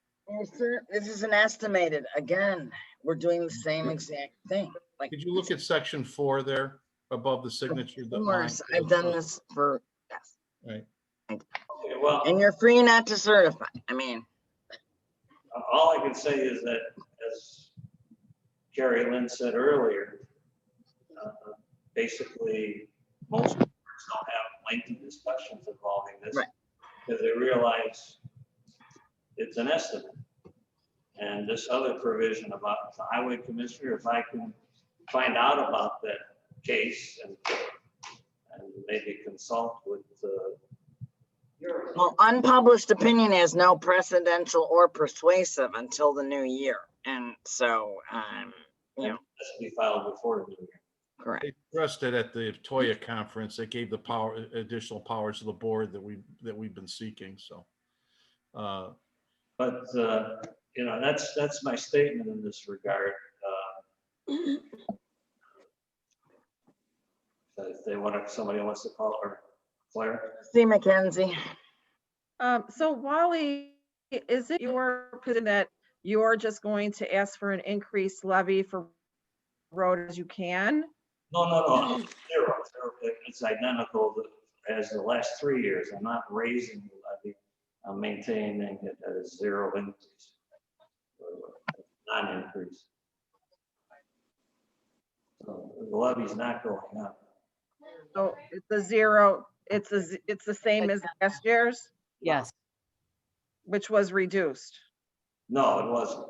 this is an estimated. Again, we're doing the same exact thing. Like, Did you look at section 4 there above the signature? of that line? course, I've done this for, yes. Right. Okay, well, And you're free not to certify. I mean, all I can say is that, as Carrie Lynn said earlier, basically, most boards don't have lengthy discussions involving this. Right. Because they realize it's an estimate. And this other provision about the highway commissioner, if I can find out about that case and maybe consult with well, unpublished opinion has no precedential or persuasive until the new year. And so, you know, this will be filed before the new year. correct. They addressed it at the TOYA conference. They gave the additional powers to the board that we've been seeking. So, But you know, that's my statement in this regard. If they want to, somebody wants to call, or Claire. See Mackenzie. So Wally, is it your position that you're just going to ask for an increased levy for road as you can? No, zero. It's identical as the last 3 years. I'm not raising the levy. I'm maintaining it at a zero increase, non-increase. So the levy's not going up. So it's a zero, it's the same as last year's, Yes. which was reduced. No, it wasn't.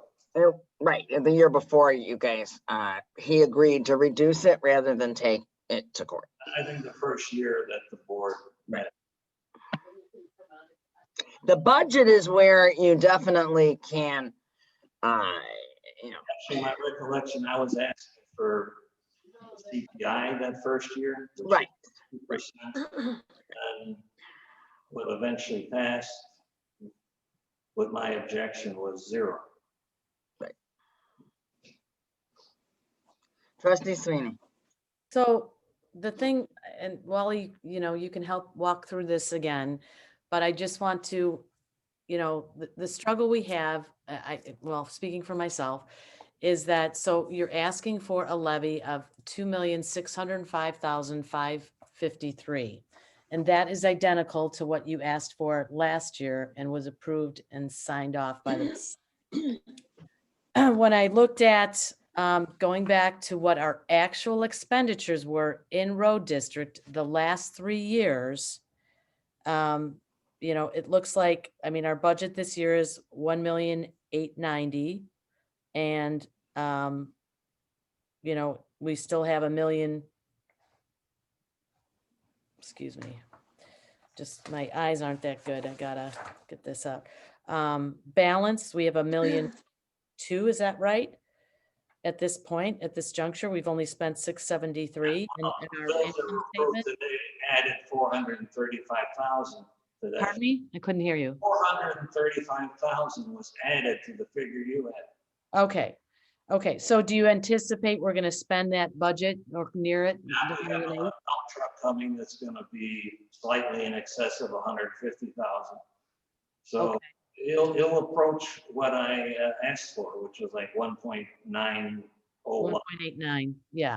Right, the year before, you guys, he agreed to reduce it rather than take it to court. I think the first year that the board met. The budget is where you definitely can, you know. Actually, my recollection, I was asking for CPI that first year. Right. 2%, and what eventually passed with my objection was zero. Right. Trustee Sweeney. So the thing, and Wally, you know, you can help walk through this again, but I just want to, you know, the struggle we have, well, speaking for myself, is that, so you're asking for a levy of 2,605,553. And that is identical to what you asked for last year and was approved and signed off by the. When I looked at going back to what our actual expenditures were in road district the last 3 years, you know, it looks like, I mean, our budget this year is 1,890,000, and you know, we still have 1 million. Excuse me, just my eyes aren't that good. I gotta get this up. Balance, we have 1.2 million. Is that right? At this point, at this juncture, we've only spent 673 in our income statement. They added 435,000 to that. Pardon me? I couldn't hear you. 435,000 was added to the figure you had. Okay. Okay. So do you anticipate we're going to spend that budget or near it? Now, we have a dump truck coming that's going to be slightly in excess of 150,000. So Okay. it'll approach what I asked for, which was like 1.901. 1.89. Yeah.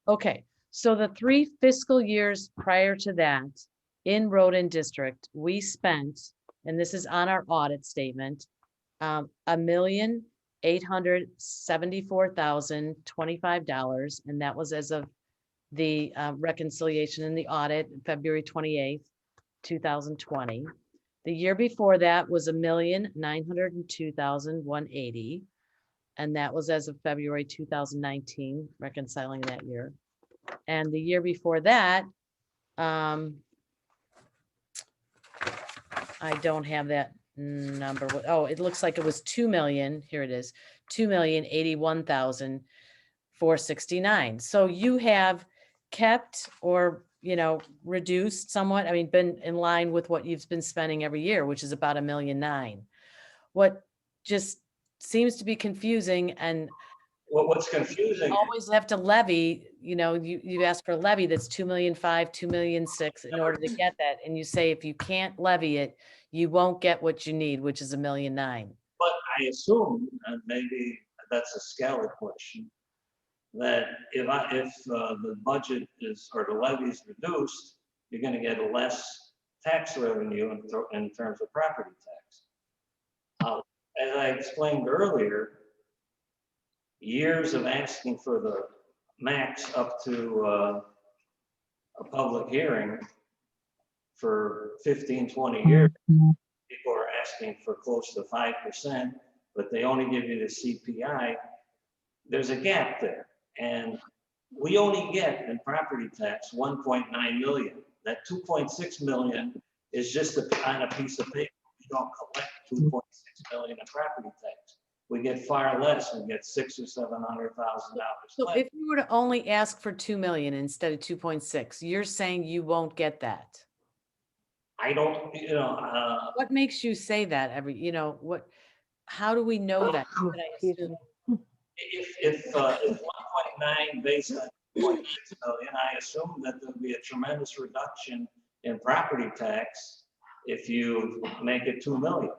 Okay. So the 3 fiscal years prior to that in road and district, we spent, and this is on our audit statement, $1,874,025, and that was as of the reconciliation and the audit, February 28th, 2020. The year before that was 1,902,180. And that was as of February 2019, reconciling that year. And the year before that, I don't have that number. Oh, it looks like it was 2 million. Here it is, 2,081,469. So you have kept or, reduced somewhat. I mean, been in line with what you've been spending every year, which is about $1.9 million. What just seems to be confusing, and What's confusing, always have to levy, you ask for a levy that's 2.5 million, 2.6 million in order to get that. And you say, if you can't levy it, you won't get what you need, which is $1.9 million. but I assume, and maybe that's a scale question, that if the budget is, or the levy is reduced, you're gonna get less tax revenue in terms of property tax. As I explained earlier, years of asking for the max up to a public hearing for 15, 20 years, people are asking for close to 5%, but they only give you the CPI. There's a gap there. And we only get in property tax 1.9 million. That 2.6 million is just on a piece of paper. We don't collect 2.6 million in property tax. We get far less. We get $600,000 or $700,000. So if you were to only ask for 2 million instead of 2.6, you're saying you won't get that. I don't, What makes you say that how do we know that? if 1.9 based on 2.6 million, I assume that there'll be a tremendous reduction in property tax if you make it 2 million.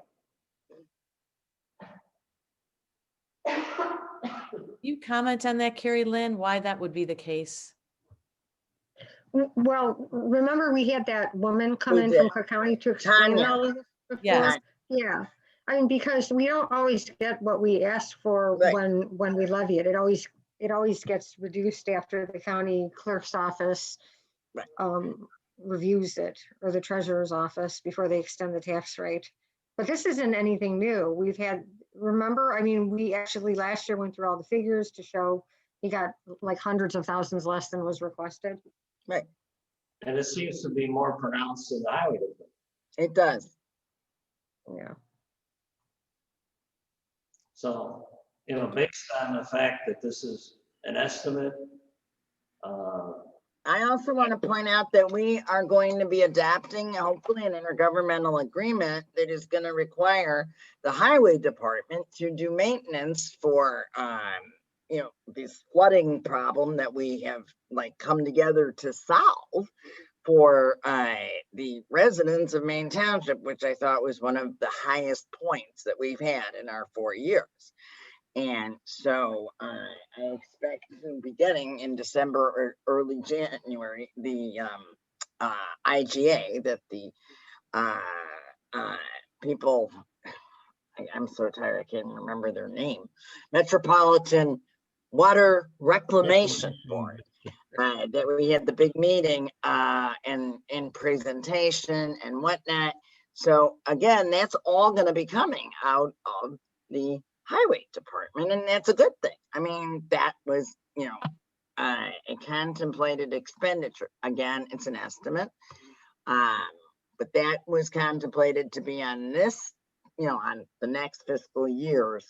You comment on that, Carrie Lynn, why that would be the case? Well, remember we had that woman come Who in did? from Cook County to explain Tanya. all of this before? Yes. Yeah, I mean, because we don't always get what we asked for Right. when we levy it. It always gets reduced after the county clerk's office Right. reviews it, or the treasurer's office, before they extend the tax rate. But this isn't anything new. Remember, I mean, we actually last year went through all the figures to show he got like hundreds of thousands less than was requested. Right. And it seems to be more pronounced in the highway department. It does. Yeah. So, based on the fact that this is an estimate, I also want to point out that we are going to be adapting, hopefully, an intergovernmental agreement that is going to require the highway department to do maintenance for, this flooding problem that we have come together to solve for the residents of Maine Township, which I thought was one of the highest points that we've had in our 4 years. And so I expect to be getting in December or early January the IGA that the people, I'm so tired, I can't remember their name, Metropolitan Water Reclamation Board, that we had the big meeting and presentation and whatnot. So again, that's all going to be coming out of the highway department, and that's a good thing. I mean, that was, a contemplated expenditure. Again, it's an estimate, but that was contemplated to be on this, on the next fiscal year's,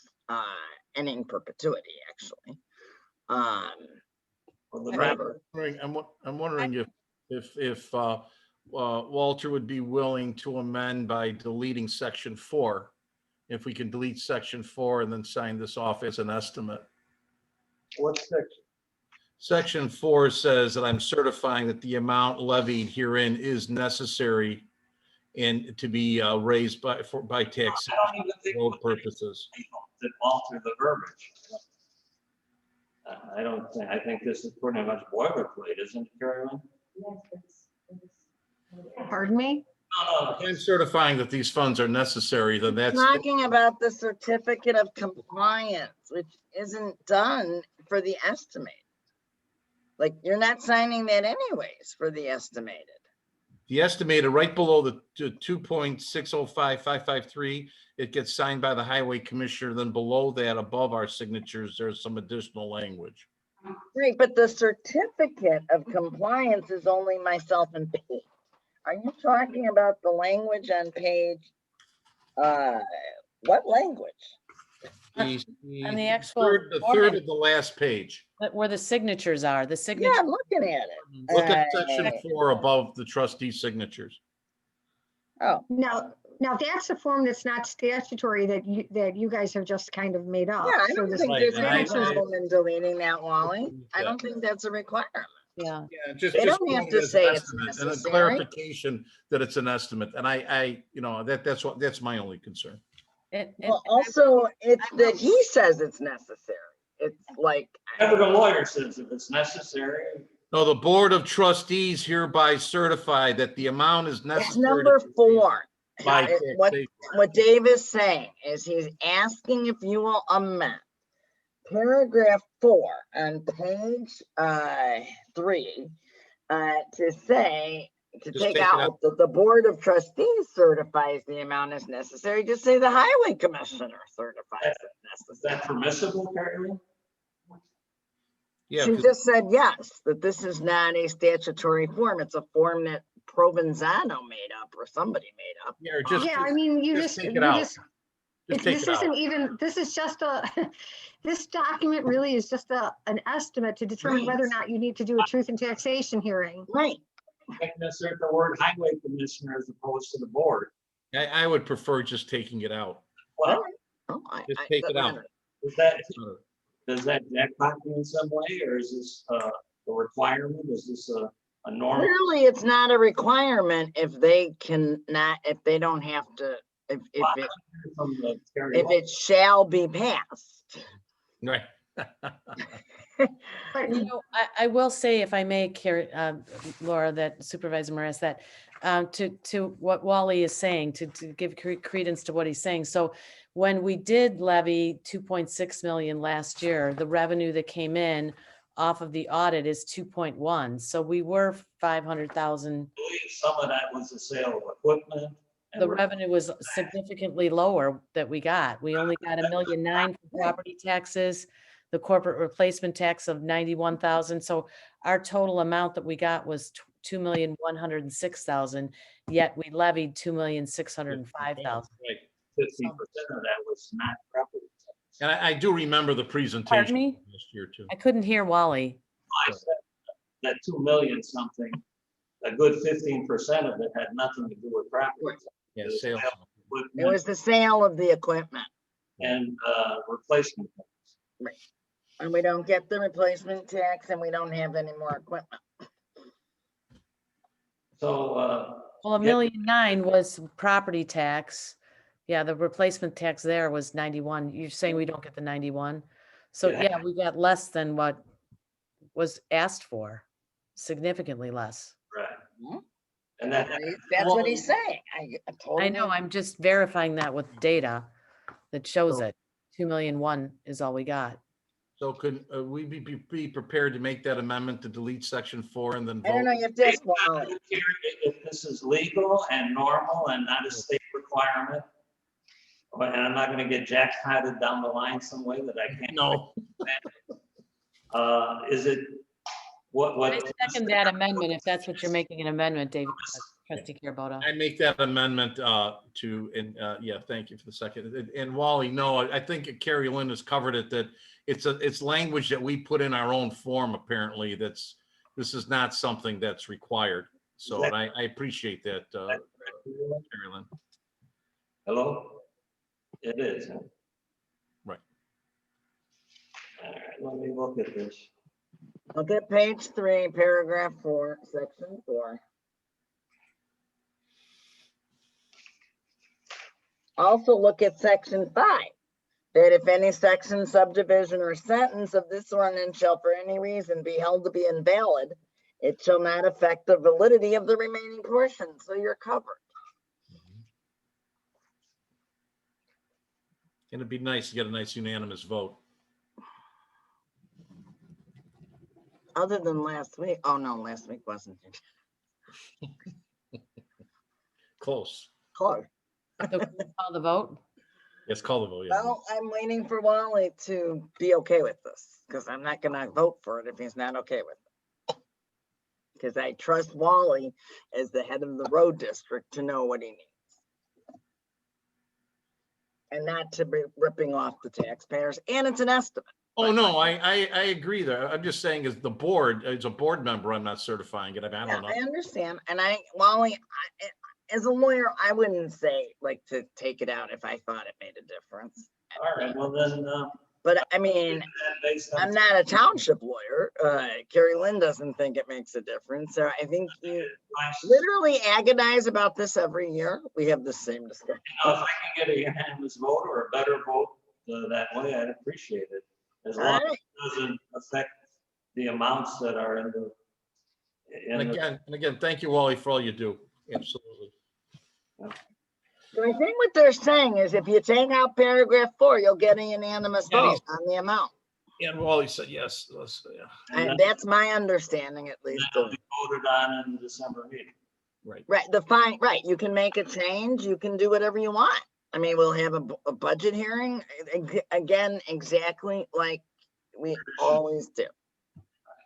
and in perpetuity, actually. Forever. I'm wondering if Walter would be willing to amend by deleting section 4. If we can delete section 4 and then sign this off as an estimate. what section? Section 4 says that I'm certifying that the amount levied herein is necessary and to be raised by tax I don't even think road purposes. that alter the verbiage. I think this is pretty much boilerplate, isn't it, Carolyn? Pardon me? No. I'm certifying that these funds are necessary, then that's. Talking about the certificate of compliance, which isn't done for the estimate. Like, you're not signing that anyways for the estimated. The estimated right below the 2.605553, it gets signed by the highway commissioner. Then below that, above our signatures, there's some additional language. Right, but the certificate of compliance is only myself and Pete. Are you talking about the language on page, what language? The And the actual third of the last page. where the signatures are, the signature. Yeah, I'm looking at it. Look at section 4 above the trustee signatures. Oh, Now, that's a form that's not statutory that you guys have just kind of made up. yeah, I So don't this- think Right, there's and any I- problem in deleting that, Wally. I Yeah. don't think that's a requirement. Yeah. Yeah, just They don't put have it to as say an it's estimate and a necessary. clarification that it's an estimate. And I, that's my only concern. Well, also, it's that he says it's necessary. It's like, Whatever the lawyer says, if it's necessary, No, the Board of Trustees hereby certify that the amount is it's necessary. number 4. By What taxation. Dave is saying is he's asking if you will amend paragraph 4 on page 3 to say, to Just take take it out. out that the Board of Trustees certifies the amount is necessary, just say the Highway Commissioner certifies it's is that necessary. permissible, Carrie? Yeah, She 'cause- just said yes, that this is not a statutory form. It's a form that Provenzano made up or somebody made up. yeah, or just, Yeah, I mean, just take it out. Just take this it out. isn't even, this is just this document really is just an estimate to determine whether or not you need to do a truth and taxation hearing. Right. I can insert the word highway commissioner as opposed to the board. I would prefer just taking it out. Well, Oh, Just take it out. is that, does that jackpot me in some way, or is this a requirement? Is this a normal? Clearly, it's not a requirement if they if they don't have to, if it shall be passed. Right. But You know, I will say, if I may, Carrie, Laura, that Supervisor Morass, that to what Wally is saying, to give credence to what he's saying. So when we did levy 2.6 million last year, the revenue that came in off of the audit is 2.1. So we were 500,000. Some of that was the sale of equipment. and The we're- revenue was significantly lower that we got. We only got $1.9 million for property taxes, the corporate replacement tax of 91,000. So our total amount that we got was 2,106,000, yet we levied 2,605,000. Right. 50% of that was not property tax. And I do remember the Pardon presentation me? last year too. I couldn't hear Wally. I said that 2 million something, a good 15% of it had nothing to do with property. tax. Yeah, It was sales. sale of It equipment was the sale of the equipment, and replacement tax. and we don't get the replacement tax and we don't have any more equipment. So, Well, $1.9 million was property tax. Yeah, the replacement tax there was 91. You're saying we don't get the 91? So Yeah. yeah, we got less than what was asked for, significantly less. right. Mhm. And that. That's what he's saying. I totally. I know, I'm just verifying that with data that shows So- it. 2,000,001 is all we got. So could we be prepared to make that amendment to delete section 4 and then I don't know, vote? you have to ask Wally. If this is legal and normal and not a state requirement, and I'm not gonna get jackpotted down the line some way that I can't. No. Is it, what? I second that amendment, if that's what you're making an amendment, David, trustee Carabota. I make that amendment yeah, thank you for the second. And Wally, no, I think Carrie Lynn has covered it, that it's language that we put in our own form, apparently, this is not something that's required. So and I appreciate that, Carrie Lynn. Hello? It is. Huh? Right. All right, let me look at this. Look at page 3, paragraph 4, section 4. Also look at section 5, that if any section, subdivision, or sentence of this ordinance shall for any reason be held to be invalid, it shall not affect the validity of the remaining portion, so you're covered. And it'd be nice to get a nice unanimous vote. other than last week. Oh, no, last week wasn't Close. close. So can we call the vote? Yes, call the vote. Yeah. Well, I'm waiting for Wally to be okay with this, because I'm not gonna vote for it if he's not okay with it. Because I trust Wally as the head of the road district to know what he needs. And not to be ripping off the taxpayers, and it's an estimate. Oh, no, I agree there. I'm just saying as the board, as a board member, I'm not certifying it. I Yeah, don't know. I understand, and Wally, as a lawyer, I wouldn't say like to take it out if I thought it made a difference. All right, well then, But I mean, based on I'm not a township lawyer. Carrie Lynn doesn't think it makes a difference. So I think you literally agonize about this every year. We have the same discussion. if I can get a unanimous vote or a better vote that way, I'd appreciate it. As long as it doesn't affect the amounts that are in the. And again, thank you, Wally, for all you do. Absolutely. So I think what they're saying is if you take out paragraph 4, you'll get a unanimous Yeah, vote on the amount. And Wally said yes. Yeah. And that's my understanding, at least. That'll be voted on in the December meeting. Right. Right. Right. You can make a change. You can do whatever you want. I mean, we'll have a budget hearing again, exactly like we always do.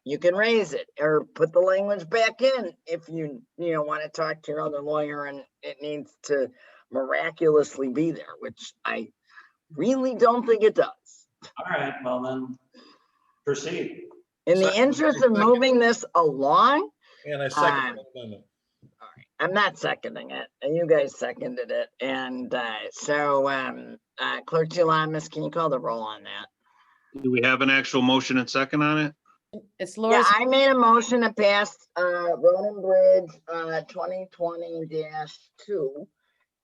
You can raise it or put the language back in if you want to talk to your other lawyer and it needs to miraculously be there, which I really don't think it does. All right, well then, proceed. In the interest of moving this along, And I second the amendment. I'm not seconding it, and you guys seconded it, and Clerk Gilamis, can you call the roll on that? Do we have an actual motion and second on it? It's Yeah, Laura's. I made a motion to pass Road and Bridge 2020-2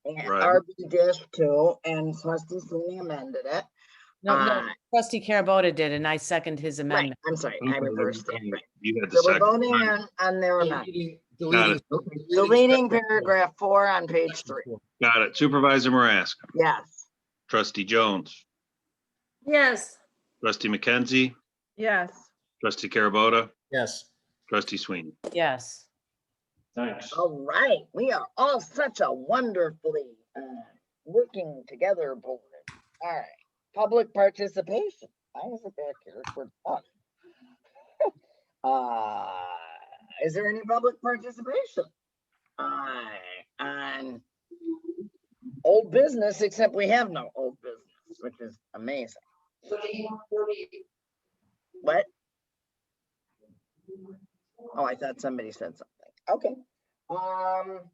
and Right. RB-2, and trustee Sweeney amended it. No, trustee Carabota did, and I second his Right, amendment. I'm sorry, I reversed it. Right. You had the So we're second. voting on their amendment. Deleting Paragraph 4 on page 3. Got it. Supervisor Marask, Yes. trustee Jones, Yes. trustee McKenzie, Yes. trustee Carabota, Yes. trustee Sweeney. Yes. Thanks. All right, we are all such a wonderfully working together board. All right, public participation. Why is it back here? We're done. Is there any public participation on old business? Except we have no old business, which is amazing. What? Oh, I thought somebody said something. Okay.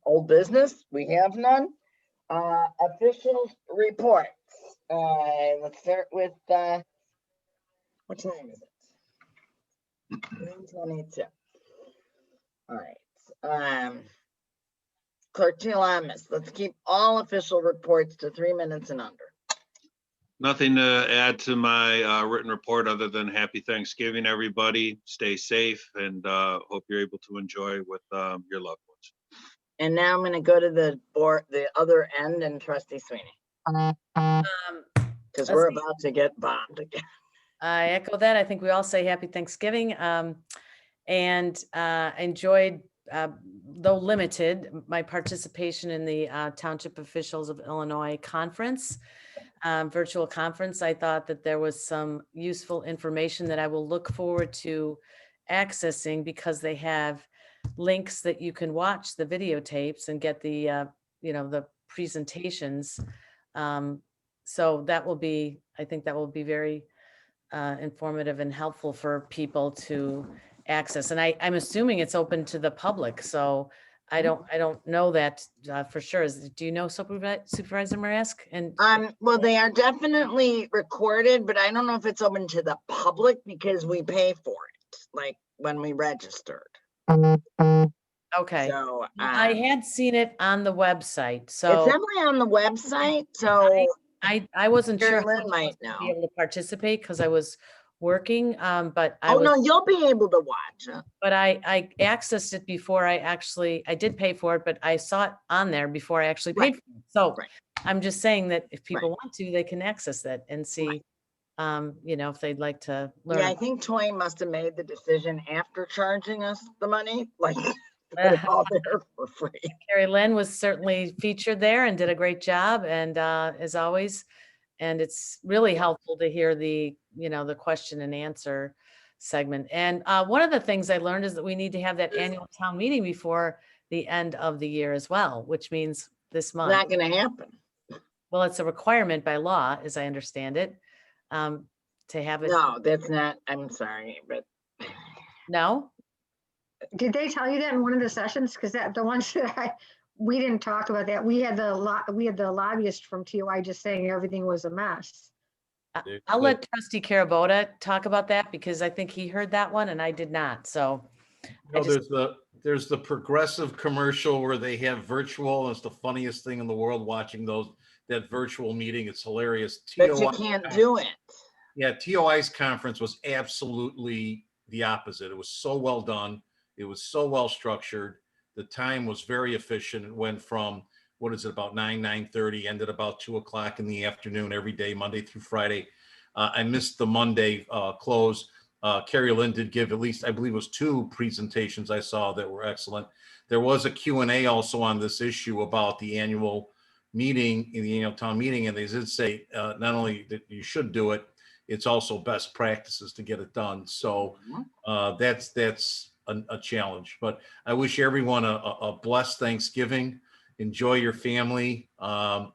Old business, we have none. Official reports. Let's start with what time is it? 9:22. All right. Clerk Gilamis, let's keep all official reports to 3 minutes and under. Nothing to add to my written report other than happy Thanksgiving, everybody. Stay safe and hope you're able to enjoy with your loved ones. And now I'm going to go to the other end and trustee Sweeney. Because we're about to get bombed again. I echo that. I think we all say happy Thanksgiving and enjoyed, though limited, my participation in the Township Officials of Illinois Conference, virtual conference. I thought that there was some useful information that I will look forward to accessing because they have links that you can watch the videotapes and get the, the presentations. So that will be, I think that will be very informative and helpful for people to access. And I'm assuming it's open to the public. So I don't know that for sure. Do you know Supervisor Marask? And well, they are definitely recorded, but I don't know if it's open to the public because we pay for it, like when we registered. Okay. So I had seen it on the website. So it's definitely on the website. So I wasn't sure Carrie Lynn might know. be able to participate because I was working, but no, you'll be able to watch it. But I accessed it before I did pay for it, but I saw it on there before I actually paid for it. So I'm just saying that if people want to, they can access that and see you know, if they'd like to Yeah, I learn. think Toy must have made the decision after charging us the money, like put it all there for free. Carrie Lynn was certainly featured there and did a great job, and as always, and it's really helpful to hear the, you know, the question and answer segment. And one of the things I learned is that we need to have that annual town meeting before the end of the year as well, which means this month. Not gonna happen. Well, it's a requirement by law, as I understand it, to have it. No, that's not, I'm sorry, but No? Did they tell you that in one of the sessions? Because that the ones that we didn't talk about that. We had the lobbyist from TOI just saying everything was a mess. I'll let Trustee Carabota talk about that because I think he heard that one and I did not. So I No, just, there's the progressive commercial where they have virtual, and it's the funniest thing in the world watching that virtual meeting. It's hilarious. but you can't do it. Yeah, TOI's conference was absolutely the opposite. It was so well done. It was so well structured. The time was very efficient. It went from, what is it, about 9:30, ended about 2:00 in the afternoon every day, Monday through Friday. I missed the Monday close. Carrie Lynn did give at least, I believe it was 2 presentations I saw that were excellent. There was a Q&A also on this issue about the annual meeting, in the annual town meeting, and they did say not only that you should do it, it's also best practices to get it done. So that's a challenge. But I wish everyone a blessed Thanksgiving. Enjoy your family,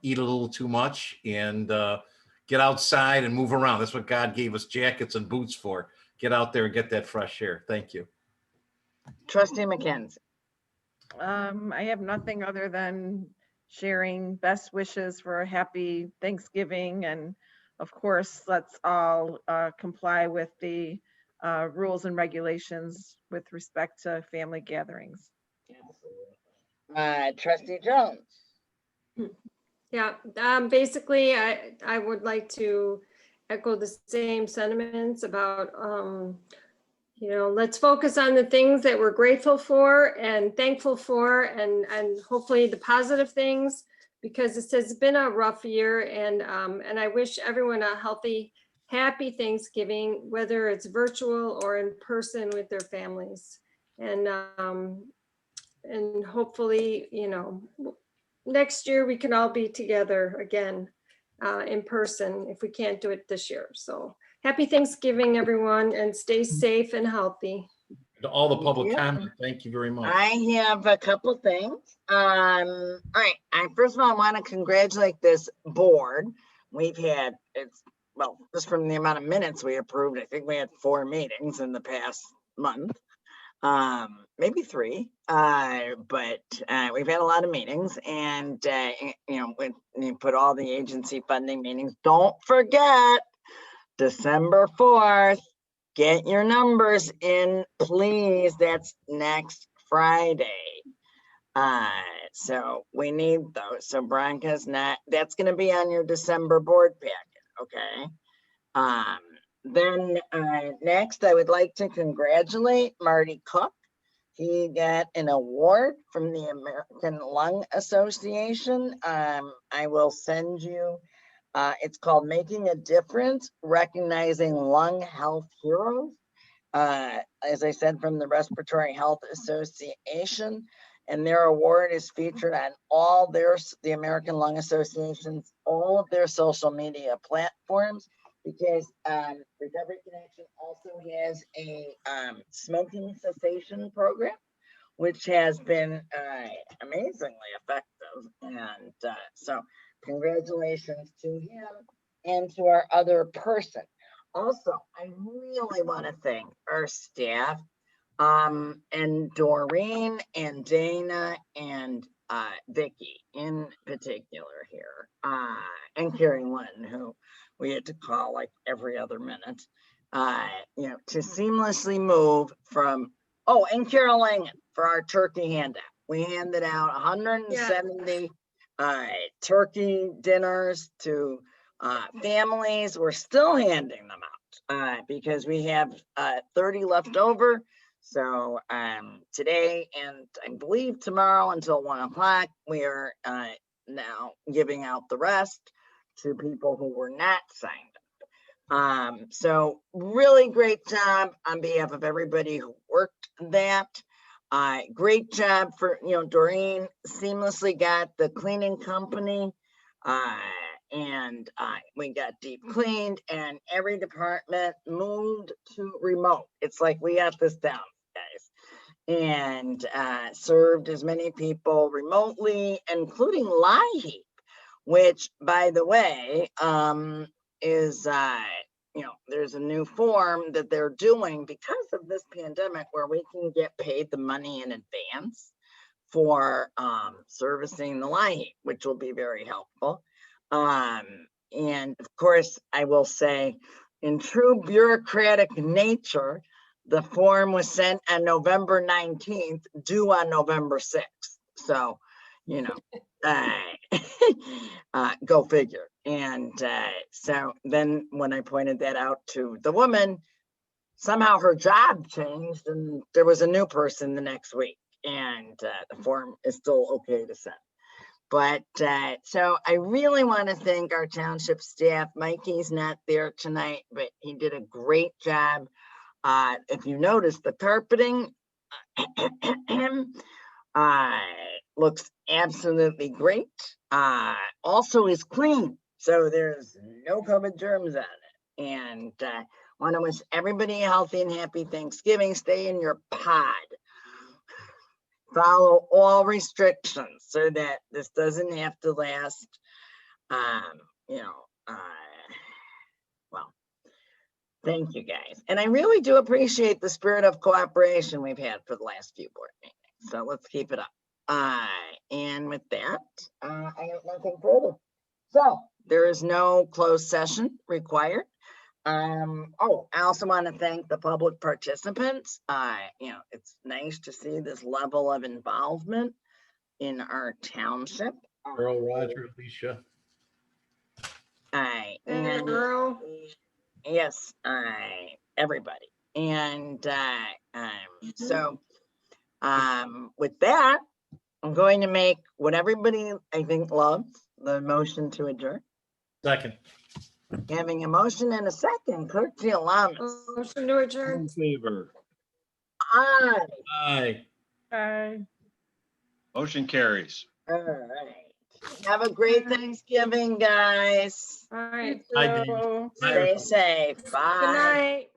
eat a little too much, and get outside and move around. That's what God gave us jackets and boots for. Get out there and get that fresh air. Thank you. Trustee McKenzie. I have nothing other than sharing best wishes for a happy Thanksgiving. And of course, let's all comply with the rules and regulations with respect to family gatherings. Trustee Jones. Yeah, basically, I would like to echo the same sentiments about, you know, let's focus on the things that we're grateful for and thankful for, and hopefully the positive things, because this has been a rough year, and I wish everyone a healthy, happy Thanksgiving, whether it's virtual or in person with their families, and hopefully, you know, next year we can all be together again in person if we can't do it this year. So happy Thanksgiving, everyone, and stay safe and healthy. To all the public comment, thank you very much. I have a couple of things. All right. First of all, I want to congratulate this board. We've had, well, just from the amount of minutes we approved, I think we had 4 meetings in the past month. Maybe 3, but we've had a lot of meetings, and you know, when you put all the agency funding meetings, don't forget December 4th, get your numbers in, please. That's next Friday. So we need those. So Bronca's not, that's going to be on your December board packet. Okay. Then next, I would like to congratulate Marty Cook. He got an award from the American Lung Association. I will send you, it's called Making a Difference, Recognizing Lung Health Heroes. As I said, from the Respiratory Health Association. And their award is featured on all the American Lung Association's, all of their social media platforms, because Recovery Connection also has a smoking cessation program, which has been amazingly effective. And so congratulations to him and to our other person. Also, I really want to thank our staff, and Doreen and Dana and Vicky in particular here, and Carrie Lynn, who we had to call like every other minute, you know, to seamlessly move from, oh, and Carol Langan for our turkey handout. We handed out 170 turkey dinners to families. We're still handing them out because we have 30 left over. So today and I believe tomorrow until 1 o'clock, we are now giving out the rest to people who were not signed up. So really great job on behalf of everybody who worked that. Great job for, Doreen seamlessly got the cleaning company. And we got deep cleaned and every department moved to remote. It's like we got this down, guys. And served as many people remotely, including LIHEAP, which, by the way, is, there's a new form that they're doing because of this pandemic where we can get paid the money in advance for servicing the LIHEAP, which will be very helpful. And of course, I will say, in true bureaucratic nature, the form was sent on November 19th, due on November 6th. So, go figure. And so then when I pointed that out to the woman, somehow her job changed and there was a new person the next week. And the form is still okay to send. But so I really want to thank our township staff. Mikey's not there tonight, but he did a great job. If you notice, the carpeting looks absolutely great. Also is clean, so there's no COVID germs on it. And want to wish everybody a healthy and happy Thanksgiving. Stay in your pod. Follow all restrictions so that this doesn't have to last, well, thank you guys. And I really do appreciate the spirit of cooperation we've had for the last few board meetings. So let's keep it up. And with that, I have nothing further. So there is no closed session required. I also want to thank the public participants. It's nice to see this level of involvement in our township. Earl, Roger, Alicia. And Earl. yes, everybody. And so with that, I'm going to make what everybody I think loves, the motion to adjourn. Second. Having a motion and a second, Clerk Gialamas. Motion to adjourn. In favor. Aye. Aye. Aye. Motion carries. All right. Have a great Thanksgiving, guys. All right. Aye, Dan. Stay safe. Bye. Good night.